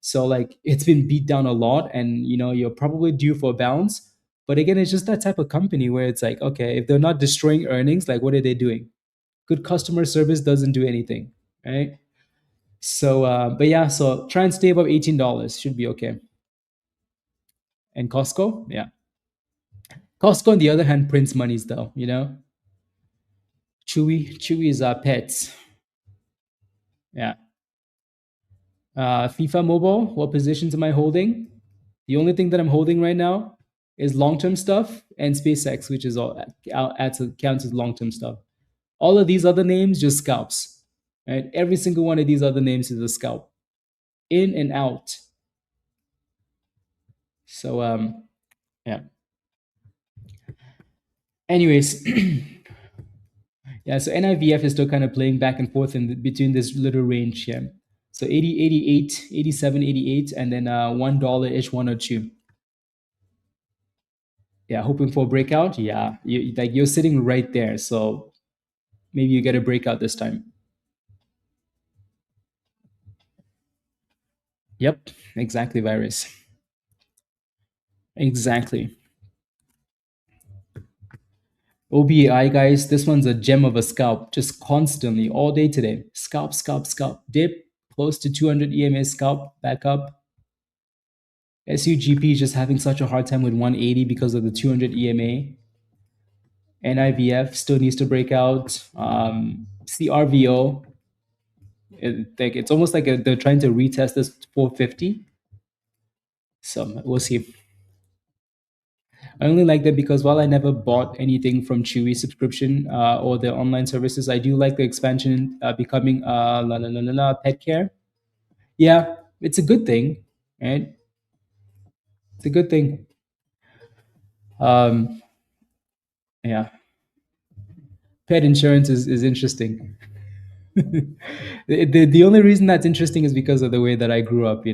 So like it's been beat down a lot, and you know you're probably due for a bounce. But again, it's just that type of company where it's like, okay, if they're not destroying earnings, like what are they doing? Good customer service doesn't do anything, right? So, but yeah, so try and stay above $18 should be okay. And Costco, yeah. Costco, on the other hand, prints monies though, you know. Chewy is our pets. Yeah. FIFA Mobile, what positions am I holding? The only thing that I'm holding right now is long-term stuff and SpaceX, which is all counts as long-term stuff. All of these other names just scalps, right? Every single one of these other names is a scalp, in and out. So yeah. Anyways, yeah. So NIVF is still kind of playing back and forth between this little range here. So 80, 88, 87, 88, and then $1 ish 102. Yeah, hoping for a breakout. Yeah, you're sitting right there. So maybe you get a breakout this time. Yep, exactly, virus. Exactly. OBAI, guys, this one's a gem of a scalp, just constantly, all day today. Scalp, scalp, scalp. Dip, close to 200 EMA scalp, back up. SUGP is just having such a hard time with 180 because of the 200 EMA. NIVF still needs to break out. CRVO, it's almost like they're trying to retest this 450. So we'll see. I only like that because while I never bought anything from Chewy subscription or their online services, I do like the expansion becoming pet care. Yeah, it's a good thing, right? It's a good thing. Um, yeah, pet insurance is interesting. The only reason that's interesting is because of the way that I grew up,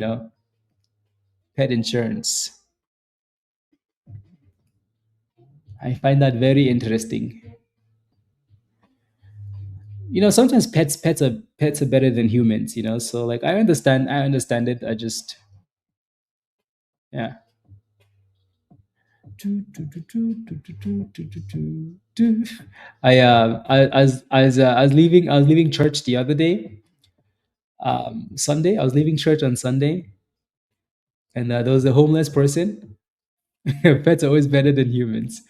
pet insurance. I find that very interesting. Sometimes pets are better than humans, so like I understand it. I just, yeah. I was leaving church the other day, Sunday. I was leaving church on Sunday, and there was a homeless person. Pets are always better than humans.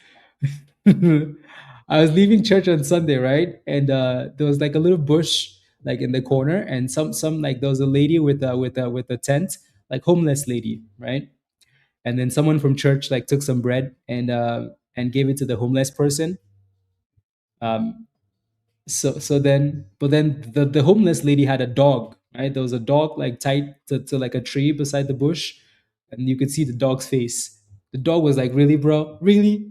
I was leaving church on Sunday, right? And there was like a little bush like in the corner, and some like there was a lady with a tent, like homeless lady, right? And then someone from church like took some bread and gave it to the homeless person. Um, but then the homeless lady had a dog, right? There was a dog like tied to like a tree beside the bush, and you could see the dog's face. The dog was like, really, bro? Really,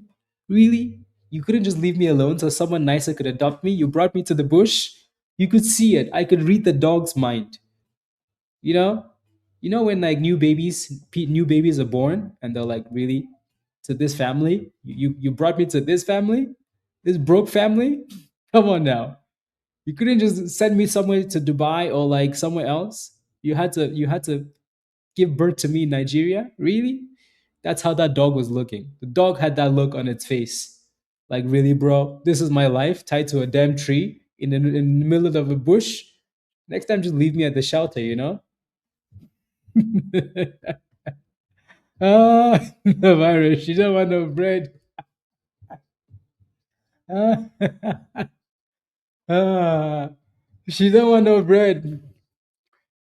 you couldn't just leave me alone so someone nicer could adopt me? You brought me to the bush. You could see it. I could read the dog's mind. you know when like new babies are born, and they're like, really, to this family? You brought me to this family, this broke family? Come on now. You couldn't just send me somewhere to Dubai or like somewhere else. You had to give birth to me in Nigeria? Really? That's how that dog was looking. The dog had that look on its face. Like, really, bro? This is my life tied to a damn tree in the middle of a bush? Next time, just leave me at the shelter? Ah, the virus. She don't want no bread. Ah, ah, she don't want no bread.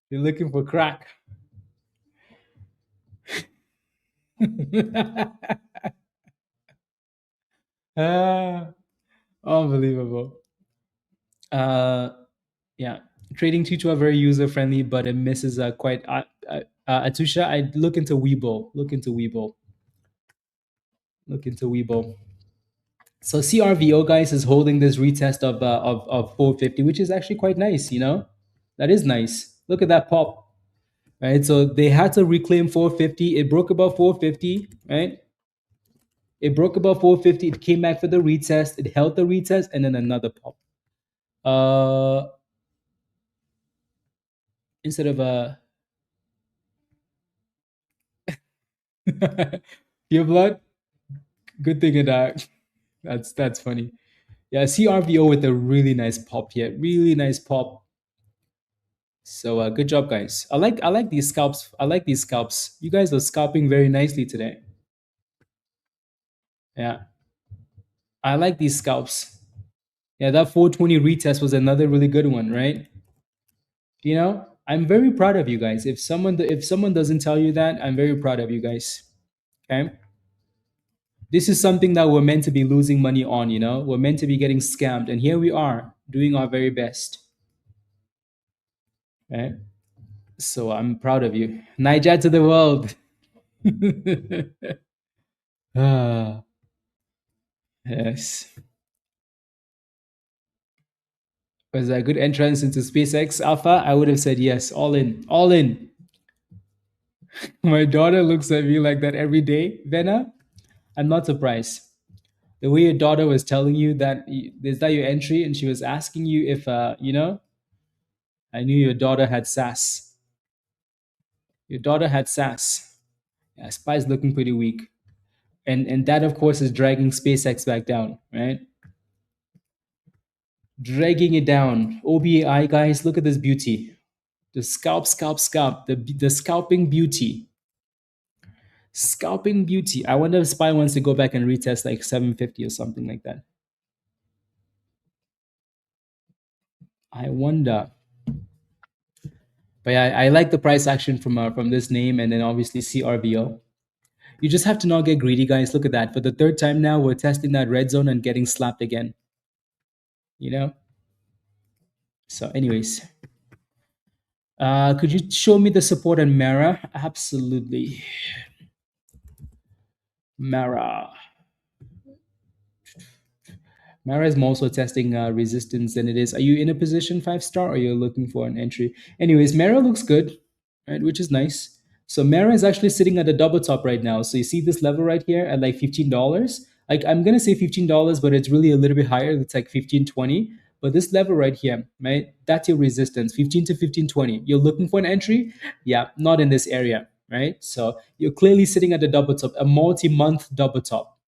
You're looking for crack. Ah, unbelievable. Uh, yeah. Trading tutor are very user friendly, but it misses quite. Atusha, I look into Webull. Look into Webull. Look into Webull. So CRVO, guys, is holding this retest of 450, which is actually quite nice. That is nice. Look at that pop, right? So they had to reclaim 450. It broke above 450, right? It broke above 450. It came back for the retest. It held the retest, and then another pop. Uh, instead of pure blood. Good thing it that's funny. Yeah, CRVO with a really nice pop here. Really nice pop. So good job, guys. I like these scalps. I like these scalps. You guys are scalping very nicely today. Yeah, I like these scalps. Yeah, that 420 retest was another really good one, right? I'm very proud of you guys. If someone doesn't tell you that, I'm very proud of you guys. Okay? This is something that we're meant to be losing money on. We're meant to be getting scammed, and here we are doing our very best. Right? So I'm proud of you. Niger to the world. Ah, yes. Was that a good entrance into SpaceX Alpha? I would have said yes, all in, all in. My daughter looks at me like that every day. Vena, I'm not surprised. The way your daughter was telling you that is that your entry, and she was asking you if I knew your daughter had sass. Your daughter had sass. Yeah, Spy's looking pretty weak, and that of course is dragging SpaceX back down, right? Dragging it down. OBAI guys, look at this beauty. The scalp, scalp, scalp. The scalping beauty. Scalping beauty. I wonder if Spy wants to go back and retest like 750 or something like that. I wonder. But yeah, I like the price action from this name, and then obviously CRVO. You just have to not get greedy, guys. Look at that. For the third time now, we're testing that red zone and getting slapped again. You know? So, anyways. Could you show me the support on Mara? Absolutely. Mara. Mara is also testing resistance than it is. Are you in a position 5 star, or you're looking for an entry? Anyways, Mara looks good, right? Which is nice. So Mara is actually sitting at a double top right now. So you see this level right here at like $15. Like I'm gonna say $15, but it's really a little bit higher. It's like 15.20. But this level right here, right? That's your resistance, 15 to 15.20. You're looking for an entry? Yeah, not in this area, right? So you're clearly sitting at a double top, a multi-month double top,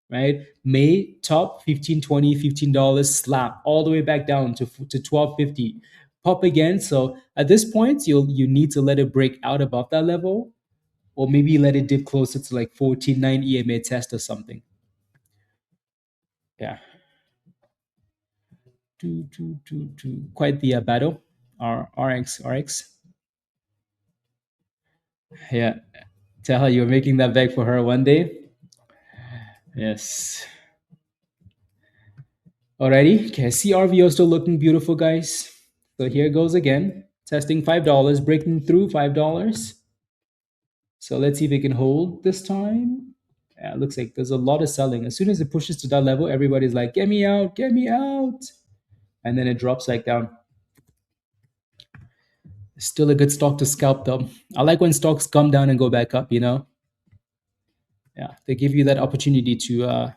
right? May top 15.20, $15 slap all the way back down to 12.50. Pop again. So at this point, you need to let it break out above that level, or maybe let it dip closer to like 14.9 EMA test or something. Yeah. Quite the battle. RX. Yeah. Tell her you're making that bag for her one day. Yes. Alrighty. Okay. CRVO still looking beautiful, guys. So here goes again. Testing $5, breaking through $5. So let's see if it can hold this time. Yeah, it looks like there's a lot of selling. As soon as it pushes to that level, everybody's like, get me out, get me out. And then it drops like down. Still a good stock to scalp though. I like when stocks come down and go back up, you know? Yeah, they give you that opportunity to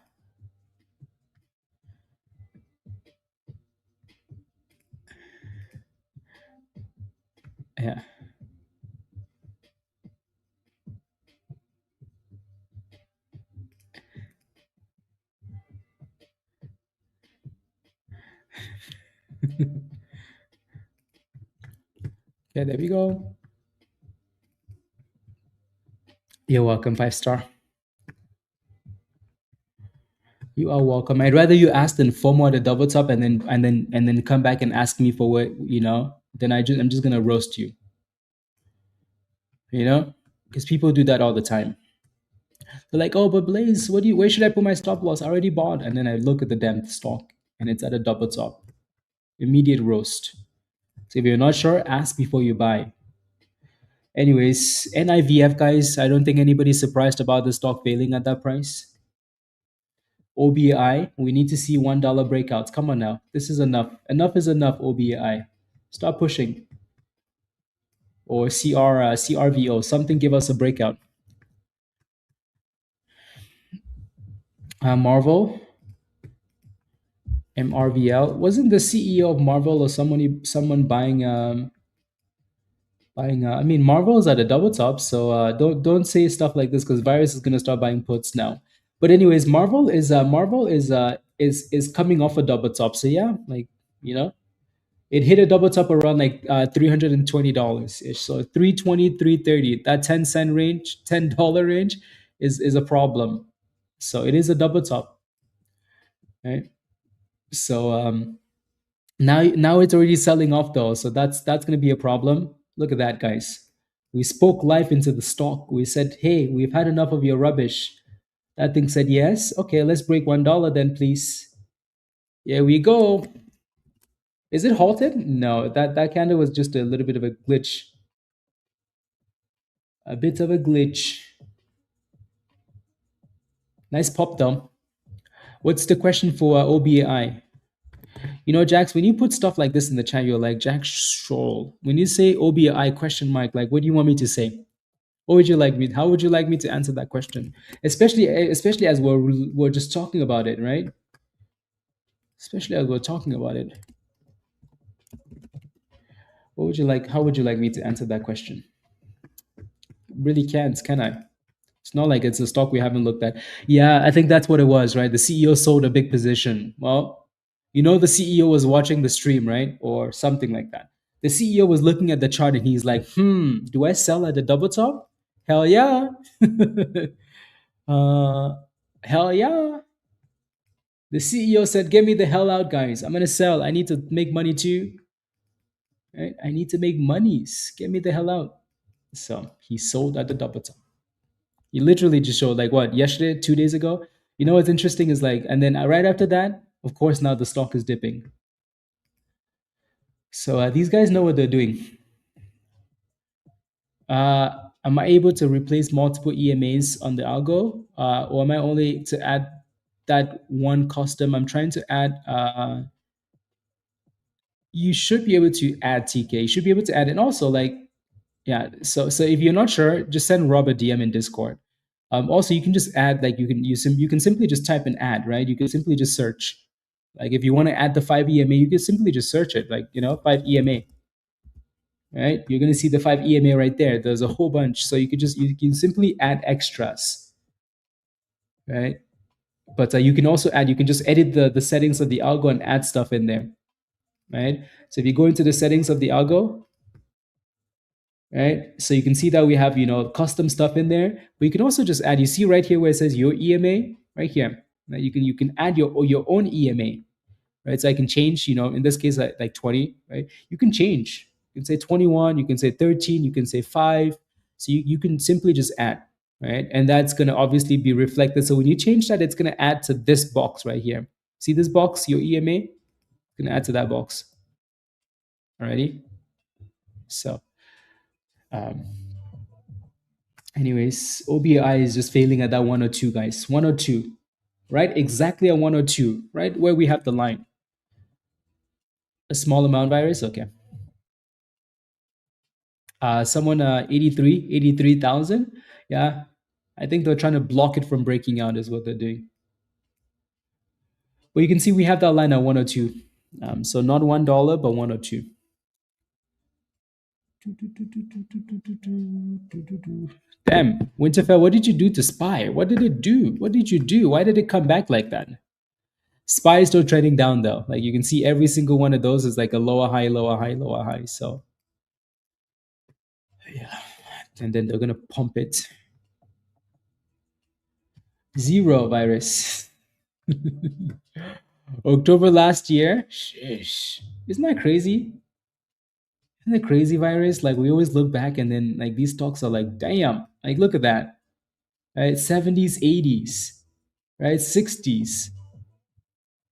yeah. Yeah, there we go. You're welcome, 5 star. You are welcome. I'd rather you ask than FOMO at a double top and then come back and ask me for what, you know, then I'm just gonna roast you. You know? Because people do that all the time. They're like, oh, but Blaze, where should I put my stop loss? I already bought. And then I look at the damn stock and it's at a double top. Immediate roast. So if you're not sure, ask before you buy. Anyways, NIVF guys, I don't think anybody's surprised about the stock failing at that price. OBAI, we need to see $1 breakouts. Come on now. This is enough. Enough is enough, OBAI. Stop pushing. Or CRVO, something give us a breakout. Marvel, MRVL. Wasn't the CEO of Marvel or someone buying I mean Marvel is at a double top, so don't say stuff like this because Virus is gonna start buying puts now. But anyways, Marvel is coming off a double top. So yeah, like you know, it hit a double top around like $320 ish. So 320, 330. That 10 cent range, $10 range is a problem. So it is a double top, right? So now it's already selling off though, so that's going to be a problem. Look at that, guys. We spoke life into the stock. We said, "Hey, we've had enough of your rubbish." That thing said, "Yes, okay, let's break $1 then, please." Here we go. Is it halted? No, that candle was just a little bit of a glitch. A bit of a glitch. Nice pop though. What's the question for OBAI? You know, Jax, when you put stuff like this in the chat, you're like, Jack Scholl. When you say OBI question mark, like, what do you want me to say? What would you like me? How would you like me to answer that question? Especially as we're just talking about it, right? Especially as we're talking about it. What would you like? How would you like me to answer that question? Really can't, can I? It's not like it's a stock we haven't looked at. Yeah, I think that's what it was, right? The CEO sold a big position. Well, you know, the CEO was watching the stream, right? Or something like that. The CEO was looking at the chart and he's like, do I sell at the double top? Hell yeah. uh, hell yeah. The CEO said, get me the hell out, guys. I'm going to sell. I need to make money too. Right? I need to make monies. Get me the hell out. So he sold at the double top. He literally just showed like what, yesterday, 2 days ago. You know what's interesting is like, and then right after that, of course, now the stock is dipping. So these guys know what they're doing. Am I able to replace multiple EMAs on the algo, or am I only to add that one custom? I'm trying to add. You should be able to add TK. You should be able to add, and also like, yeah. So if you're not sure, just send Rob a DM in Discord. Also, you can just add, like you can simply just type an add, right? You can simply just search. Like if you want to add the 5 EMA, you can simply just search it, like 5 EMA, right? You're gonna see the 5 EMA right there. There's a whole bunch, so you can simply add extras, right? But you can also add. You can just edit the settings of the algo and add stuff in there, right? So if you go into the settings of the algo, right? So you can see that we have, custom stuff in there, but you can also just add, you see right here where it says your EMA right here, right? You can add your own EMA, right? So I can change, in this case, like 20, right? You can change, you can say 21, you can say 13, you can say 5. So you can simply just add, right? And that's going to obviously be reflected. So when you change that, it's going to add to this box right here. See this box, your EMA, it's going to add to that box. Alrighty. So, anyways, OBI is just failing at that 102, guys. 102, right? Exactly at 102, right? Where we have the line. A small amount virus, okay. Someone 83,000. Yeah, I think they're trying to block it from breaking out is what they're doing. Well, you can see we have that line at 102. So not $1, but 102. Damn, Winterfell, what did you do to SPY? What did it do? What did you do? Why did it come back like that? SPY is still trending down though. Like you can see every single one of those is like a lower high, lower high, lower high. So yeah. And then they're gonna pump it. Zero virus. October last year. Sheesh. Isn't that crazy? Isn't it crazy, virus? Like we always look back and then like these stocks are like, damn, like look at that. Right? 70s, 80s, right? 60s.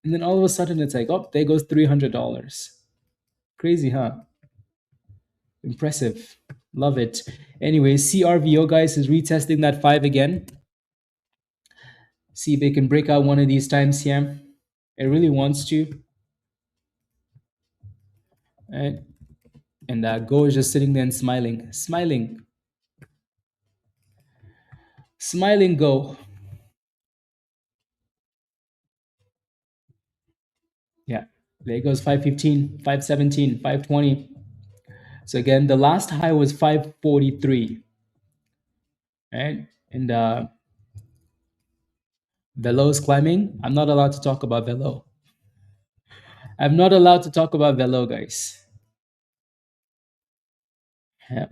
And then all of a sudden it's like, oh, there goes $300. Crazy, huh? Impressive. Love it. Anyway, CRVO, guys, is retesting that 5 again. See if it can break out one of these times here. It really wants to. Right? And Go is just sitting there and smiling. Smiling. Smiling Go. Yeah. There goes 515, 517, 520. So again, the last high was 543. Right? And Velo is climbing. I'm not allowed to talk about Velo. I'm not allowed to talk about Velo, guys. Yeah.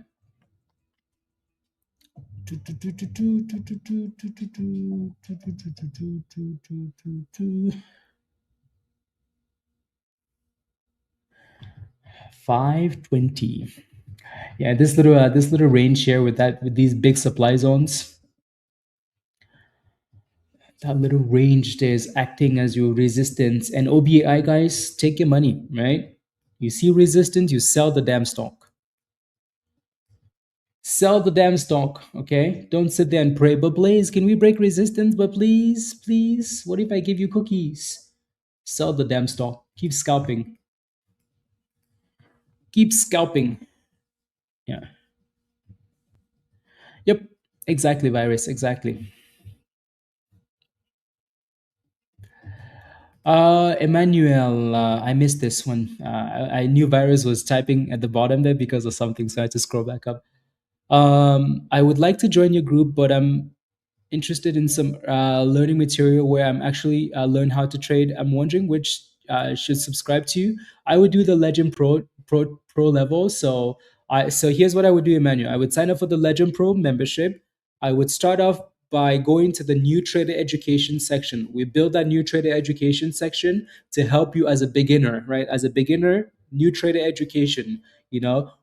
$520. Yeah, this little range here with these big supply zones. That little range there is acting as your resistance. And OBAI, guys, take your money, right? You see resistance, you sell the damn stock. Sell the damn stock, okay? Don't sit there and pray, but please, can we break resistance? But please, please, what if I give you cookies? Sell the damn stock. Keep scalping. Keep scalping. Yeah. Yep. Exactly, virus. Exactly. Emmanuel, I missed this one. I knew virus was typing at the bottom there because of something, so I had to scroll back up. I would like to join your group, but I'm interested in some learning material where I'm actually learn how to trade. I'm wondering which I should subscribe to. I would do the Legend Pro level. So here's what I would do, Emmanuel. I would sign up for the Legend Pro membership. I would start off by going to the new trader education section. We build that new trader education section to help you as a beginner, right? As a beginner, new trader education.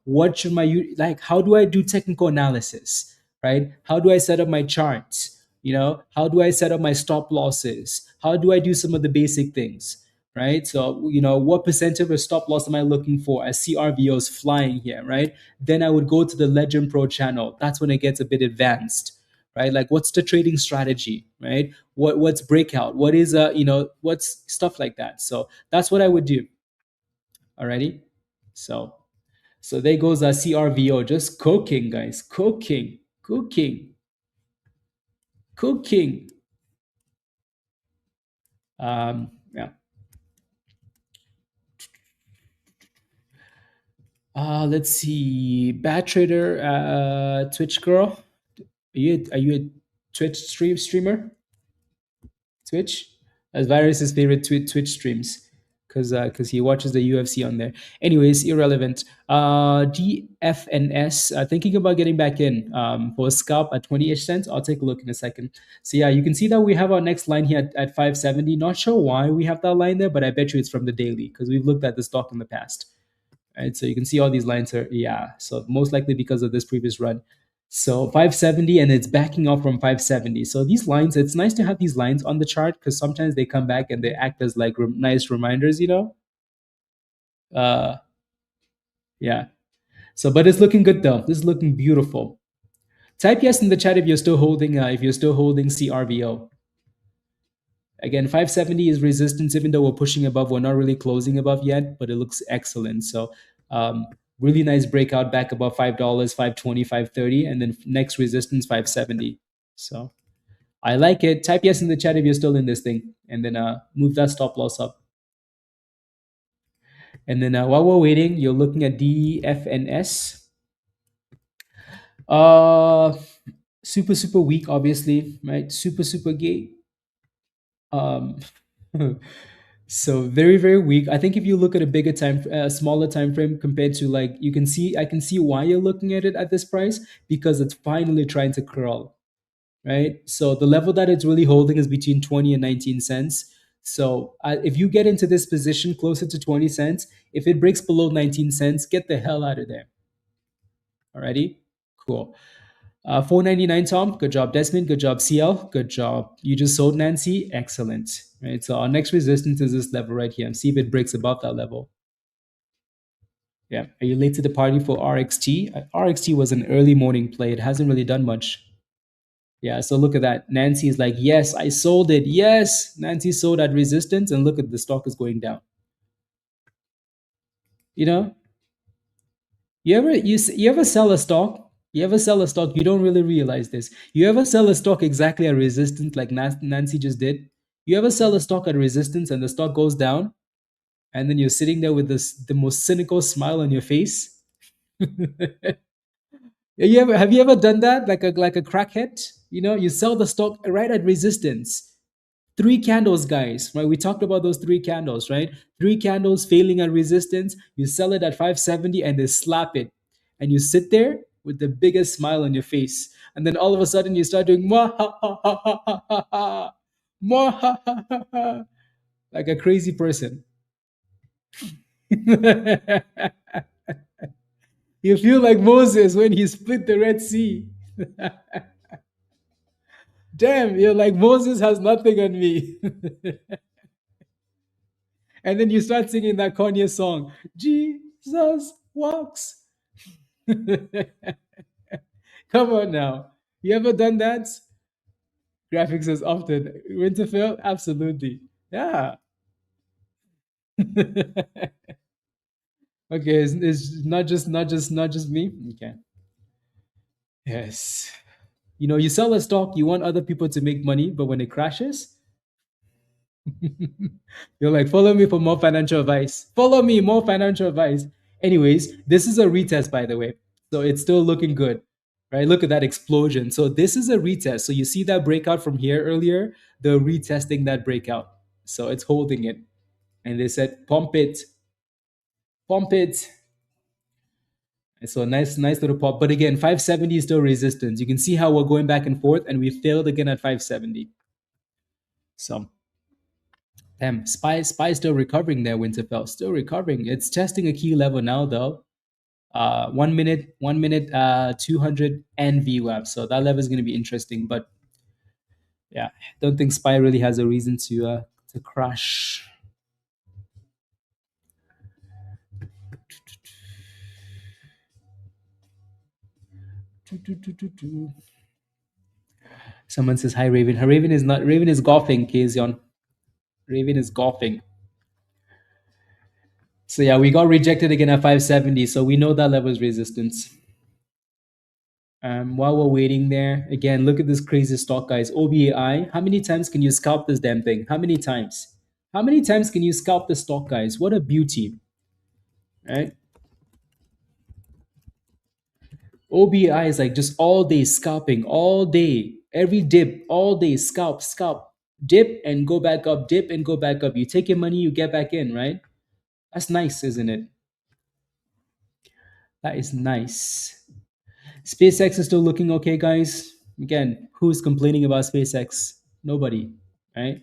What should like? How do I do technical analysis? Right? How do I set up my charts? How do I set up my stop losses? How do I do some of the basic things? Right? So, what percent of a stop loss am I looking for? I see RVOs flying here, right? Then I would go to the Legend Pro channel. That's when it gets a bit advanced, right? Like, what's the trading strategy, right? What's breakout? What is what's stuff like that? So that's what I would do. Alrighty. So there goes CRVO, just cooking, guys, cooking. Yeah. Let's see. Bad trader, Twitch girl. Are you a Twitch streamer? Twitch? As Virus's favorite Twitch streams. Because he watches the UFC on there. Anyways, irrelevant. GFNS, thinking about getting back in for a scalp at 20-ish cents. I'll take a look in a second. So yeah, you can see that we have our next line here at 570. Not sure why we have that line there, but I bet you it's from the daily because we've looked at the stock in the past. Right? So you can see all these lines are, yeah. So most likely because of this previous run. So 570 and it's backing off from 570. So these lines, it's nice to have these lines on the chart because sometimes they come back and they act as like nice reminders. Uh, yeah. So, but it's looking good though. This is looking beautiful. Type yes in the chat if you're still holding CRVO. Again, 570 is resistance, even though we're pushing above, we're not really closing above yet, but it looks excellent. So really nice breakout back above $5, 520, 530, and then next resistance 570. So I like it. Type yes in the chat if you're still in this thing, and then move that stop loss up. And then while we're waiting, you're looking at DFNS. Super weak, obviously, right? Super gay. Um, so very weak. I think if you look at a bigger smaller time frame compared to like I can see why you're looking at it at this price because it's finally trying to curl, right? So the level that it's really holding is between 20 and 19 cents. So if you get into this position closer to 20 cents, if it breaks below 19 cents, get the hell out of there. Alrighty, cool. 499, Tom. Good job, Desmond. Good job, CL. Good job. You just sold Nancy. Excellent. Right. So our next resistance is this level right here. And see if it breaks above that level. Yeah. Are you late to the party for RXT? RXT was an early morning play. It hasn't really done much. Yeah. So look at that. Nancy is like, yes, I sold it. Yes. Nancy sold at resistance. And look at the stock is going down. You know, you ever sell a stock? You ever sell a stock? You don't really realize this. You ever sell a stock exactly at resistance like Nancy just did? You ever sell a stock at resistance and the stock goes down, and then you're sitting there with the most cynical smile on your face? Have you ever done that like a crackhead? You sell the stock right at resistance. Three candles, guys, right? We talked about those three candles, right? Three candles failing at resistance. You sell it at 570 and they slap it. And you sit there with the biggest smile on your face. And then all of a sudden you start doing ha ha ha ha ha ha ha. Ha ha ha ha. Like a crazy person. You feel like Moses when he split the Red Sea. Damn, you're like, Moses has nothing on me. And then you start singing that Kanye song, Jesus walks. Come on now. You ever done that? Graphics says often. Winterfell? Absolutely. Yeah. Okay, it's not just me. Okay. Yes. You sell a stock, you want other people to make money, but when it crashes, you're like, follow me for more financial advice. Follow me, more financial advice. Anyways, this is a retest, by the way. So it's still looking good, right? Look at that explosion. So this is a retest. So you see that breakout from here earlier? They're retesting that breakout. So it's holding it. And they said, pump it, pump it. And so nice little pop. But again, 570 is still resistance. You can see how we're going back and forth, and we failed again at 570. So Spy still recovering there, Winterfell. Still recovering. It's testing a key level now though. 1 minute, 200 NVWAP. So that level is gonna be interesting. But yeah, don't think Spy really has a reason to crash. Someone says hi Raven. Her Raven is not Raven is golfing, Kazion. Raven is golfing. So yeah, we got rejected again at 570. So we know that level is resistance. While we're waiting there, again, look at this crazy stock, guys. OBAI. How many times can you scalp this damn thing? How many times? How many times can you scalp the stock, guys? What a beauty, right? OBI is like just all day scalping, all day, every dip, all day scalp, scalp, dip and go back up, dip and go back up. You take your money, you get back in, right? That's nice, isn't it? That is nice. SpaceX is still looking okay, guys. Again, who's complaining about SpaceX? Nobody, right?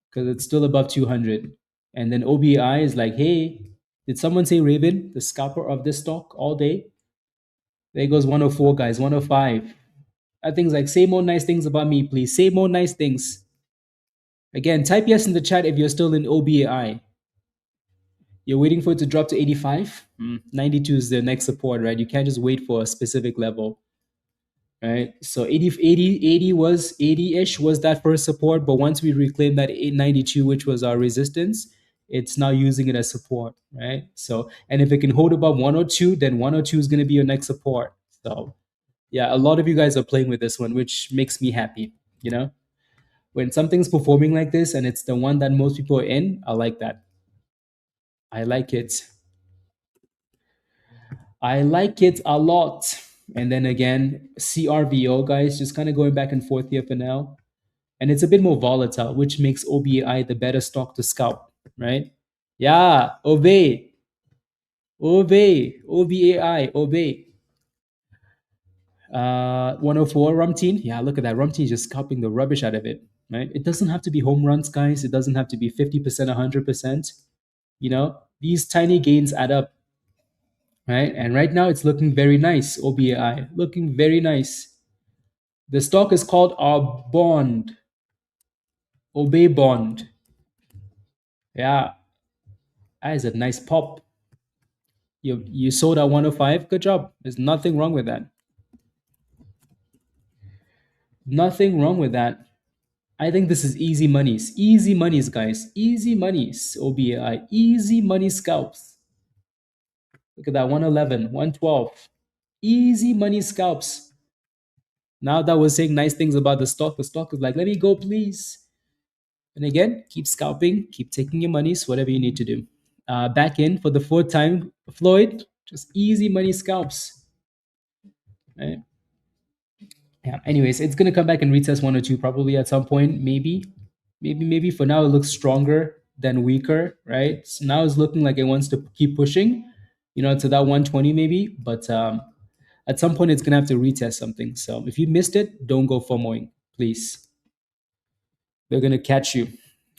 Because it's still above 200. And then OBI is like, hey, did someone say Raven, the scalper of this stock all day? There goes 104, guys, 105. I think like, say more nice things about me, please. Say more nice things. Again, type yes in the chat if you're still in OBI. You're waiting for it to drop to 85? 92 is the next support, right? You can't just wait for a specific level. Right, so 80 was 80-ish was that first support, but once we reclaimed that 892, which was our resistance, it's now using it as support, right? So, and if it can hold above 102, then 102 is going to be your next support. So yeah, a lot of you guys are playing with this one, which makes me happy. When something's performing like this and it's the one that most people are in, I like that. I like it. I like it a lot. And then again, CRVO, guys, just kind of going back and forth here for now. And it's a bit more volatile, which makes OBAI the better stock to scalp, right? Yeah, obey, OBAI, obey. 104 Rumteen. Yeah, look at that. Rumteen is just scalping the rubbish out of it, right? It doesn't have to be home runs, guys. It doesn't have to be 50%, 100%. These tiny gains add up, right? And right now it's looking very nice, OBAI, looking very nice. The stock is called our bond, Obey Bond. Yeah, that is a nice pop. You sold at 105. Good job. There's nothing wrong with that. Nothing wrong with that. I think this is easy monies. Easy monies, guys. Easy monies. OBAI. Easy money scalps. Look at that. 111, 112. Easy money scalps. Now that we're saying nice things about the stock is like, let me go, please. And again, keep scalping, keep taking your monies, whatever you need to do. Back in for the fourth time, Floyd. Just easy money scalps. Right? Yeah. Anyways, it's gonna come back and retest 102 probably at some point. Maybe. For now, it looks stronger than weaker, right? So now it's looking like it wants to keep pushing, to that 120 maybe. But at some point, it's gonna have to retest something. So if you missed it, don't go FOMOing, please. They're gonna catch you,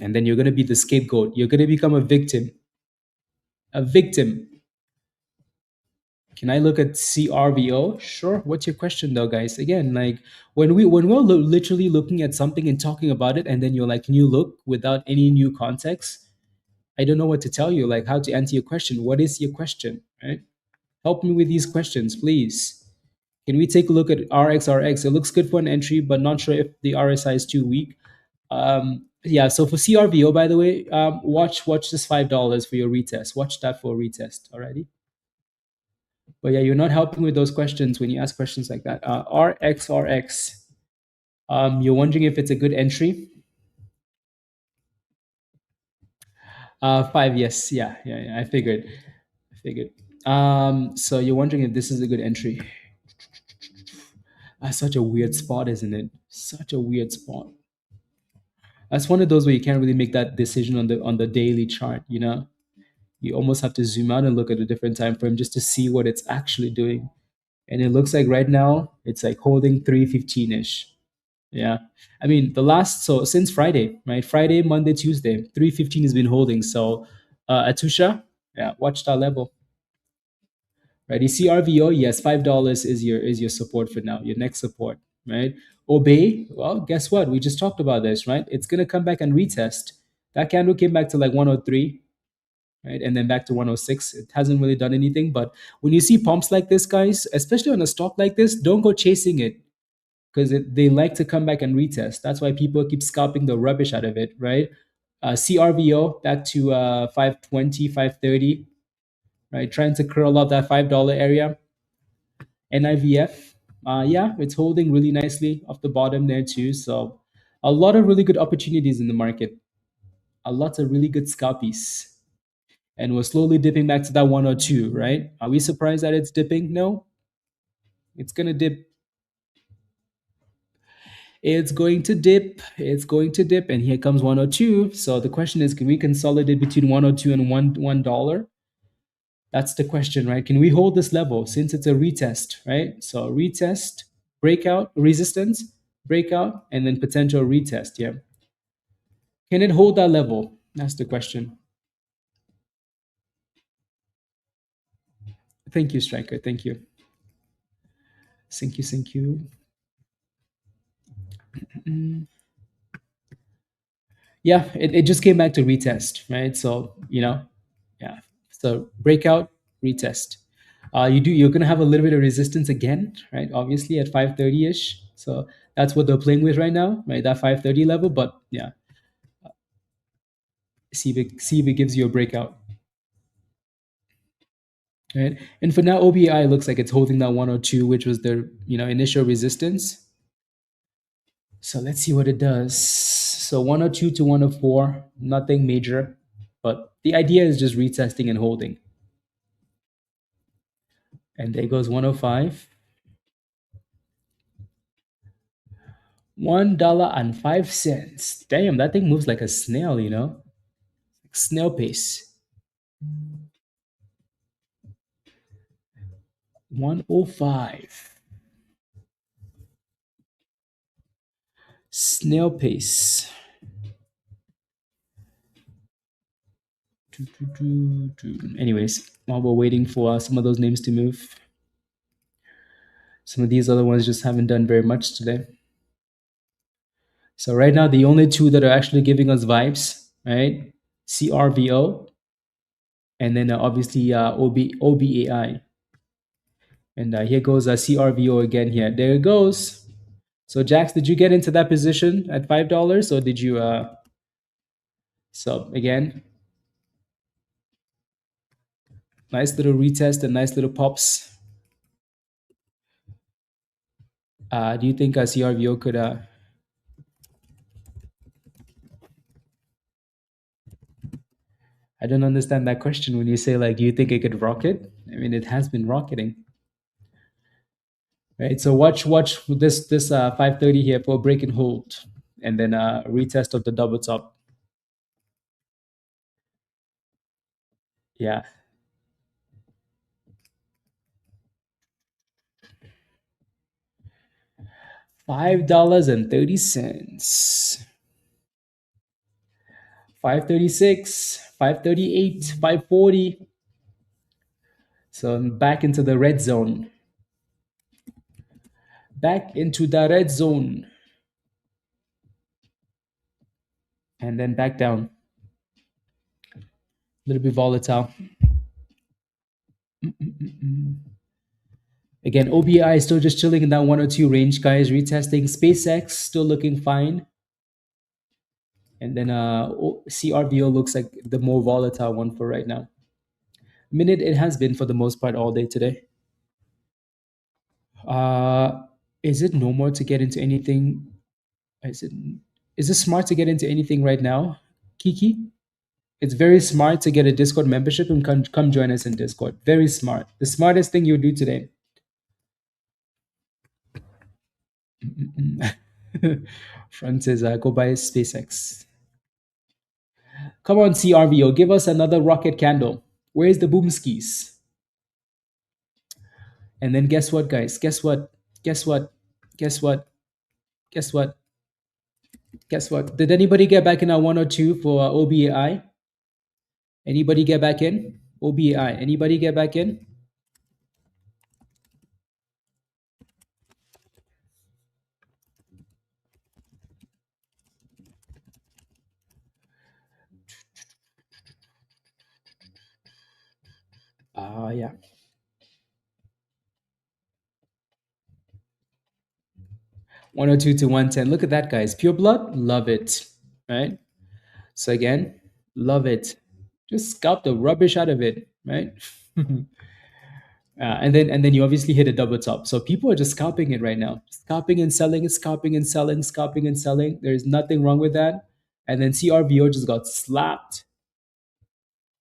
and then you're gonna be the scapegoat. You're gonna become a victim. A victim. Can I look at CRVO? Sure. What's your question though, guys? Again, like when we're literally looking at something and talking about it, and then you're like, can you look without any new context? I don't know what to tell you, like how to answer your question. What is your question? Right? Help me with these questions, please. Can we take a look at RXRX? It looks good for an entry, but not sure if the RSI is too weak. Yeah, so for CRVO, by the way, watch this $5 for your retest. Watch that for a retest already. But yeah, you're not helping with those questions when you ask questions like that. RXRX. You're wondering if it's a good entry. Five, yes, yeah. I figured. So you're wondering if this is a good entry. That's such a weird spot, isn't it? Such a weird spot. That's one of those where you can't really make that decision on the daily chart. You almost have to zoom out and look at a different time frame just to see what it's actually doing. And it looks like right now it's like holding 315 ish. Yeah. I mean, so since Friday, right? Friday, Monday, Tuesday, 315 has been holding. So, Atusha, yeah, watch that level. Right. You see RVO, yes, $5 is your support for now, your next support, right? Obey, well, guess what? We just talked about this, right? It's gonna come back and retest. That candle came back to like 103, right? And then back to 106. It hasn't really done anything. But when you see pumps like this, guys, especially on a stock like this, don't go chasing it because they like to come back and retest. That's why people keep scalping the rubbish out of it, right? CRVO back to 520, 530, right? Trying to curl up that $5 area. NIVF, yeah, it's holding really nicely off the bottom there too. So a lot of really good opportunities in the market. A lot of really good scalpies. And we're slowly dipping back to that 102, right? Are we surprised that it's dipping? No. It's going to dip. It's going to dip. It's going to dip. And here comes 102. So the question is, can we consolidate between 102 and $1? That's the question, right? Can we hold this level since it's a retest, right? So retest, breakout, resistance, breakout, and then potential retest. Yeah. Can it hold that level? That's the question. Thank you, Striker. Thank you. Thank you. Thank you. Yeah, it just came back to retest, right? So, yeah. So breakout, retest. You're gonna have a little bit of resistance again, right? Obviously at 530-ish. So that's what they're playing with right now, right? That 530 level. But yeah, see if it gives you a breakout. Right. And for now, OBAI looks like it's holding that 102, which was their initial resistance. So let's see what it does. So 102 to 104, nothing major, but the idea is just retesting and holding. And there goes 105. $1.05. Damn, that thing moves like a snail, snail pace. 105. Snail pace. Anyways, while we're waiting for some of those names to move, some of these other ones just haven't done very much today. So right now, the only two that are actually giving us vibes, right? CRVO, and then obviously OBAI. And here goes CRVO again here. There it goes. So Jax, did you get into that position at $5, or did you? So again, nice little retest and nice little pops. Do you think CRVO could? I don't understand that question when you say like, do you think it could rocket? I mean, it has been rocketing. Right. So watch this 530 here for break and hold, and then retest of the double top. Yeah. $5.30. 536, 538, 540. So I'm back into the red zone. Back into the red zone. And then back down. A little bit volatile. Again, OBI is still just chilling in that 102 range, guys. Retesting. SpaceX still looking fine. And then CRVO looks like the more volatile one for right now. Minute, it has been for the most part all day today. Uh, is it normal to get into anything? Is it is it smart to get into anything right now, Kiki? It's very smart to get a Discord membership and come join us in Discord. Very smart. The smartest thing you'll do today. Front says, go buy SpaceX. Come on, CRVO, give us another rocket candle. Where's the boomskis? And then guess what, guys? Guess what? Guess what? Guess what? Guess what? Guess what? Did anybody get back in our 102 for OBAI? Anybody get back in? OBAI. Anybody get back in? Yeah. 102 to 110. Look at that, guys. Pure blood, love it. Right? So again, love it. Just scalp the rubbish out of it, right? And then you obviously hit a double top. So people are just scalping it right now, scalping and selling, scalping and selling, scalping and selling. There's nothing wrong with that. And then CRVO just got slapped.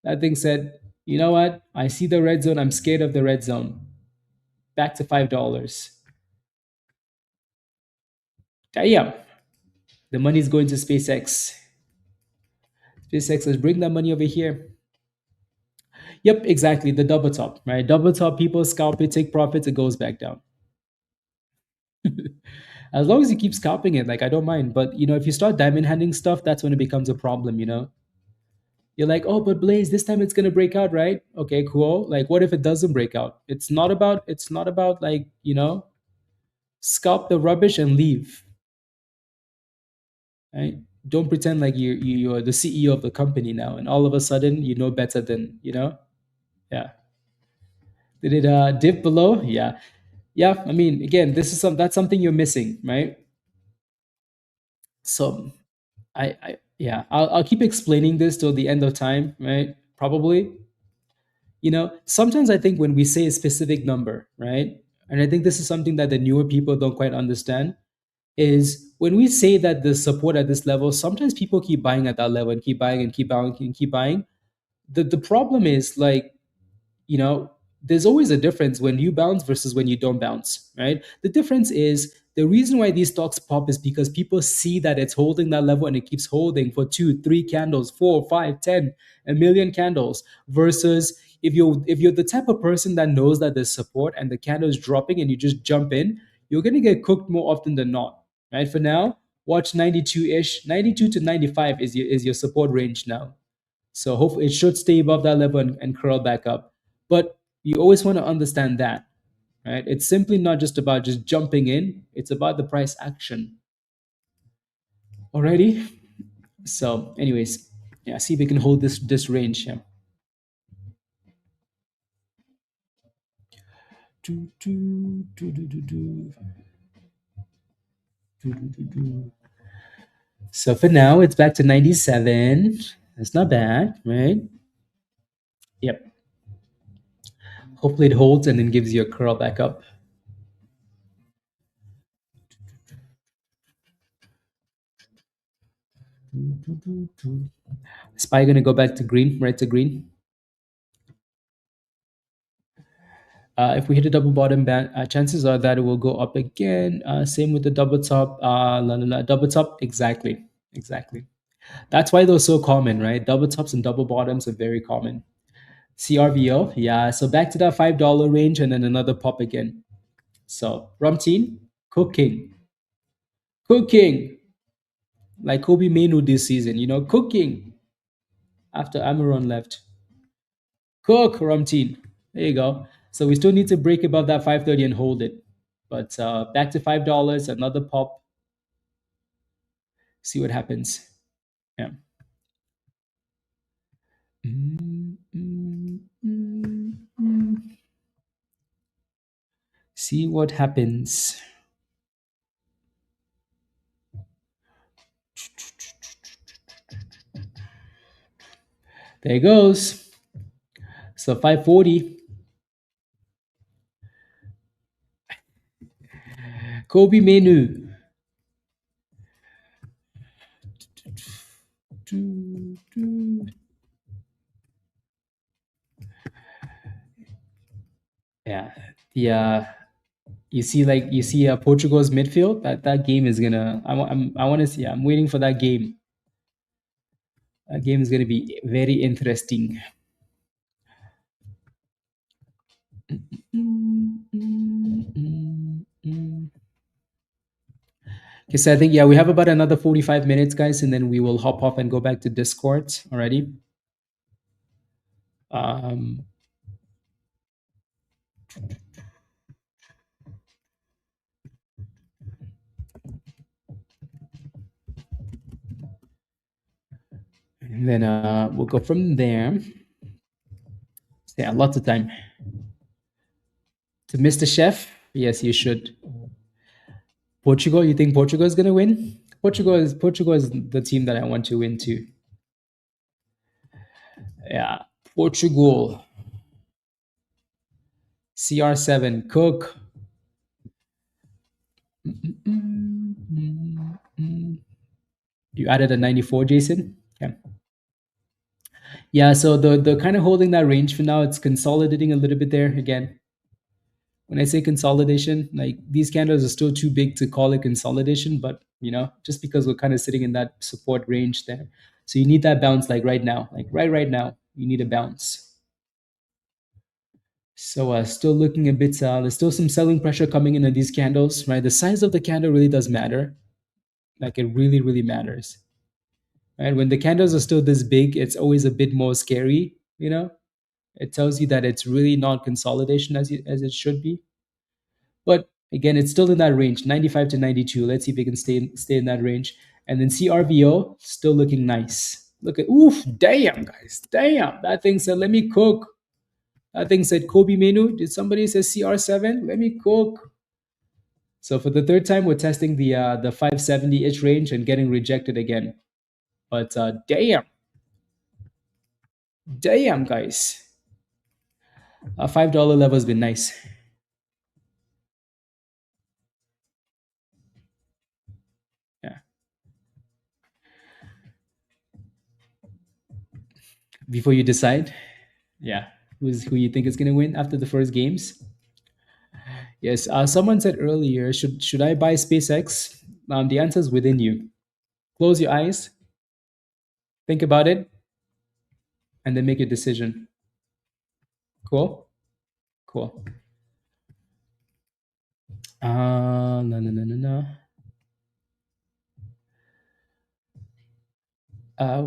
That thing said, you know what? I see the red zone. I'm scared of the red zone. Back to $5. Damn. The money's going to SpaceX. SpaceX, let's bring that money over here. Yep, exactly. The double top, right? Double top, people scalp it, take profits, it goes back down. As long as you keep scalping it, like I don't mind. But if you start diamond handing stuff, that's when it becomes a problem. You're like, oh, but Blaze, this time it's gonna break out, right? Okay, cool. Like, what if it doesn't break out? It's not about like, scalp the rubbish and leave. Right? Don't pretend like you're the CEO of the company now, and all of a sudden you know better than. Yeah. Did it dip below? Yeah. Yeah. I mean, again, that's something you're missing, right? So yeah, I'll keep explaining this till the end of time, right? Probably. Sometimes I think when we say a specific number, right? And I think this is something that the newer people don't quite understand is when we say that the support at this level, sometimes people keep buying at that level and keep buying and keep buying and keep buying. The problem is like you know, there's always a difference when you bounce versus when you don't bounce, right? The difference is the reason why these stocks pop is because people see that it's holding that level and it keeps holding for 2, 3 candles, 4, 5, 10, a million candles. Versus if you're the type of person that knows that there's support and the candle is dropping and you just jump in, you're gonna get cooked more often than not, right? For now, watch 92-ish, 92 to 95 is your support range now. So hopefully it should stay above that level and curl back up. But you always want to understand that, right? It's simply not just about just jumping in, it's about the price action. Alrighty. So, anyways, yeah, see if we can hold this range. Yeah. Do, do, do, do, do, do. Do, do, do, do. So for now, it's back to 97. That's not bad, right? Yep. Hopefully it holds and then gives you a curl back up. SPY gonna go back to green, right to green. If we hit a double bottom band, chances are that it will go up again. Same with the double top. Double top, exactly, exactly. That's why they're so common, right? Double tops and double bottoms are very common. CRVO, yeah. So back to that $5 range and then another pop again. So Rumteen, cooking, like Kobe Mainu this season. Cooking after Amaron left. Cook, Rumteen. There you go. So we still need to break above that 530 and hold it. But back to $5, another pop. See what happens. Yeah. Mm, mm, mm, mm. See what happens. There it goes. So 540. Kobe Menu. Yeah. The you see Portugal's midfield. That game is gonna. I want to see. I'm waiting for that game. That game is gonna be very interesting. Okay, so I think we have about another 45 minutes, guys, and then we will hop off and go back to Discord already. Um, and then we'll go from there. So, yeah, lots of time. To Mr. Chef, yes, you should. Portugal, you think Portugal is gonna win? Portugal is the team that I want to win too. Yeah, Portugal. CR7 Cook. You added a 94, Jason. Yeah. Yeah. So the kind of holding that range for now, it's consolidating a little bit there again. When I say consolidation, like these candles are still too big to call it consolidation, but just because we're kind of sitting in that support range there, so you need that bounce like right now, like right now, you need a bounce. So still looking a bit. There's still some selling pressure coming in on these candles, right? The size of the candle really does matter. Like it really matters, right? When the candles are still this big, it's always a bit more scary. It tells you that it's really not consolidation as it should be. But again, it's still in that range, 95 to 92. Let's see if it can stay in that range. And then CRVO still looking nice. Look at damn guys, damn, that thing said let me cook. That thing said Kobe menu. Did somebody say CR7? Let me cook. So for the third time, we're testing the 570-ish range and getting rejected again. But damn guys, a $5 level has been nice. Yeah. Before you decide, yeah, who you think is gonna win after the first games? Yes. Someone said earlier, should I buy SpaceX? The answer is within you. Close your eyes, think about it, and then make your decision. Cool. Cool. No, no, no, no, no. Uh,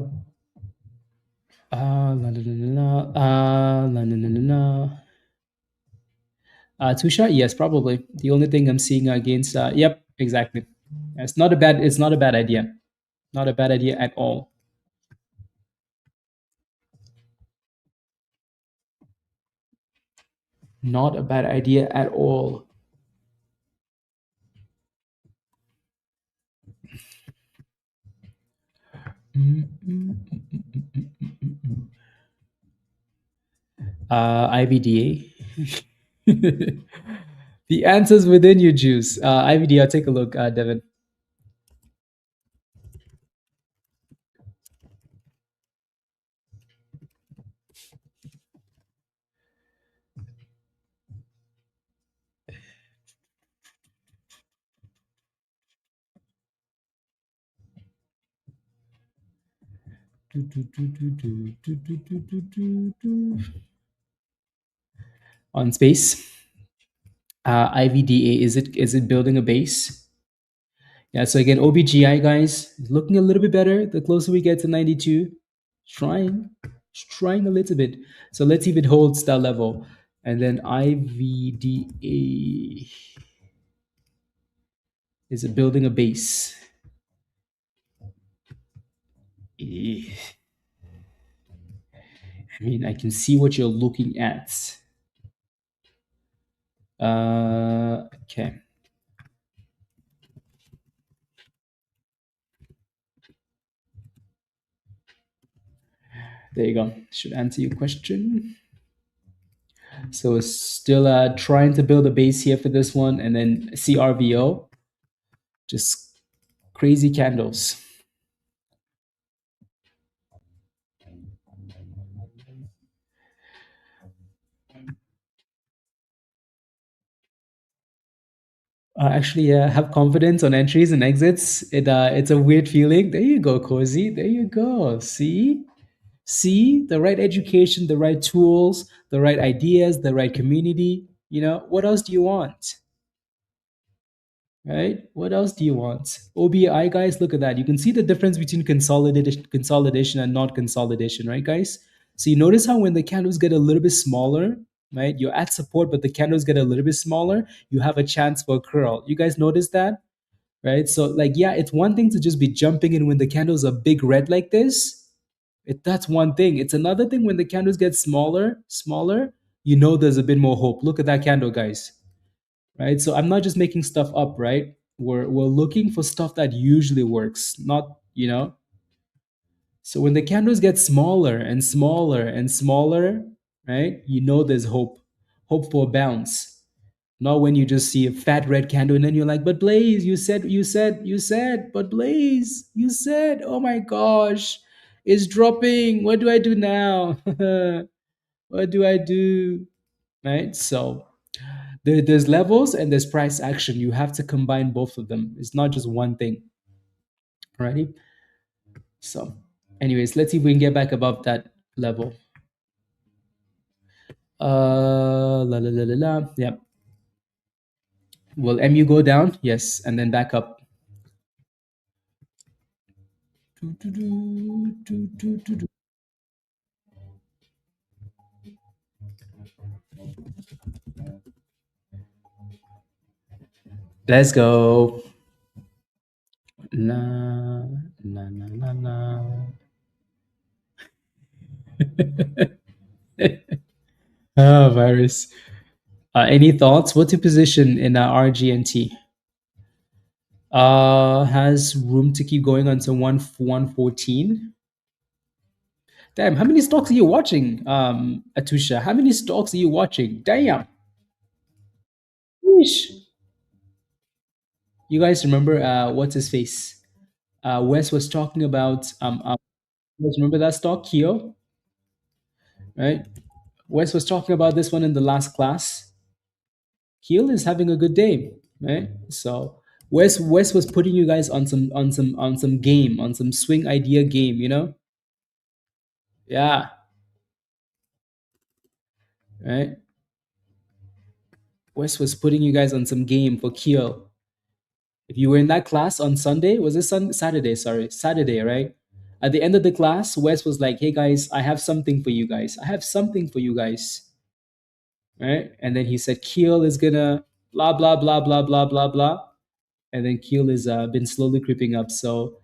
La, la, la, la, la, la, la, la, la. Two shot, yes, probably. The only thing I'm seeing against, yep, exactly. It's not a bad idea. Not a bad idea at all. Not a bad idea at all. IVDA. The answer's within you, Juice. IVDA, take a look, Devin. On space. IVDA, is it building a base? Yeah, so again, OBGI guys is looking a little bit better the closer we get to 92. Trying a little bit. So let's see if it holds that level. And then IVDA, is it building a base? I mean, I can see what you're looking at. Okay. There you go. Should answer your question. So still trying to build a base here for this one, and then CRVO, just crazy candles. Actually, have confidence on entries and exits. It's a weird feeling. There you go, Cozy. There you go. See the right education, the right tools, the right ideas, the right community. You know what else do you want? Right? What else do you want? OBI guys, look at that. You can see the difference between consolidation and not consolidation, right, guys? So you notice how when the candles get a little bit smaller, right? You're at support, but the candles get a little bit smaller, you have a chance for a curl. You guys notice that? Right? So like, yeah, it's one thing to just be jumping in when the candles are big red like this. That's one thing. It's another thing when the candles get smaller, you know there's a bit more hope. Look at that candle, guys, right? So I'm not just making stuff up, right? We're looking for stuff that usually works, not, you know. So when the candles get smaller and smaller and smaller, right? You know there's hope for a bounce. Not when you just see a fat red candle and then you're like, but Blaze, but Blaze, you said, oh my gosh, it's dropping. What do I do now? What do I do? Right? So there's levels and there's price action. You have to combine both of them. It's not just one thing. Alrighty. So, anyways, let's see if we can get back above that level. La la la la la. Yep. Will MU go down? Yes, and then back up. Let's go. La la la la la. Oh, virus. Any thoughts? What's your position in RGNT? Has room to keep going until 114. Damn, how many stocks are you watching, Atusha? How many stocks are you watching? Damn. Yeesh. You guys remember what's his face? Wes was talking about you guys remember that stock, Keo? Right? Wes was talking about this one in the last class. Keel is having a good day, right? So Wes was putting you guys on some game, on some swing idea game, you know? Yeah, right. Wes was putting you guys on some game for Keel. If you were in that class on Sunday, was it Saturday? Sorry, Saturday, right? At the end of the class, Wes was like, "Hey guys, I have something for you guys. I have something for you guys." Right? And then he said, "Keel is gonna blah blah blah blah blah blah blah," and then Keel has been slowly creeping up. So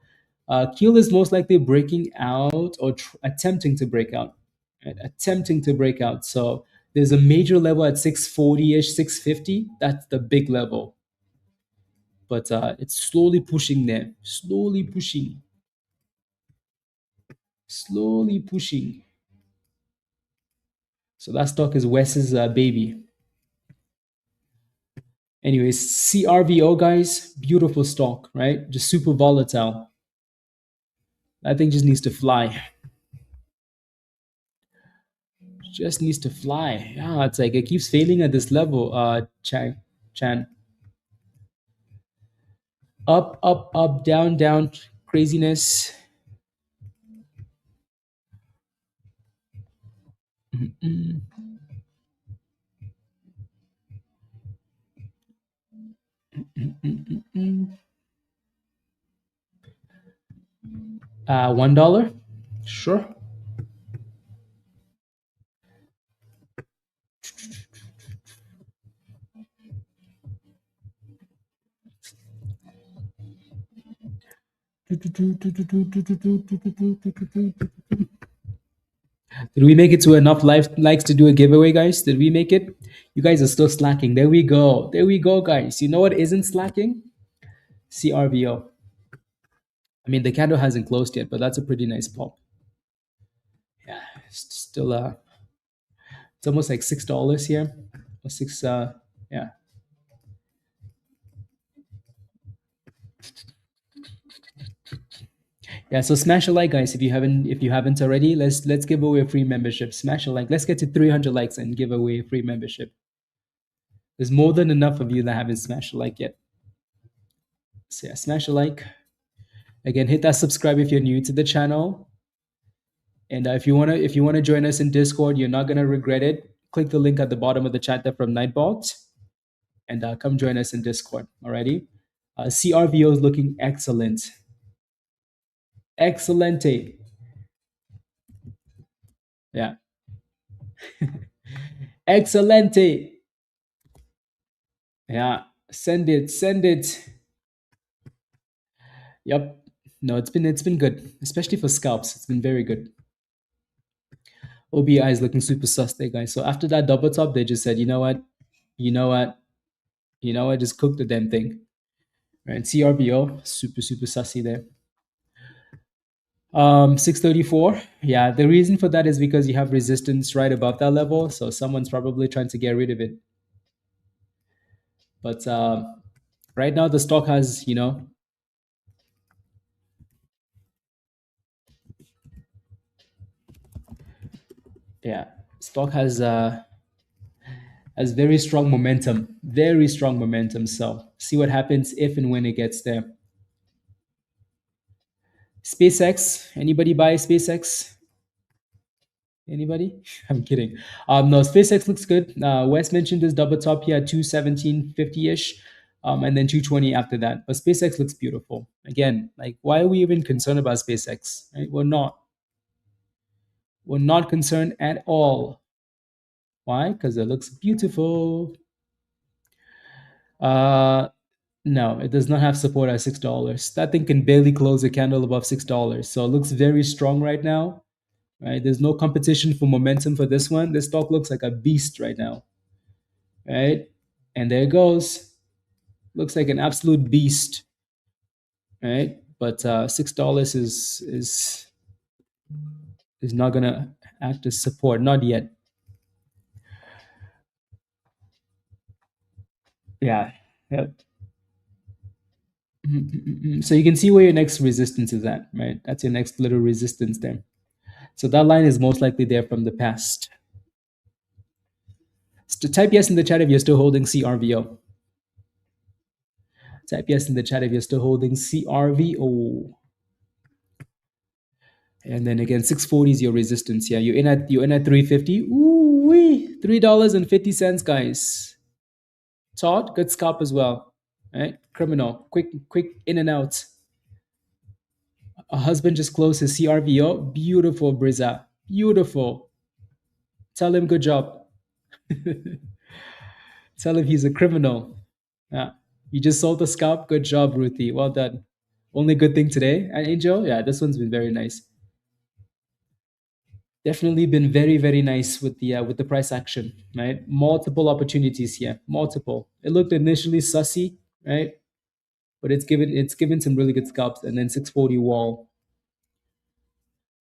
Keel is most likely breaking out or attempting to break out, right? Attempting to break out. So there's a major level at 640-ish, 650. That's the big level. But it's slowly pushing there, slowly pushing. So that stock is Wes's baby. Anyways, CRVO, guys, beautiful stock, right? Just super volatile. That thing just needs to fly. Just needs to fly. Yeah, it's like it keeps failing at this level. Chan. Up, up, up, down, down. Craziness. Mm-mm. 1 dollar. Sure. Did we make it to enough likes to do a giveaway, guys? Did we make it? You guys are still slacking. There we go. There we go, guys. You know what isn't slacking? CRVO. I mean, the candle hasn't closed yet, but that's a pretty nice pop. Yeah. Still, it's almost like $6 here. Or six, yeah. Yeah, so smash a like, guys. If you haven't already, let's give away a free membership. Smash a like. Let's get to 300 likes and give away a free membership. There's more than enough of you that haven't smashed a like yet. So yeah, smash a like. Again, hit that subscribe if you're new to the channel. And if you wanna join us in Discord, you're not gonna regret it. Click the link at the bottom of the chat there from Nightbot, and come join us in Discord. Alrighty. CRVO is looking excellent. Excelente. Yeah. Excelente. Yeah. Send it. Send it. Yep. No, it's been good, especially for scalps. It's been very good. OBI is looking super sus there, guys. So after that double top, they just said, you know what, you know what, you know what, just cook the damn thing. Right? CRBO, super super sussy there. 634. Yeah, the reason for that is because you have resistance right above that level, so someone's probably trying to get rid of it. But right now the stock has, yeah, stock has very strong momentum, very strong momentum. So see what happens if and when it gets there. SpaceX, anybody buy SpaceX? Anybody? I'm kidding. No, SpaceX looks good. Wes mentioned this double top here at 217.50-ish, and then 220 after that. But SpaceX looks beautiful. Again, like, why are we even concerned about SpaceX? Right? We're not. We're not concerned at all. Why? Because it looks beautiful. No, it does not have support at $6. That thing can barely close a candle above $6. So it looks very strong right now. Right? There's no competition for momentum for this one. This stock looks like a beast right now. Right? And there it goes. Looks like an absolute beast. Right? But $6 is not gonna act as support. Not yet. Yeah. Yep. So you can see where your next resistance is at, right? That's your next little resistance there. So that line is most likely there from the past. So type yes in the chat if you're still holding CRVO. Type yes in the chat if you're still holding CRVO. And then again, 640 is your resistance. Yeah, you're in at 350. Ooh wee, $3.50, guys. Todd, good scalp as well. Right? Criminal. Quick in and out. A husband just closed his CRVO. Beautiful, Briza. Beautiful. Tell him good job. Tell him he's a criminal. Yeah. You just sold the scalp. Good job, Ruthie. Well done. Only good thing today. And Angel, yeah, this one's been very nice. Definitely been very very nice with the price action, right? Multiple opportunities here, multiple. It looked initially sussy, right? But it's given some really good scalps. And then 640 wall.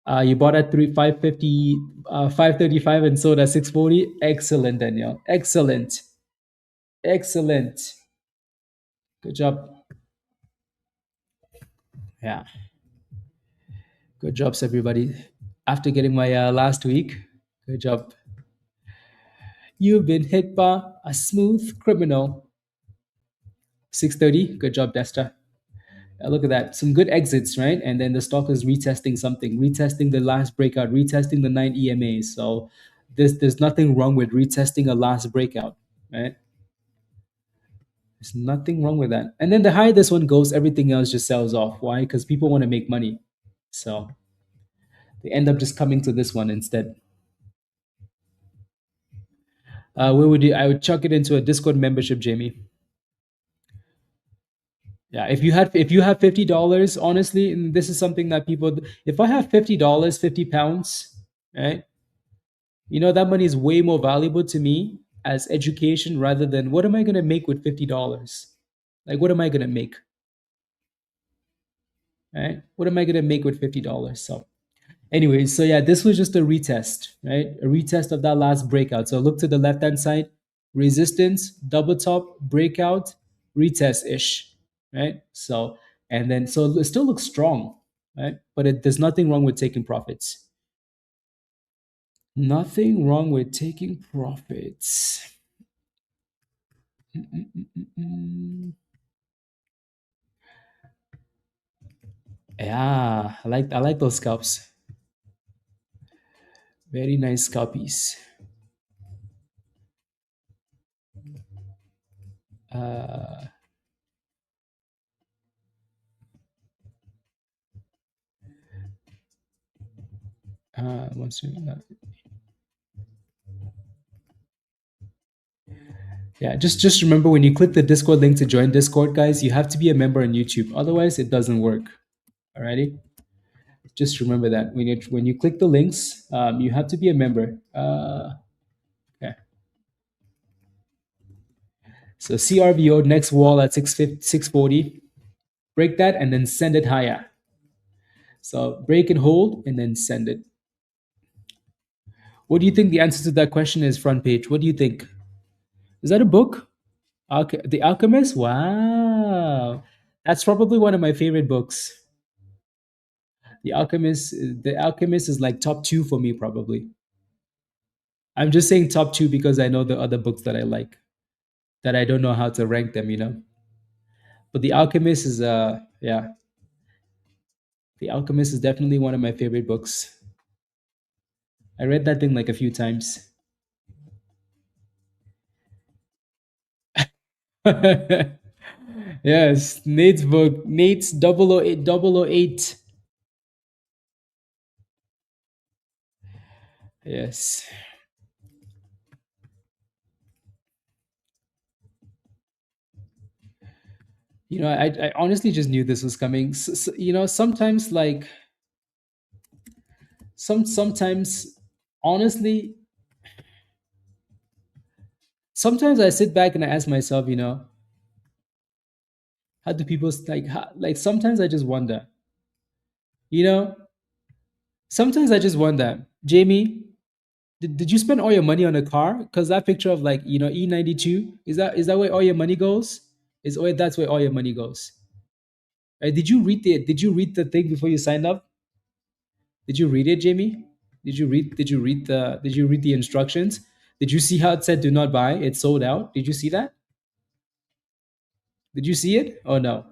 You bought at 550, 535 and sold at 640. Excellent, Daniel. Excellent. Excellent. Good job. Yeah. Good jobs, everybody. After getting my last week, good job. You've been hit by a smooth criminal. 630. Good job, Desta. Look at that. Some good exits, right? And then the stock is retesting something, retesting the last breakout, retesting the 9 EMAs. So there's nothing wrong with retesting a last breakout, right? There's nothing wrong with that. And then the higher this one goes, everything else just sells off. Why? Because people want to make money. So they end up just coming to this one instead. Where would you? I would chuck it into a Discord membership, Jamie. Yeah, if you have $50, honestly, and this is something that people, if I have $50, 50 pounds, right? That money is way more valuable to me as education rather than what am I gonna make with $50? Like, what am I gonna make? Right? What am I gonna make with $50? So Anyway, so yeah, this was just a retest, right? A retest of that last breakout. So look to the left hand side, resistance, double top, breakout, retest ish, right? So, and then, so it still looks strong, right? But there's nothing wrong with taking profits. Nothing wrong with taking profits. Mm. Yeah, I like those scalps. Very nice scalpies. Uh, once we, yeah, just remember when you click the Discord link to join Discord, guys, you have to be a member on YouTube. Otherwise, it doesn't work. Alrighty, just remember that when you click the links, you have to be a member. Okay. So CRVO next wall at 640. Break that and then send it higher. So break and hold and then send it. What do you think the answer to that question is? Front page. What do you think? Is that a book? The Alchemist? Wow. That's probably one of my favorite books. The Alchemist is like top two for me, probably. I'm just saying top two because I know the other books that I like, that I don't know how to rank them. But The Alchemist is yeah. The Alchemist is definitely one of my favorite books. I read that thing like a few times. Yes, Nate's book, Nate's 008 008. Yes. I honestly just knew this was coming. Sometimes like sometimes honestly, sometimes I sit back and I ask myself, how do people like sometimes I just wonder, you know, sometimes I just wonder, Jamie, did you spend all your money on a car? Because that picture of like, E92, is that where all your money goes? That's where all your money goes. Right? Did you read the thing before you signed up? Did you read it, Jamie? Did you read the instructions? Did you see how it said do not buy? It sold out. Did you see that? Did you see it? Oh no.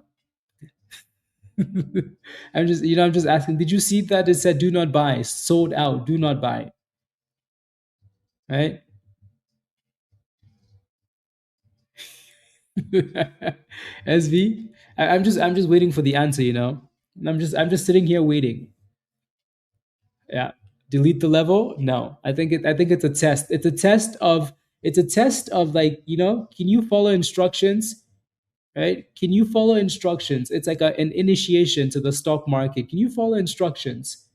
I'm just asking, did you see that it said do not buy, sold out, do not buy, right? SV, I'm just waiting for the answer. I'm just sitting here waiting. Yeah. Delete the level? No. I think it's a test. It's a test of like, can you follow instructions? Right? Can you follow instructions? It's like an initiation to the stock market. Can you follow instructions?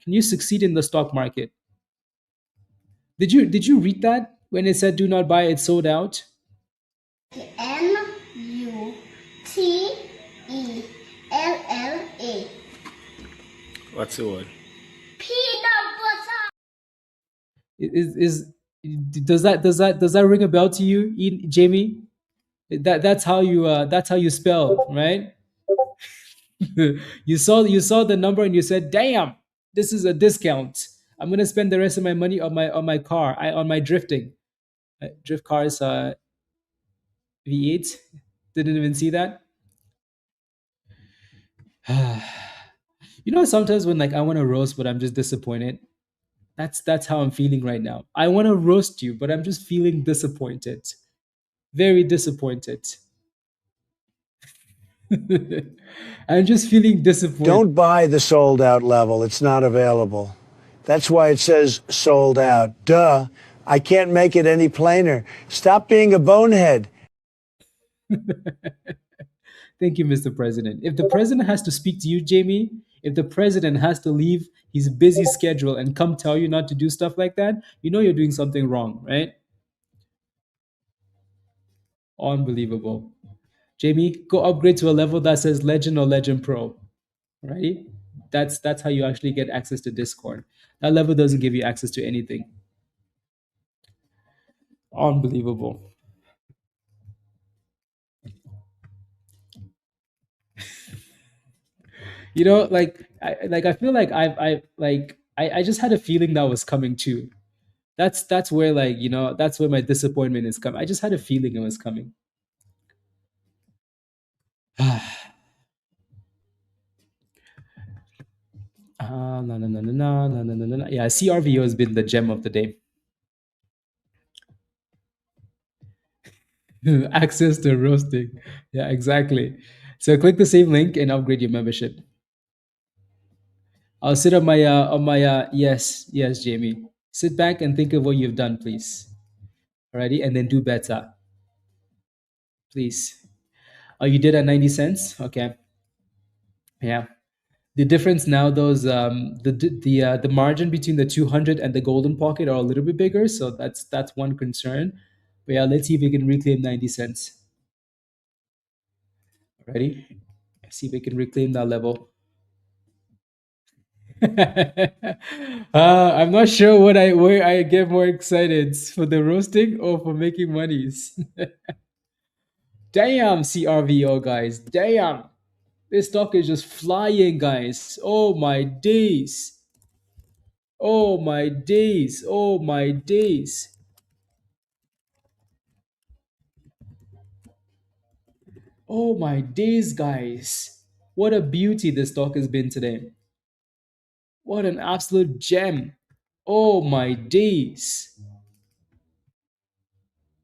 Can you succeed in the stock market? Did you read that when it said do not buy, it sold out? NUTELLA. What's the word? Peanut butter. Does that ring a bell to you, Jamie? That's how you spell, right? You saw the number and you said, "Damn, this is a discount. I'm gonna spend the rest of my money on my car, on my drifting." Drift cars, V8. Didn't even see that. Sometimes when like I want to roast, but I'm just disappointed. That's how I'm feeling right now. I want to roast you, but I'm just feeling disappointed. Very disappointed. I'm just feeling disappointed. Don't buy the sold out level. It's not available. That's why it says sold out. Duh. I can't make it any plainer. Stop being a bonehead. Thank you, Mr. President. If the president has to speak to you, Jamie, if the president has to leave his busy schedule and come tell you not to do stuff like that, you know you're doing something wrong, right? Unbelievable. Jamie, go upgrade to a level that says Legend or Legend Pro. Right? That's how you actually get access to Discord. That level doesn't give you access to anything. Unbelievable. You know, I feel like I just had a feeling that was coming too. That's where, like, that's where my disappointment is coming. I just had a feeling it was coming. No, no, no, no, no, no, no, no, no. Yeah, CRVO has been the gem of the day. Access to roasting. Yeah, exactly. So click the same link and upgrade your membership. I'll sit on my yes, yes, Jamie. Sit back and think of what you've done, please. Alrighty, and then do better, please. Oh, you did at 90 cents? Okay. Yeah. The difference now, those the margin between the 200 and the golden pocket are a little bit bigger, so that's one concern. But yeah, let's see if we can reclaim 90 cents. Ready? See if we can reclaim that level. I'm not sure where I get more excited, for the roasting or for making monies. Damn, CRVO guys. Damn. This stock is just flying, guys. Oh my days. Oh my days. Oh my days. Oh my days, guys. What a beauty this stock has been today. What an absolute gem. Oh my days.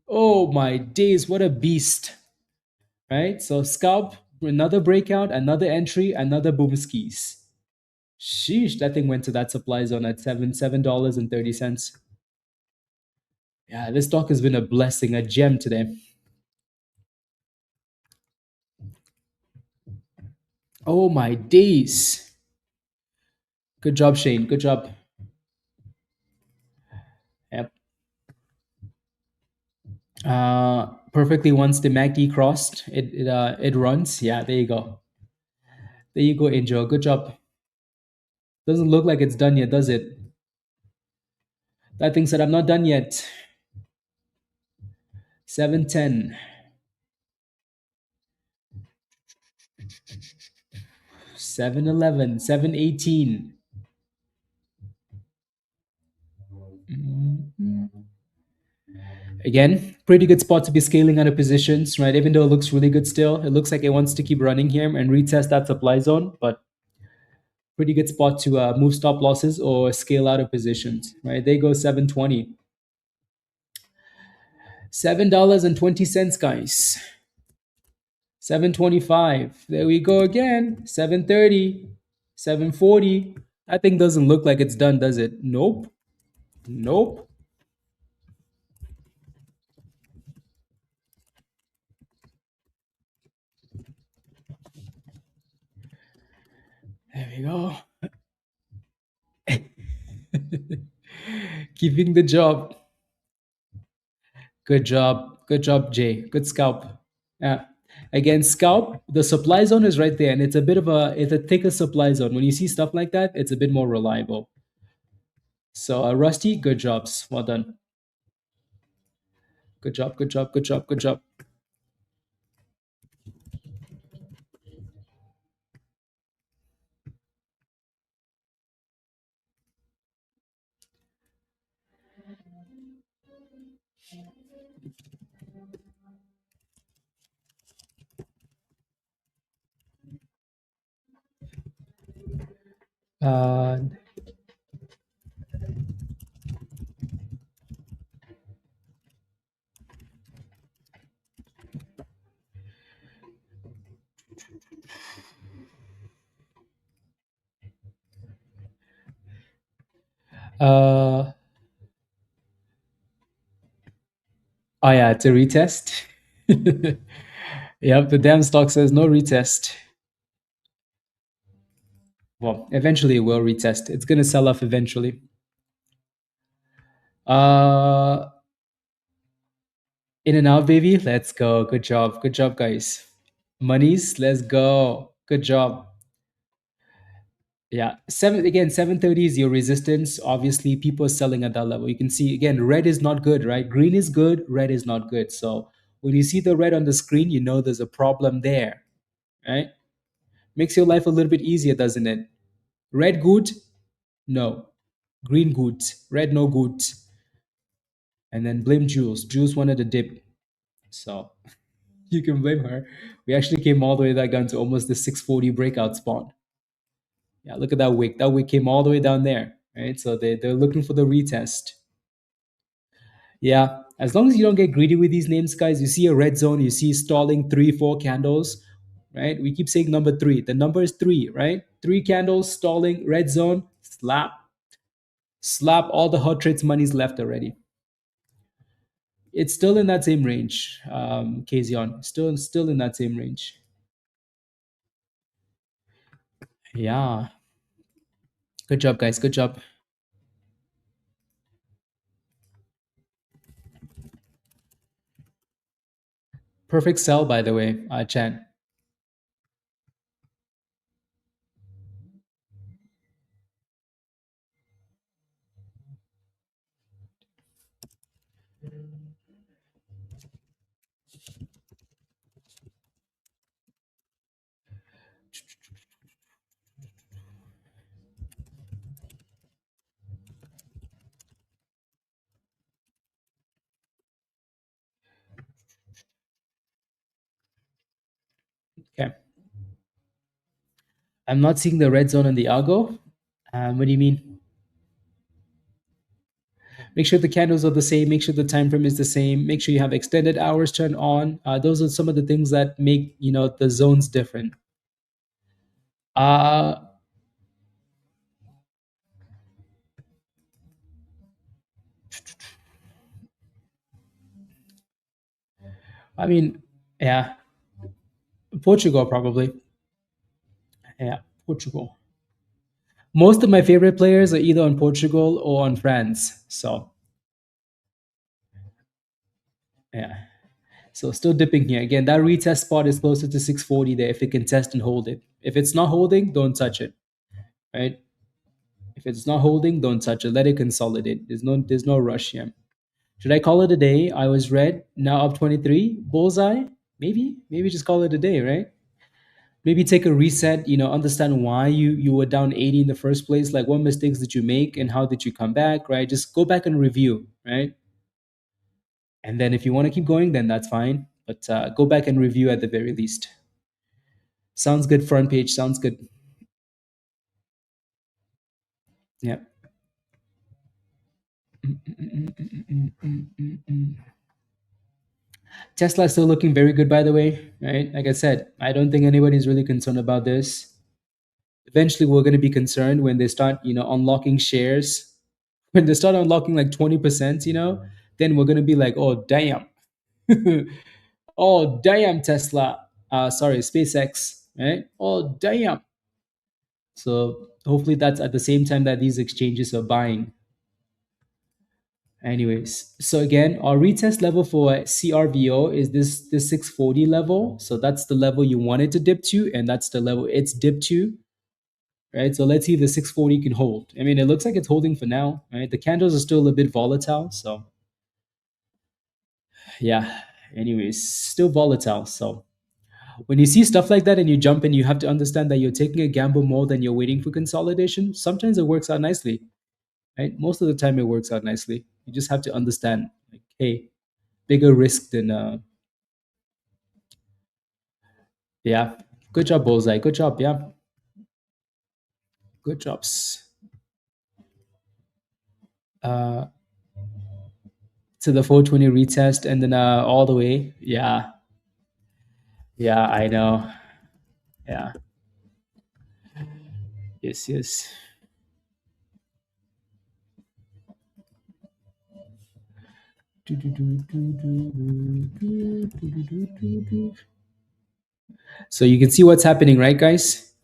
Oh my days. What a beast. Right? So scalp, another breakout, another entry, another boom skis. Sheesh, that thing went to that supply zone at $7.30. Yeah, this stock has been a blessing, a gem today. Oh my days. Good job, Shane. Good job. Yep. Perfectly, once the MACD crossed, it runs. Yeah, there you go. There you go, Angel. Good job. Doesn't look like it's done yet, does it? That thing said, I'm not done yet. 710. 711. 718. Again, pretty good spot to be scaling out of positions, right? Even though it looks really good still, it looks like it wants to keep running here and retest that supply zone, but pretty good spot to move stop losses or scale out of positions, right? They go 720. $7.20, guys. 725. There we go again. 730. 740. That thing doesn't look like it's done, does it? Nope. Nope. There we go. Keeping the job. Good job. Good job, Jay. Good scalp. Yeah. Again, scalp, the supply zone is right there, and it's a thicker supply zone. When you see stuff like that, it's a bit more reliable. So Rusty, good jobs. Well done. Good job, good job, good job, good job. Uh, oh yeah, it's a retest. Yep, the damn stock says no retest. Well, eventually it will retest. It's gonna sell off eventually. In and out, baby. Let's go. Good job. Good job, guys. Monies, let's go. Good job. Yeah, 730 is your resistance. Obviously, people are selling at that level. You can see again, red is not good, right? Green is good, red is not good. So when you see the red on the screen, you know there's a problem there, right? Makes your life a little bit easier, doesn't it? Red good, no. Green good, red no good. And then blame Jules. Jules wanted a dip, so you can blame her. We actually came all the way down to almost the 640 breakout spot. Yeah, look at that wick. That wick came all the way down there, right? So they're looking for the retest. Yeah, as long as you don't get greedy with these names, guys, you see a red zone, you see stalling 3, 4 candles, right? We keep saying number 3. The number is 3, right? 3 candles, stalling, red zone, slap, slap. All the hot trades money's left already. It's still in that same range, Kazion. Still in that same range. Yeah. Good job, guys. Good job. Perfect sell, by the way, Chan. Okay. I'm not seeing the red zone on the algo. What do you mean? Make sure the candles are the same. Make sure the time frame is the same. Make sure you have extended hours turned on. Those are some of the things that make the zones different. Uh, I mean, yeah, Portugal probably. Yeah, Portugal. Most of my favorite players are either on Portugal or on France. So yeah. So still dipping here. Again, that retest spot is closer to 640 there if it can test and hold it. If it's not holding, don't touch it. Right? If it's not holding, don't touch it. Let it consolidate. There's no rush here. Should I call it a day? I was red, now up 23. Bullseye? Maybe just call it a day, right? Maybe take a reset, understand why you were down 80 in the first place, like what mistakes did you make and how did you come back, right? Just go back and review, right? And then if you want to keep going, then that's fine. But go back and review at the very least. Sounds good. Front page sounds good. Yeah. Tesla is still looking very good, by the way, right? Like I said, I don't think anybody's really concerned about this. Eventually, we're going to be concerned when they start, unlocking shares. When they start unlocking like 20%, then we're going to be like, oh, damn. Oh, damn, Tesla. Sorry, SpaceX, right? Oh, damn. So hopefully that's at the same time that these exchanges are buying. Anyways, so again, our retest level for CRVO is this 640 level. So that's the level you want it to dip to, and that's the level it's dipped to, right? So let's see if the 640 can hold. I mean, it looks like it's holding for now, right? The candles are still a bit volatile, so yeah. Anyways, still volatile. So when you see stuff like that and you jump in, you have to understand that you're taking a gamble more than you're waiting for consolidation. Sometimes it works out nicely, right? Most of the time it works out nicely. You just have to understand, like, hey, bigger risk than yeah. Good job, Bullseye. Good job, yeah. Good jobs. Uh to the 420 retest and then all the way. Yeah. Yeah, I know. Yeah. Yes, yes. So you can see what's happening, right, guys?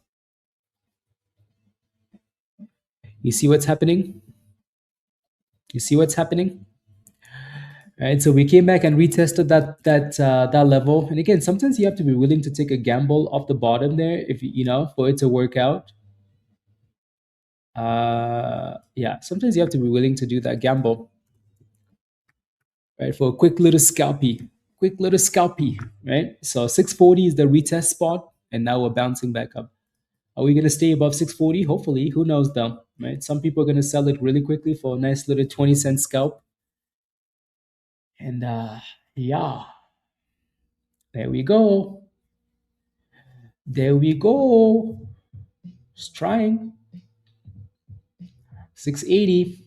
You see what's happening? You see what's happening? Right. So we came back and retested that level. And again, sometimes you have to be willing to take a gamble off the bottom there if for it to work out. Yeah, sometimes you have to be willing to do that gamble, right? For a quick little scalpy, right? So 640 is the retest spot, and now we're bouncing back up. Are we going to stay above 640? Hopefully, who knows though, right? Some people are going to sell it really quickly for a nice little 20-cent scalp. And yeah, there we go. There we go. Just trying. 680.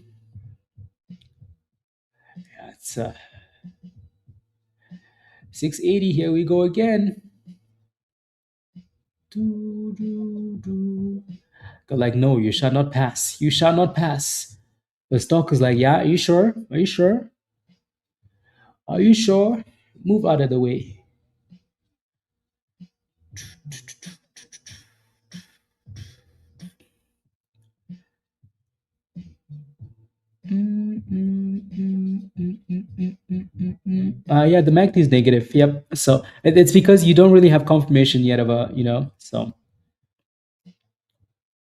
That's 680. Here we go again. They're like, no, you shall not pass. You shall not pass. The stock is like, yeah, are you sure? Are you sure? Are you sure? Move out of the way. Yeah, the MACD is negative. Yep. So it's because you don't really have confirmation yet of a, so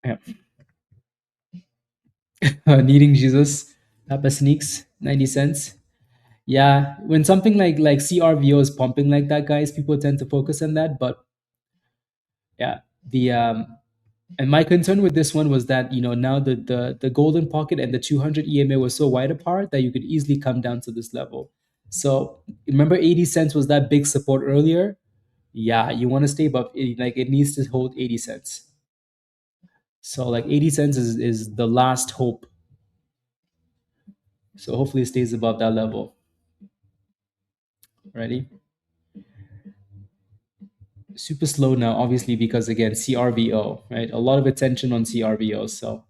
yeah. Needing Jesus. Papa sneaks 90 cents. Yeah, when something like CRVO is pumping like that, guys, people tend to focus on that. But yeah, the and my concern with this one was that now the golden pocket and the 200 EMA was so wide apart that you could easily come down to this level. So remember, 80 cents was that big support earlier. Yeah, you want to stay above 80, like it needs to hold 80 cents. So like 80 cents is the last hope. So hopefully it stays above that level. Ready? Super slow now, obviously, because again, CRVO, right? A lot of attention on CRVO. So,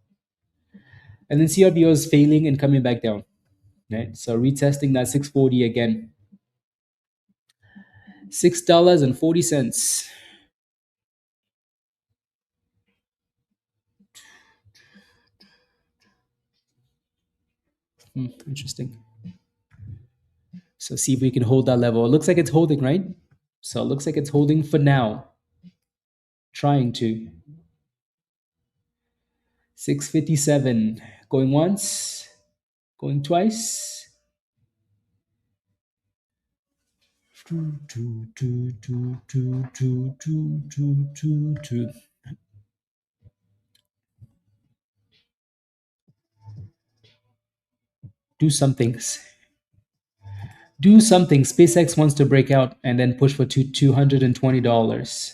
and then CRVO is failing and coming back down, right? So retesting that 640 again. $6.40. Interesting. So see if we can hold that level. It looks like it's holding, right? So it looks like it's holding for now. Trying to. 657. Going once. Going twice. Do something. Do something. SpaceX wants to break out and then push for $220.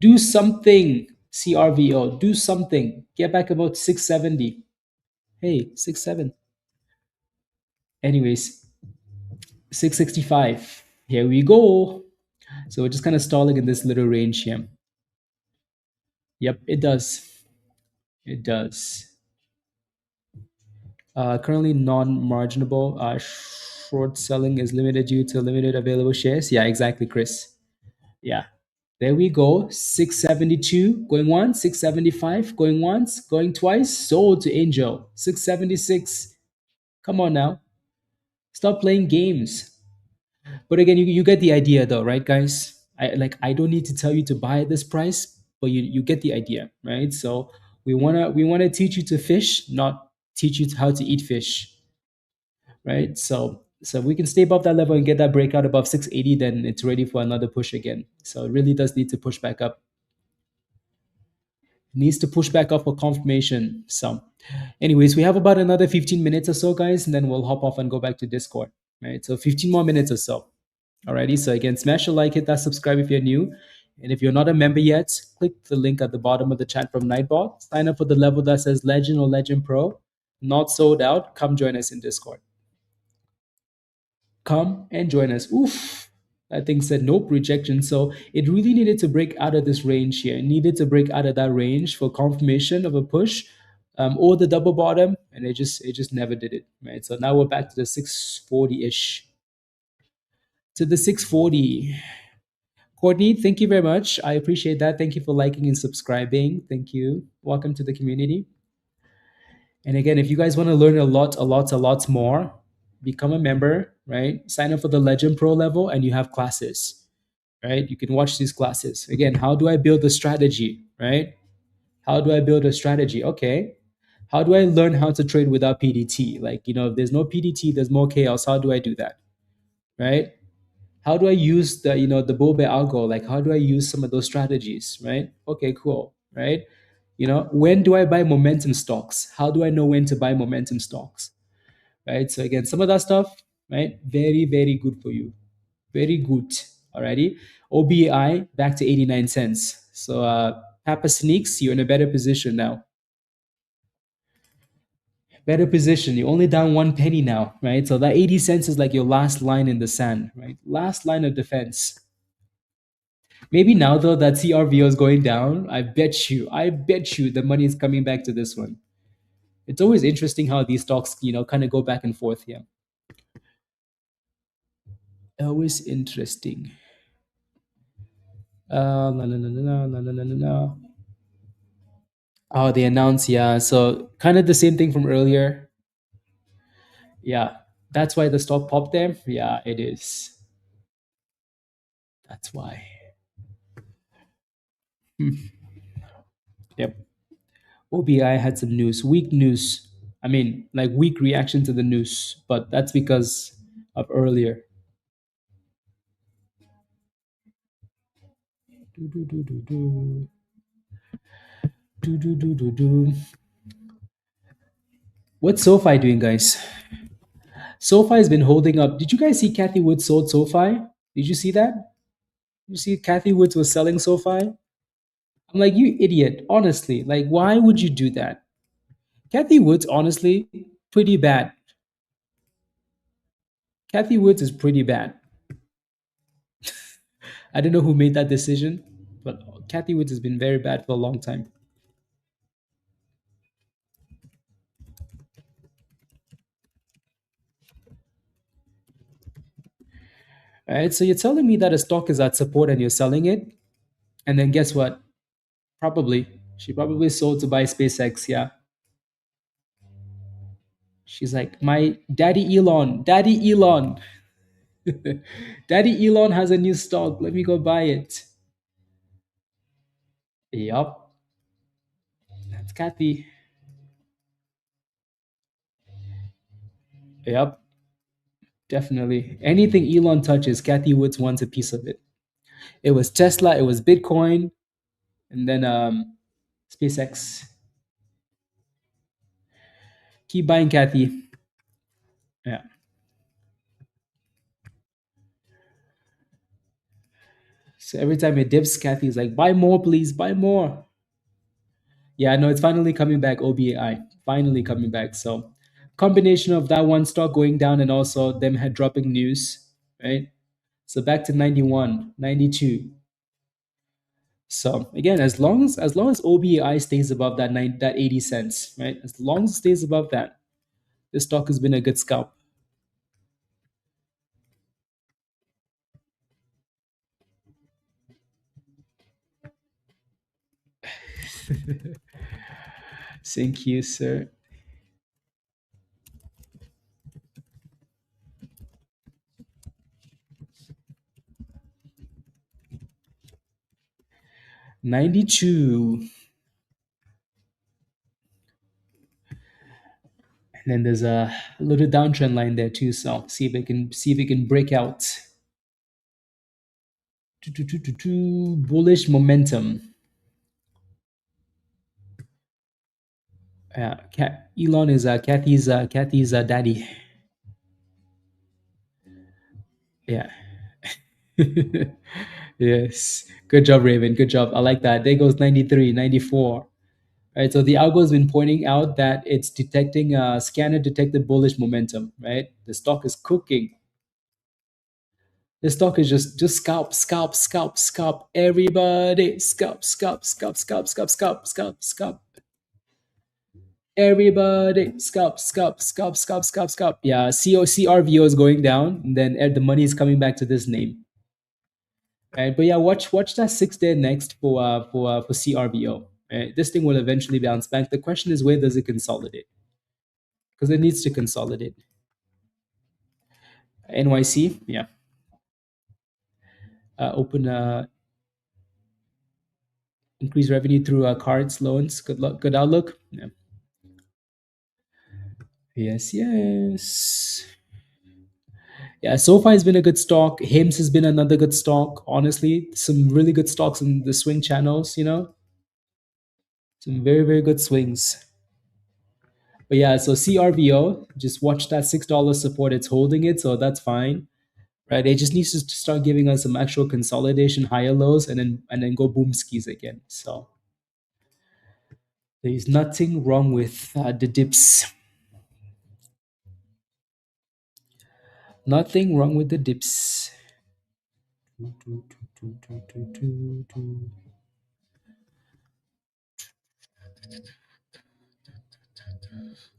Do something. CRVO. Do something. Get back about 670. Hey, 67. Anyways, 665. Here we go. So we're just kind of stalling in this little range here. Yep, it does. It does. Currently non-marginable. Short selling is limited due to limited available shares. Yeah, exactly, Chris. Yeah. There we go. 672 going once, 675 going once, going twice. Sold to Angel. 676. Come on now. Stop playing games. But again, you get the idea though, right, guys? I don't need to tell you to buy at this price, but you get the idea, right? So we wanna teach you to fish, not teach you how to eat fish, right? So if we can stay above that level and get that breakout above 680, then it's ready for another push again. So it really does need to push back up. It needs to push back up for confirmation. So anyways, we have about another 15 minutes or so, guys, and then we'll hop off and go back to Discord, right? So 15 more minutes or so. Alrighty, so again, smash a like, hit that subscribe if you're new. And if you're not a member yet, click the link at the bottom of the chat from Nightbot. Sign up for the level that says Legend or Legend Pro. Not sold out. Come join us in Discord. Come and join us. Oof. That thing said nope, rejection. So it really needed to break out of this range here. It needed to break out of that range for confirmation of a push, or the double bottom, and it just never did it. Right. So now we're back to the 640-ish. To the 640. Courtney, thank you very much. I appreciate that. Thank you for liking and subscribing. Thank you. Welcome to the community. And again, if you guys want to learn a lot more, become a member, right? Sign up for the Legend Pro level and you have classes, right? You can watch these classes. Again, how do I build a strategy, right? How do I build a strategy? Okay. How do I learn how to trade without PDT? Like, if there's no PDT, there's more chaos. How do I do that? Right? How do I use the bull bear algo? Like, how do I use some of those strategies? Right? Okay, cool. Right? When do I buy momentum stocks? How do I know when to buy momentum stocks? Right? So again, some of that stuff, right? Very, very good for you. Very good. Alrighty. OBAI back to 89 cents. So Papa Sneaks, you're in a better position now. Better position. You're only down 1 penny now, right? So that 80 cents is like your last line in the sand, right? Last line of defense. Maybe now though that CRVO is going down, I bet you the money is coming back to this one. It's always interesting how these stocks, kind of go back and forth here. Always interesting. No, no, no, no, no, no, no, no, no. Oh, they announced, yeah. So kind of the same thing from earlier. Yeah, that's why the stock popped there. Yeah, it is. That's why. Hmm. Yep. OBI had some news, weak news. I mean, like weak reaction to the news, but that's because of earlier. Do, do, do, do, do. Do, do, do, do, do. What's SoFi doing, guys? SoFi has been holding up. Did you guys see Kathy Wood sold SoFi? Did you see that? You see Kathy Woods was selling SoFi? I'm like, you idiot. Honestly, like, why would you do that? Kathy Woods, honestly, pretty bad. Kathy Woods is pretty bad. I don't know who made that decision, but Kathy Woods has been very bad for a long time. All right, so you're telling me that a stock is at support and you're selling it, and then guess what? She probably sold to buy SpaceX. Yeah, she's like, my daddy Elon, daddy Elon has a new stock. Let me go buy it. Yup, that's Kathy. Yup, definitely. Anything Elon touches, Kathy Woods wants a piece of it. It was Tesla, it was Bitcoin, and then SpaceX. Keep buying, Kathy. Yeah. So every time it dips, Kathy's like, buy more, please, buy more. Yeah, no, it's finally coming back, OBAI. Finally coming back. So combination of that one stock going down and also them had dropping news, right? So back to 91, 92. So again, as long as OBAI stays above that 80 cents, right? As long as it stays above that, this stock has been a good scalp. Thank you, sir. $92. And then there's a little downtrend line there too. So see if it can break out. Bullish momentum. Elon is Kathy's daddy. Yeah. Yes. Good job, Raven. Good job. I like that. There goes 93, 94. Right. So the algo has been pointing out that it's detecting scanner detected bullish momentum. Right. The stock is cooking. The stock is just scalp, scalp, scalp, scalp. Everybody scalp, scalp, scalp, scalp, scalp, scalp, scalp, scalp. Everybody scalp, scalp, scalp, scalp, scalp, scalp. Yeah, CRVO is going down, and then the money is coming back to this name. Right, but yeah, watch that 6 day next for CRVO. Right? This thing will eventually bounce back. The question is, where does it consolidate? Because it needs to consolidate. NYC, yeah. Open Increased revenue through cards, loans. Good luck, good outlook. Yeah. Yes, yes. Yeah, SoFi has been a good stock. HIMS has been another good stock. Honestly, some really good stocks in the swing channels, some very, very good swings. But yeah, so CRVO, just watch that $6 support. It's holding it, so that's fine. Right? It just needs to start giving us some actual consolidation, higher lows, and then go boom skis again. So there's nothing wrong with the dips. Nothing wrong with the dips.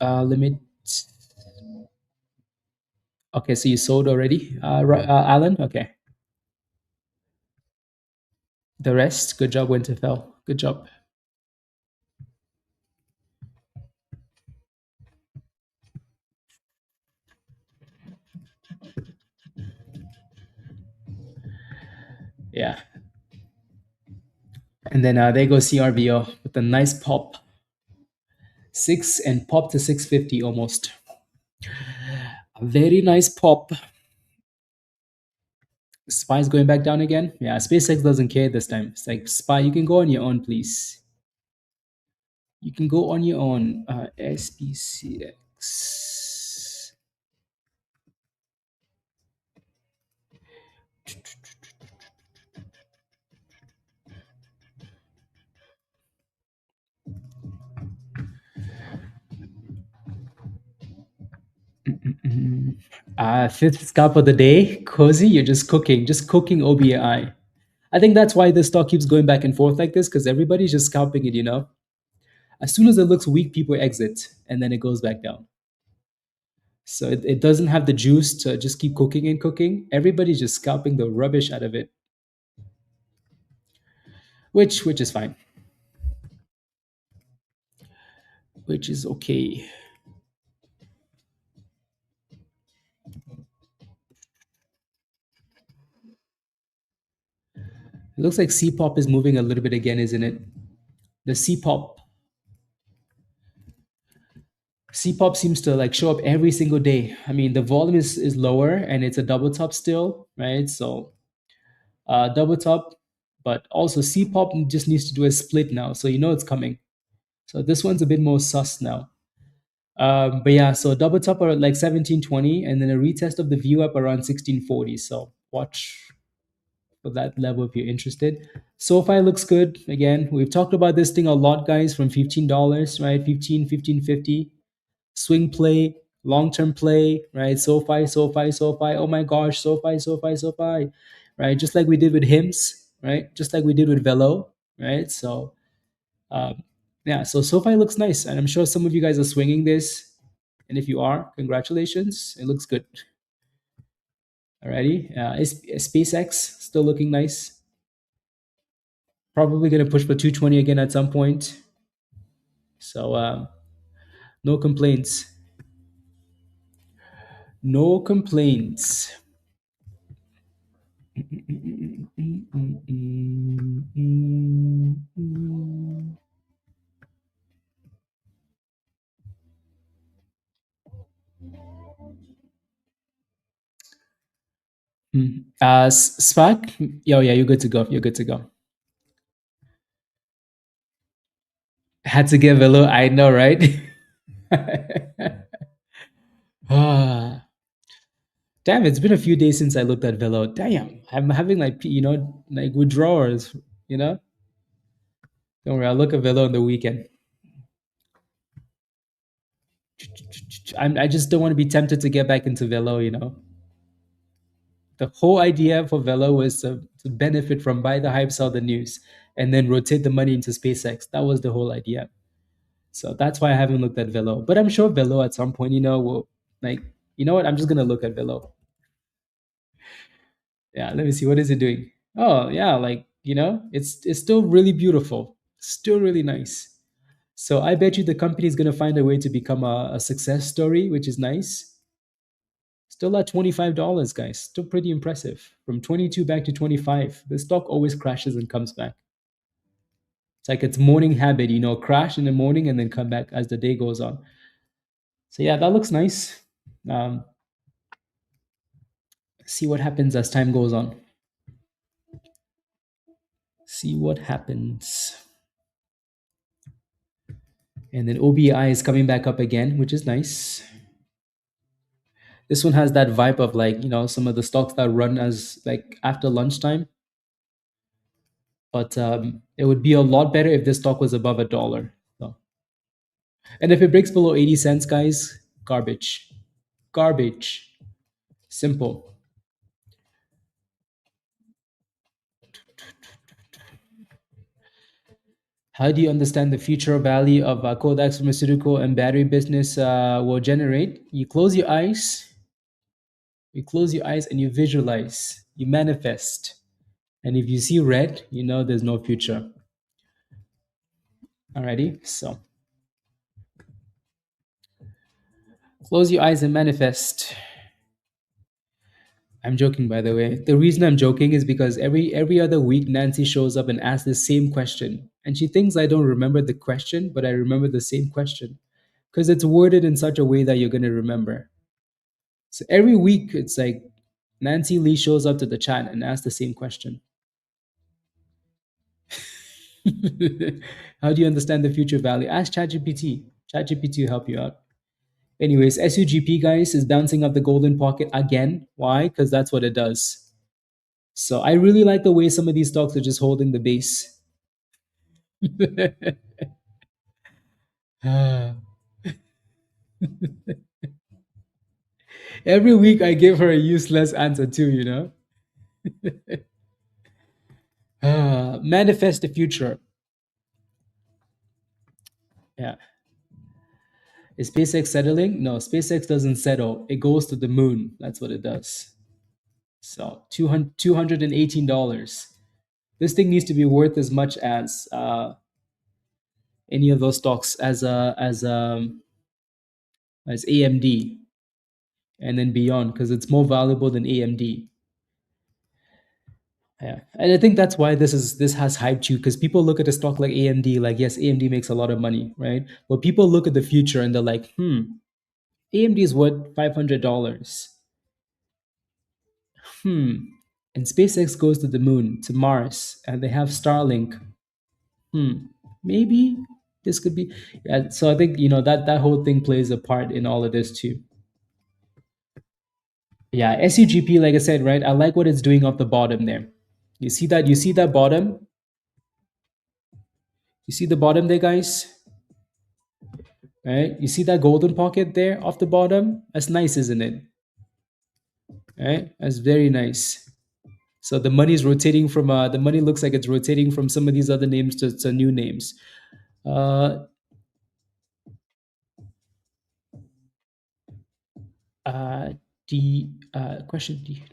Limit. Okay, so you sold already, Alan? Okay. The rest, good job, Winterfell. Good job. Yeah. And then there goes CRVO with a nice pop. 6 and pop to 650 almost. A very nice pop. SPY's going back down again. Yeah, SpaceX doesn't care this time. It's like, SPY, you can go on your own, please. You can go on your own. SPCX. Fifth scalp of the day. Cozy, you're just cooking OBAI. I think that's why this stock keeps going back and forth like this, because everybody's just scalping it. As soon as it looks weak, people exit, and then it goes back down. So it doesn't have the juice to just keep cooking and cooking. Everybody's just scalping the rubbish out of it, which is fine, which is okay. It looks like CPOP is moving a little bit again, isn't it? The CPOP seems to like show up every single day. I mean, the volume is lower and it's a double top still, right? So double top, but also CPOP just needs to do a split now, so it's coming. So this one's a bit more sus now. But yeah, so double top are like 1720, and then a retest of the view up around 1640. So watch for that level if you're interested. SoFi looks good. Again, we've talked about this thing a lot, guys, from $15, right? 15.50. Swing play, long-term play, right? SoFi. Oh my gosh, SoFi, right? Just like we did with HIMS, right? Just like we did with Velo, right? So, yeah, so SoFi looks nice, and I'm sure some of you guys are swinging this. And if you are, congratulations. It looks good. Alrighty. SpaceX still looking nice. Probably going to push for 220 again at some point. So no complaints. No complaints. Spark? Yeah, you're good to go. You're good to go. Had to get Velo. I know, right? Ah, damn, it's been a few days since I looked at Velo. Damn, I'm having like like withdrawals. Don't worry, I'll look at Velo on the weekend. I just don't want to be tempted to get back into Velo. The whole idea for Velo was to benefit from buy the hype, sell the news, and then rotate the money into SpaceX. That was the whole idea. So that's why I haven't looked at Velo. But I'm sure Velo at some point, will like, you know what? I'm just gonna look at Velo. Yeah, let me see. What is it doing? Oh yeah, like it's still really beautiful. Still really nice. So I bet you the company is gonna find a way to become a success story, which is nice. Still at $25, guys. Still pretty impressive. From 22 back to 25. The stock always crashes and comes back. It's like its morning habit, crash in the morning and then come back as the day goes on. So yeah, that looks nice. See what happens as time goes on. See what happens. And then OBI is coming back up again, which is nice. This one has that vibe of like, some of the stocks that run as like after lunchtime. But it would be a lot better if this stock was above $1. So. And if it breaks below 80 cents, guys, garbage. Garbage. Simple. How do you understand the future value of Kodak's pharmaceutical and battery business will generate? You close your eyes. You close your eyes and you visualize. You manifest. And if you see red, you know there's no future. Alrighty, so close your eyes and manifest. I'm joking, by the way. The reason I'm joking is because every other week Nancy shows up and asks the same question, and she thinks I don't remember the question, but I remember the same question because it's worded in such a way that you're gonna remember. So every week it's like Nancy Lee shows up to the chat and asks the same question. How do you understand the future value? Ask ChatGPT. ChatGPT will help you out. Anyways, SUGP, guys, is bouncing up the golden pocket again. Why? Because that's what it does. So I really like the way some of these stocks are just holding the base. Every week I give her a useless answer too, manifest the future. Yeah. Is SpaceX settling? No, SpaceX doesn't settle. It goes to the moon. That's what it does. So $218. This thing needs to be worth as much as any of those stocks as AMD and then beyond, because it's more valuable than AMD. Yeah, and I think that's why this has hype too, because people look at a stock like AMD, like yes, AMD makes a lot of money, right? But people look at the future and they're like, AMD is worth $500. And SpaceX goes to the moon, to Mars, and they have Starlink. Maybe this could be. Yeah, so I think that whole thing plays a part in all of this too. Yeah, SUGP, like I said, right? I like what it's doing off the bottom there. You see that? You see that bottom? You see the bottom there, guys? Right? You see that golden pocket there off the bottom? That's nice, isn't it? Right? That's very nice. So the money is rotating from the money looks like it's rotating from some of these other names to new names. The question D.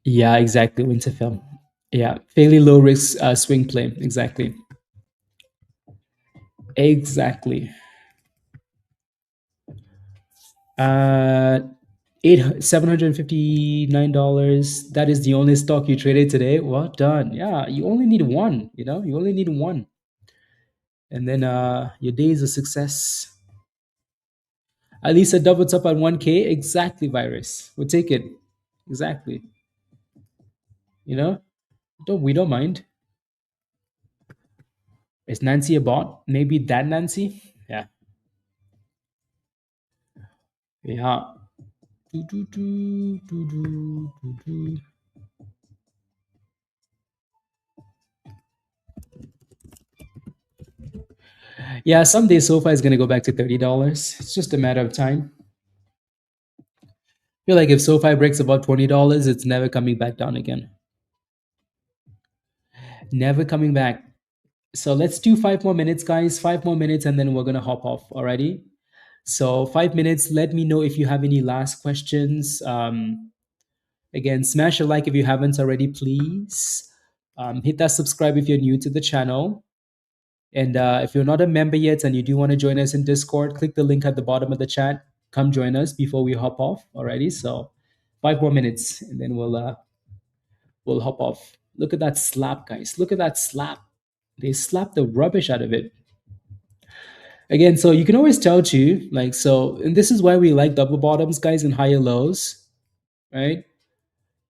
Yeah, exactly. Winter film. Yeah, fairly low risk swing play. Exactly. Exactly. $759. That is the only stock you traded today. Well done. Yeah, you only need one. You only need one, and then your day is a success. At least a double top at 1K. Exactly, virus. We'll take it. Exactly. We don't mind. Is Nancy a bot? Maybe that Nancy? Yeah. Yeah. Yeah, someday SoFi is going to go back to $30. It's just a matter of time. I feel like if SoFi breaks about $20, it's never coming back down again. Never coming back. So let's do 5 more minutes, guys. 5 more minutes, and then we're gonna hop off. Alrighty. So 5 minutes. Let me know if you have any last questions. Again, smash a like if you haven't already, please. Hit that subscribe if you're new to the channel. And if you're not a member yet and you do want to join us in Discord, click the link at the bottom of the chat. Come join us before we hop off. Alrighty. So 5 more minutes, and then we'll hop off. Look at that slap, guys. Look at that slap. They slapped the rubbish out of it. Again, so you can always tell too, like, so, and this is why we like double bottoms, guys, and higher lows, right?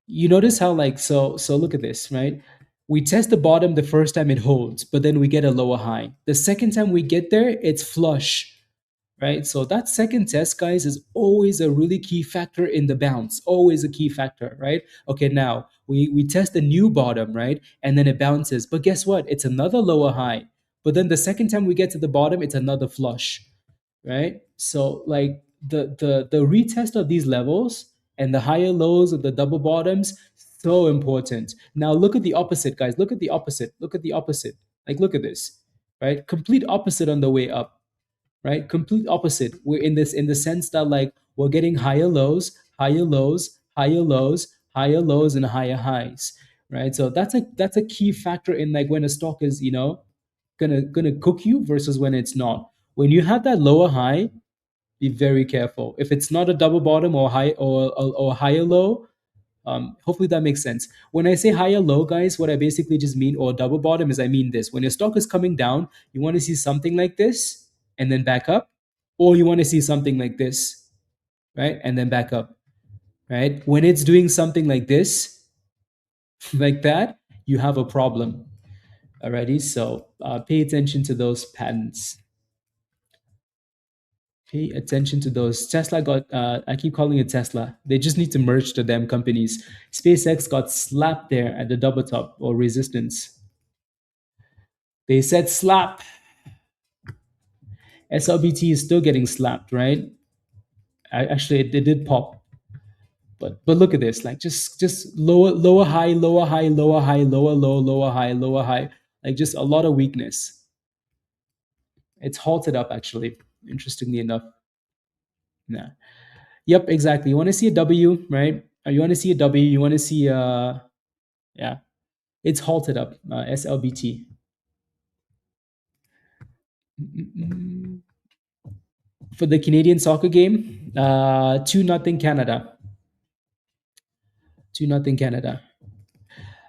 You notice how, like, so look at this, right? We test the bottom the first time, it holds, but then we get a lower high. The second time we get there, it's flush, right? So that second test, guys, is always a really key factor in the bounce. Always a key factor, right? Okay, now we test the new bottom, right? And then it bounces. But guess what? It's another lower high. But then the second time we get to the bottom, it's another flush, right? So like the retest of these levels and the higher lows of the double bottoms, so important. Now look at the opposite, guys. Look at the opposite. Look at the opposite. Like, look at this, right? Complete opposite on the way up, right? Complete opposite. We're in this, in the sense that, like, we're getting higher lows, higher lows, higher lows, higher lows, and higher highs, right? So that's a key factor in, like, when a stock is, gonna cook you versus when it's not. When you have that lower high, be very careful. If it's not a double bottom or high or higher low, hopefully that makes sense. When I say higher low, guys, what I basically just mean, or double bottom, is I mean this: when your stock is coming down, you want to see something like this and then back up, or you want to see something like this, right, and then back up, right? When it's doing something like this, like that, you have a problem. Alrighty, so pay attention to those patterns. Pay attention to those. Tesla got, I keep calling it Tesla. They just need to merge the damn companies. SpaceX got slapped there at the double top or resistance. They said slap. SLBT is still getting slapped, right? Actually, it did pop. But look at this, like, just lower high, lower high, lower high, lower low, lower high, lower high. Like, just a lot of weakness. It's halted up, actually, interestingly enough. Nah. Yep, exactly. You want to see a W, right? You want to see a W. You want to see yeah, it's halted up. SLBT. For the Canadian soccer game, 2-0 Canada. 2-0 Canada.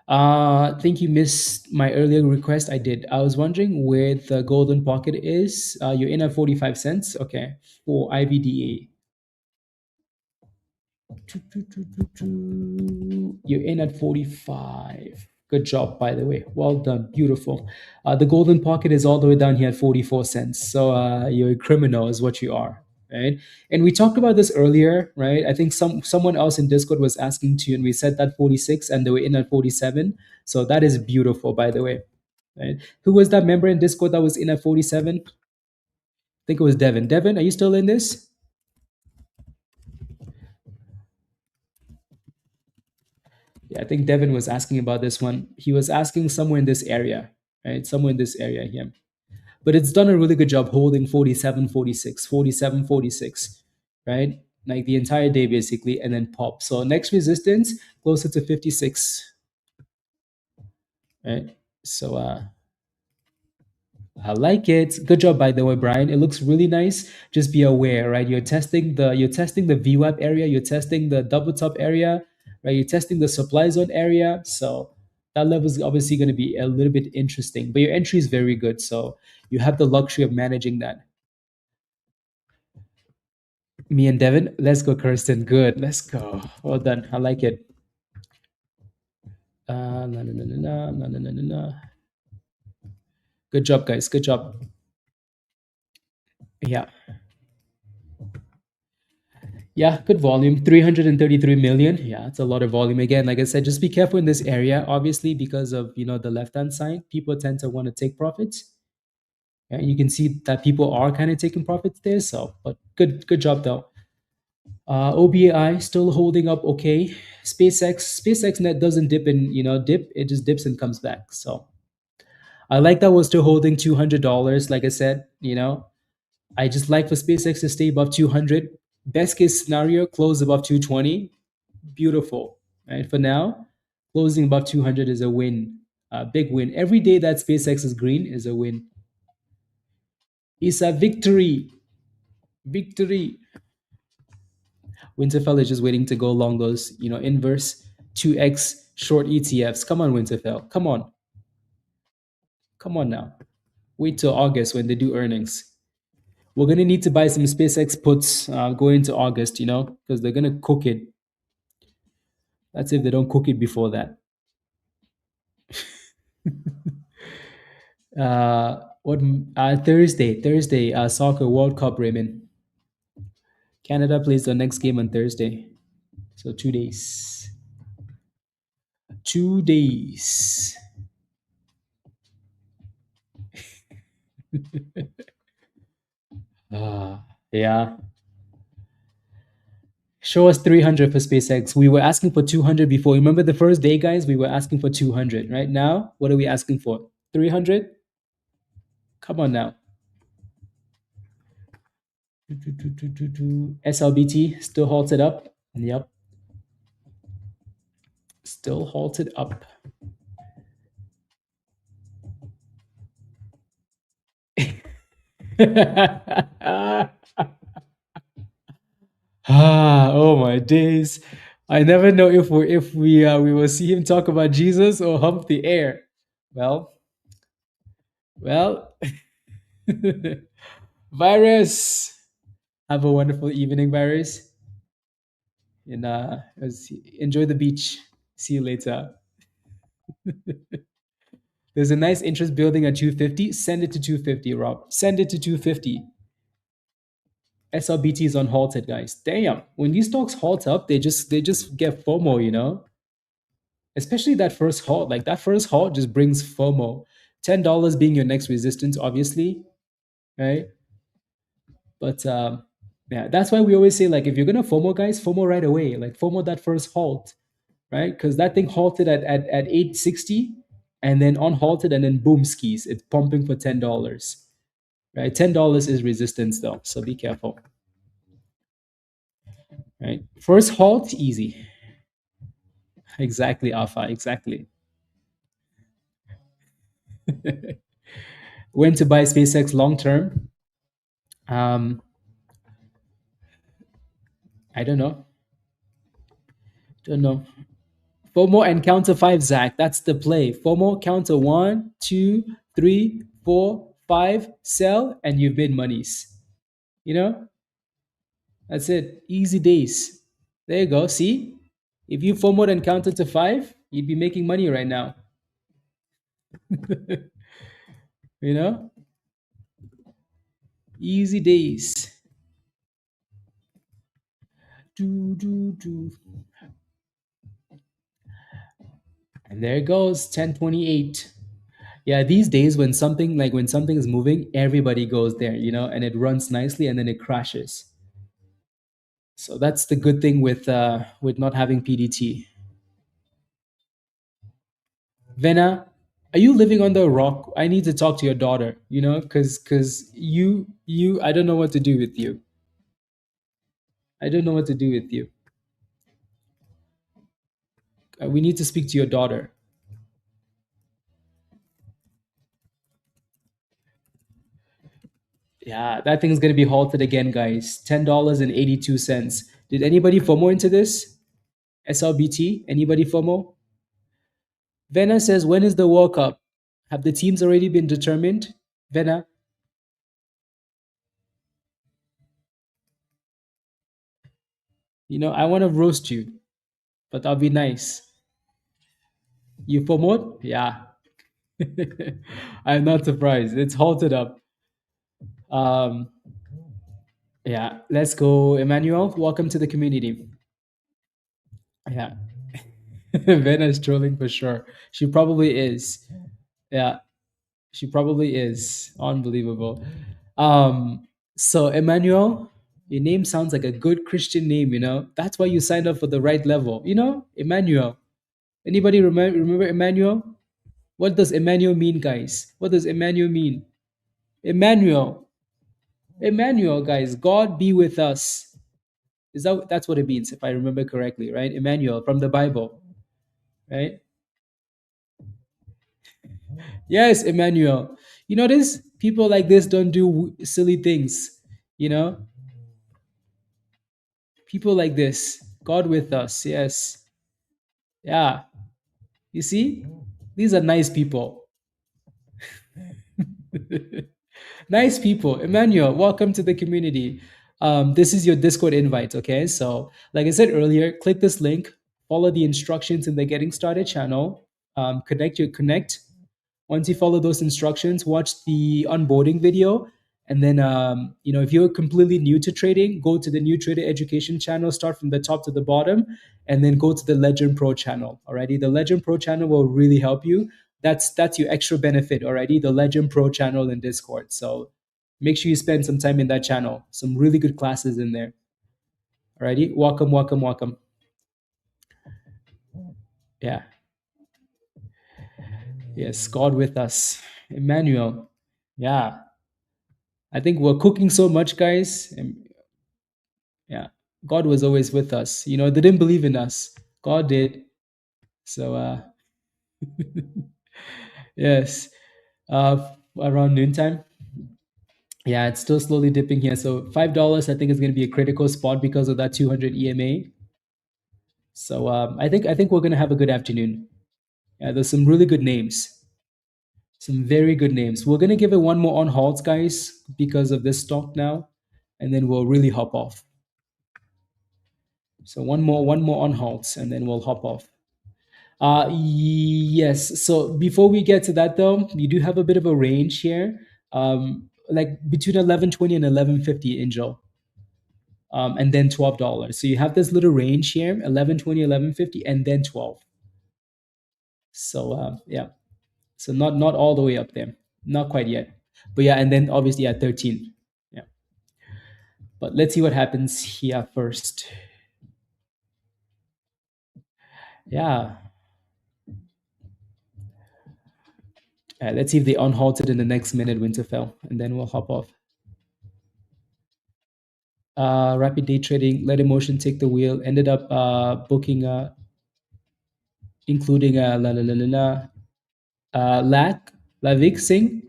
I think you missed my earlier request. I did. I was wondering where the golden pocket is. You're in at 45 cents. Okay. For IVDA. You're in at 45. Good job, by the way. Well done. Beautiful. The golden pocket is all the way down here at 44 cents. So you're a criminal is what you are. Right. And we talked about this earlier, right? I think someone else in Discord was asking too, and we said that 46 and they were in at 47. So that is beautiful, by the way. Right. Who was that member in Discord that was in at 47? I think it was Devin. Devin, are you still in this? Yeah, I think Devin was asking about this one. He was asking somewhere in this area, right? Somewhere in this area here. But it's done a really good job holding 47, 46, 47, 46, right? Like the entire day, basically, and then pop. So next resistance, closer to 56, right? So I like it. Good job, by the way, Brian. It looks really nice. Just be aware, right? You're testing the VWAP area. You're testing the double top area, right? You're testing the supply zone area. So that level is obviously going to be a little bit interesting. But your entry is very good, so you have the luxury of managing that. Me and Devin, let's go, Kirsten. Good, let's go. Well done. I like it. Good job, guys. Good job. Yeah. Yeah, good volume. 333 million. Yeah, it's a lot of volume. Again, like I said, just be careful in this area, obviously, because of the left-hand side. People tend to want to take profits. And you can see that people are kind of taking profits there. So, but good job though. OBAI still holding up okay. SpaceX net doesn't dip, it just dips and comes back. So I like that we're still holding $200. Like I said, I just like for SpaceX to stay above 200. Best case scenario, close above 220. Beautiful. Right? For now, closing above 200 is a win, a big win. Every day that SpaceX is green is a win. It's a victory. Victory. Winterfell is just waiting to go along those, inverse 2x short ETFs. Come on, Winterfell. Come on. Come on now. Wait till August when they do earnings. We're going to need to buy some SpaceX puts going into August, because they're going to cook it. That's if they don't cook it before that. What Thursday, soccer World Cup, Raymond. Canada plays the next game on Thursday. So 2 days. 2 days. Yeah. Show us 300 for SpaceX. We were asking for 200 before. Remember the first day, guys? We were asking for 200. Right now, what are we asking for? 300? Come on now. SLBT still halted up. Yep. Still halted up. Oh my days. I never know if we will see him talk about Jesus or hump the air. Well, Virus. Have a wonderful evening, Virus. And enjoy the beach. See you later. There's a nice interest building at 250. Send it to 250, Rob. Send it to 250. SLBT is on halted, guys. Damn. When these stocks halt up, they just get FOMO, Especially that first halt. Like that first halt just brings FOMO. $10 being your next resistance, obviously. Right? But yeah, that's why we always say, like, if you're gonna FOMO, guys, FOMO right away. Like FOMO that first halt, right? Because that thing halted at 860 and then unhalted and then boom skis. It's pumping for $10. Right? $10 is resistance though. So be careful. Right? First halt, easy. Exactly, Alpha. Exactly. When to buy SpaceX long term? I don't know. FOMO and counter 5, Zach. That's the play. FOMO, counter 1, 2, 3, 4, 5, sell, and you've made monies. That's it. Easy days. There you go. See? If you FOMO'd and counted to 5, you'd be making money right now. Easy days. And there it goes, 1028. Yeah, these days when something is moving, everybody goes there, and it runs nicely and then it crashes. So that's the good thing with not having PDT. Vena, are you living under a rock? I need to talk to your daughter, because you I don't know what to do with you. I don't know what to do with you. We need to speak to your daughter. Yeah, that thing is going to be halted again, guys. $10.82. Did anybody FOMO into this? SLBT? Anybody FOMO? Vena says, when is the World Cup? Have the teams already been determined? Vena? I want to roast you, but I'll be nice. You FOMO'd? Yeah. I'm not surprised. It's halted up. Yeah, let's go. Emmanuel, welcome to the community. Yeah. Vena's trolling for sure. She probably is. Yeah, she probably is. Unbelievable. So Emmanuel, your name sounds like a good Christian name, That's why you signed up for the right level. Emmanuel. Anybody remember Emmanuel? What does Emmanuel mean, guys? What does Emmanuel mean? Emmanuel. Emmanuel, guys. God be with us. That's what it means, if I remember correctly, right? Emmanuel from the Bible, right? Yes, Emmanuel. You notice people like this don't do silly things, you know? People like this. God with us. Yes. Yeah. You see? These are nice people. Nice people. Emmanuel, welcome to the community. This is your Discord invite, okay? So, like I said earlier, click this link, follow the instructions in the Getting Started channel, connect. Once you follow those instructions, watch the onboarding video. And then, if you're completely new to trading, go to the New Trader Education channel, start from the top to the bottom, and then go to the Legend Pro channel. Alrighty, the Legend Pro channel will really help you. That's your extra benefit. Alrighty, the Legend Pro channel in Discord. So make sure you spend some time in that channel. Some really good classes in there. Alrighty, welcome, welcome, welcome. Yeah. Yes, God with us, Emmanuel. Yeah. I think we're cooking so much, guys. Yeah, God was always with us. They didn't believe in us. God did. So, yes, around noontime. Yeah, it's still slowly dipping here. So $5, I think, is going to be a critical spot because of that 200 EMA. So I think we're going to have a good afternoon. Yeah, there's some really good names. Some very good names. We're going to give it one more on halts, guys, because of this stock now, and then we'll really hop off. So one more on halts, and then we'll hop off. Yes. So before we get to that, though, you do have a bit of a range here, like between 11.20 and 11.50, Angel, and then $12. So you have this little range here: 11.20, 11.50, and then 12. So yeah. So not all the way up there, not quite yet, but yeah, and then obviously at 13. Yeah. But let's see what happens here first. Yeah. Let's see if they unhalted in the next minute, Winterfell, and then we'll hop off. Rapid day trading, let emotion take the wheel. Ended up booking, including Lavik Singh.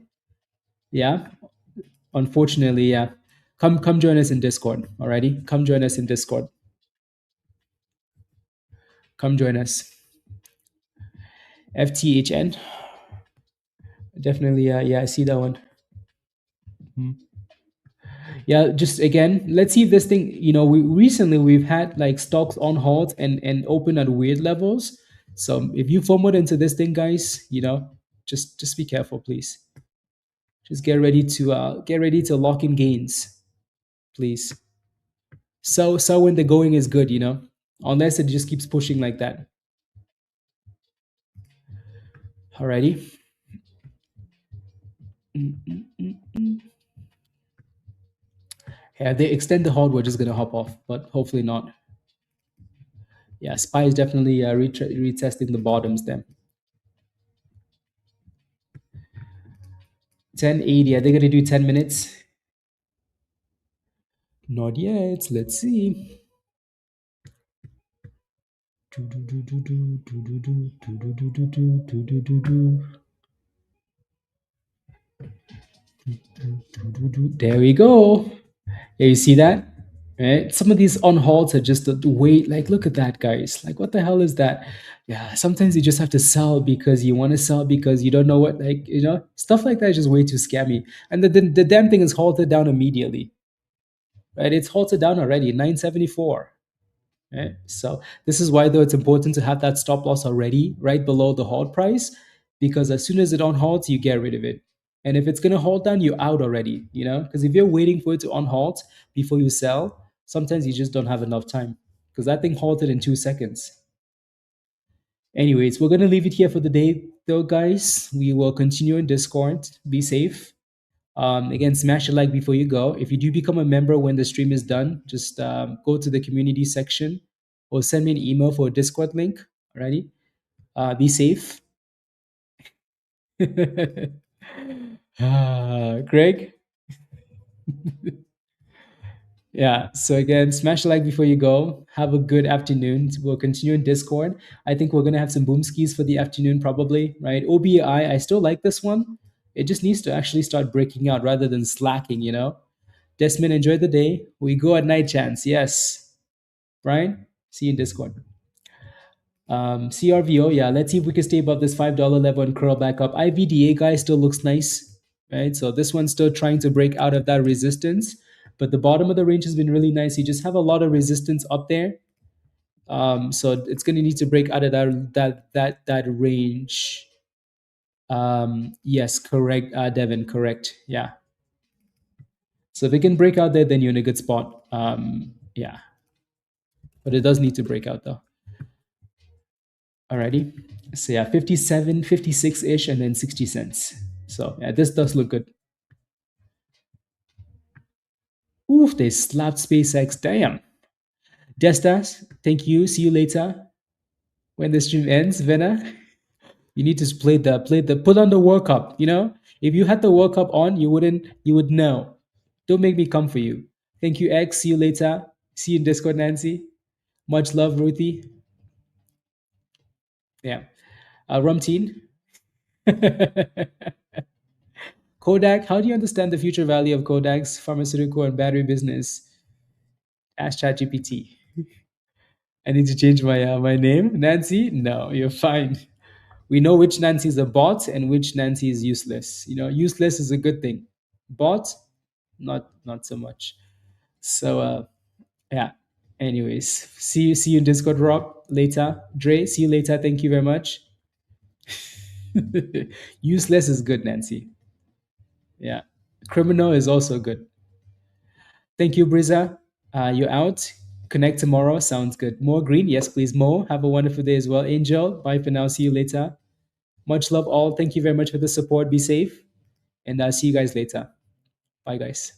Yeah, unfortunately, yeah. Come join us in Discord. Alrighty, come join us in Discord. Come join us. FTHN. Definitely, yeah, I see that one. Yeah, just again, let's see if this thing, we've had like stocks on halt and open at weird levels. So if you forward into this thing, guys, just be careful, please. Just get ready to lock in gains, please. So when the going is good, unless it just keeps pushing like that. Alrighty. Yeah, they extend the hold, we're just gonna hop off, but hopefully not. Yeah, SPY is definitely retesting the bottoms then. 1080. Are they gonna do 10 minutes? Not yet. Let's see. There we go. Yeah, you see that? Right? Some of these on halts are just the wait. Like, look at that, guys. Like, what the hell is that? Yeah, sometimes you just have to sell because you want to sell because you don't know what, stuff like that is just way too scammy. And the damn thing is halted down immediately. Right? It's halted down already, 974. Right? So this is why, though, it's important to have that stop loss already right below the halt price, because as soon as it on halts, you get rid of it. And if it's going to halt down, you're out already, because if you're waiting for it to on halt before you sell, sometimes you just don't have enough time, because that thing halted in 2 seconds. Anyways, we're going to leave it here for the day, though, guys. We will continue in Discord. Be safe. Again, smash a like before you go. If you do become a member when the stream is done, just go to the community section or send me an email for a Discord link. Alrighty. Be safe. Greg? Yeah. So again, smash a like before you go. Have a good afternoon. We'll continue in Discord. I think we're gonna have some boom skis for the afternoon, probably, right? OBI, I still like this one. It just needs to actually start breaking out rather than slacking, you know? Desmond, enjoy the day. We go at night chance. Yes. Brian, see you in Discord. CRVO, yeah, let's see if we can stay above this $5 level and curl back up. IVDA guy still looks nice, right? So this one's still trying to break out of that resistance, but the bottom of the range has been really nice. You just have a lot of resistance up there. So it's going to need to break out of that range. Yes, correct, Devin, correct. Yeah. So if it can break out there, then you're in a good spot. Yeah, but it does need to break out though. Alrighty. So yeah, 57, 56-ish, and then 60 cents. So yeah, this does look good. Oof, they slapped SpaceX. Damn. Destas, thank you. See you later. When the stream ends, Vena, you need to put on the World Cup, you know? If you had the World Cup on, you would know. Don't make me come for you. Thank you, X. See you later. See you in Discord, Nancy. Much love, Ruthie. Yeah. Rumteen. Kodak, how do you understand the future value of Kodak's pharmaceutical and battery business? Ask ChatGPT. I need to change my name. Nancy? No, you're fine. We know which Nancy is a bot and which Nancy is useless. You know, useless is a good thing. Bot, not so much. So yeah. Anyways, see you in Discord, Rob, later. Dre, see you later. Thank you very much. Useless is good, Nancy. Yeah. Criminal is also good. Thank you, Briza. You're out. Connect tomorrow. Sounds good. More green. Yes, please. Mo, have a wonderful day as well. Angel, bye for now. See you later. Much love, all. Thank you very much for the support. Be safe. And I'll see you guys later. Bye, guys.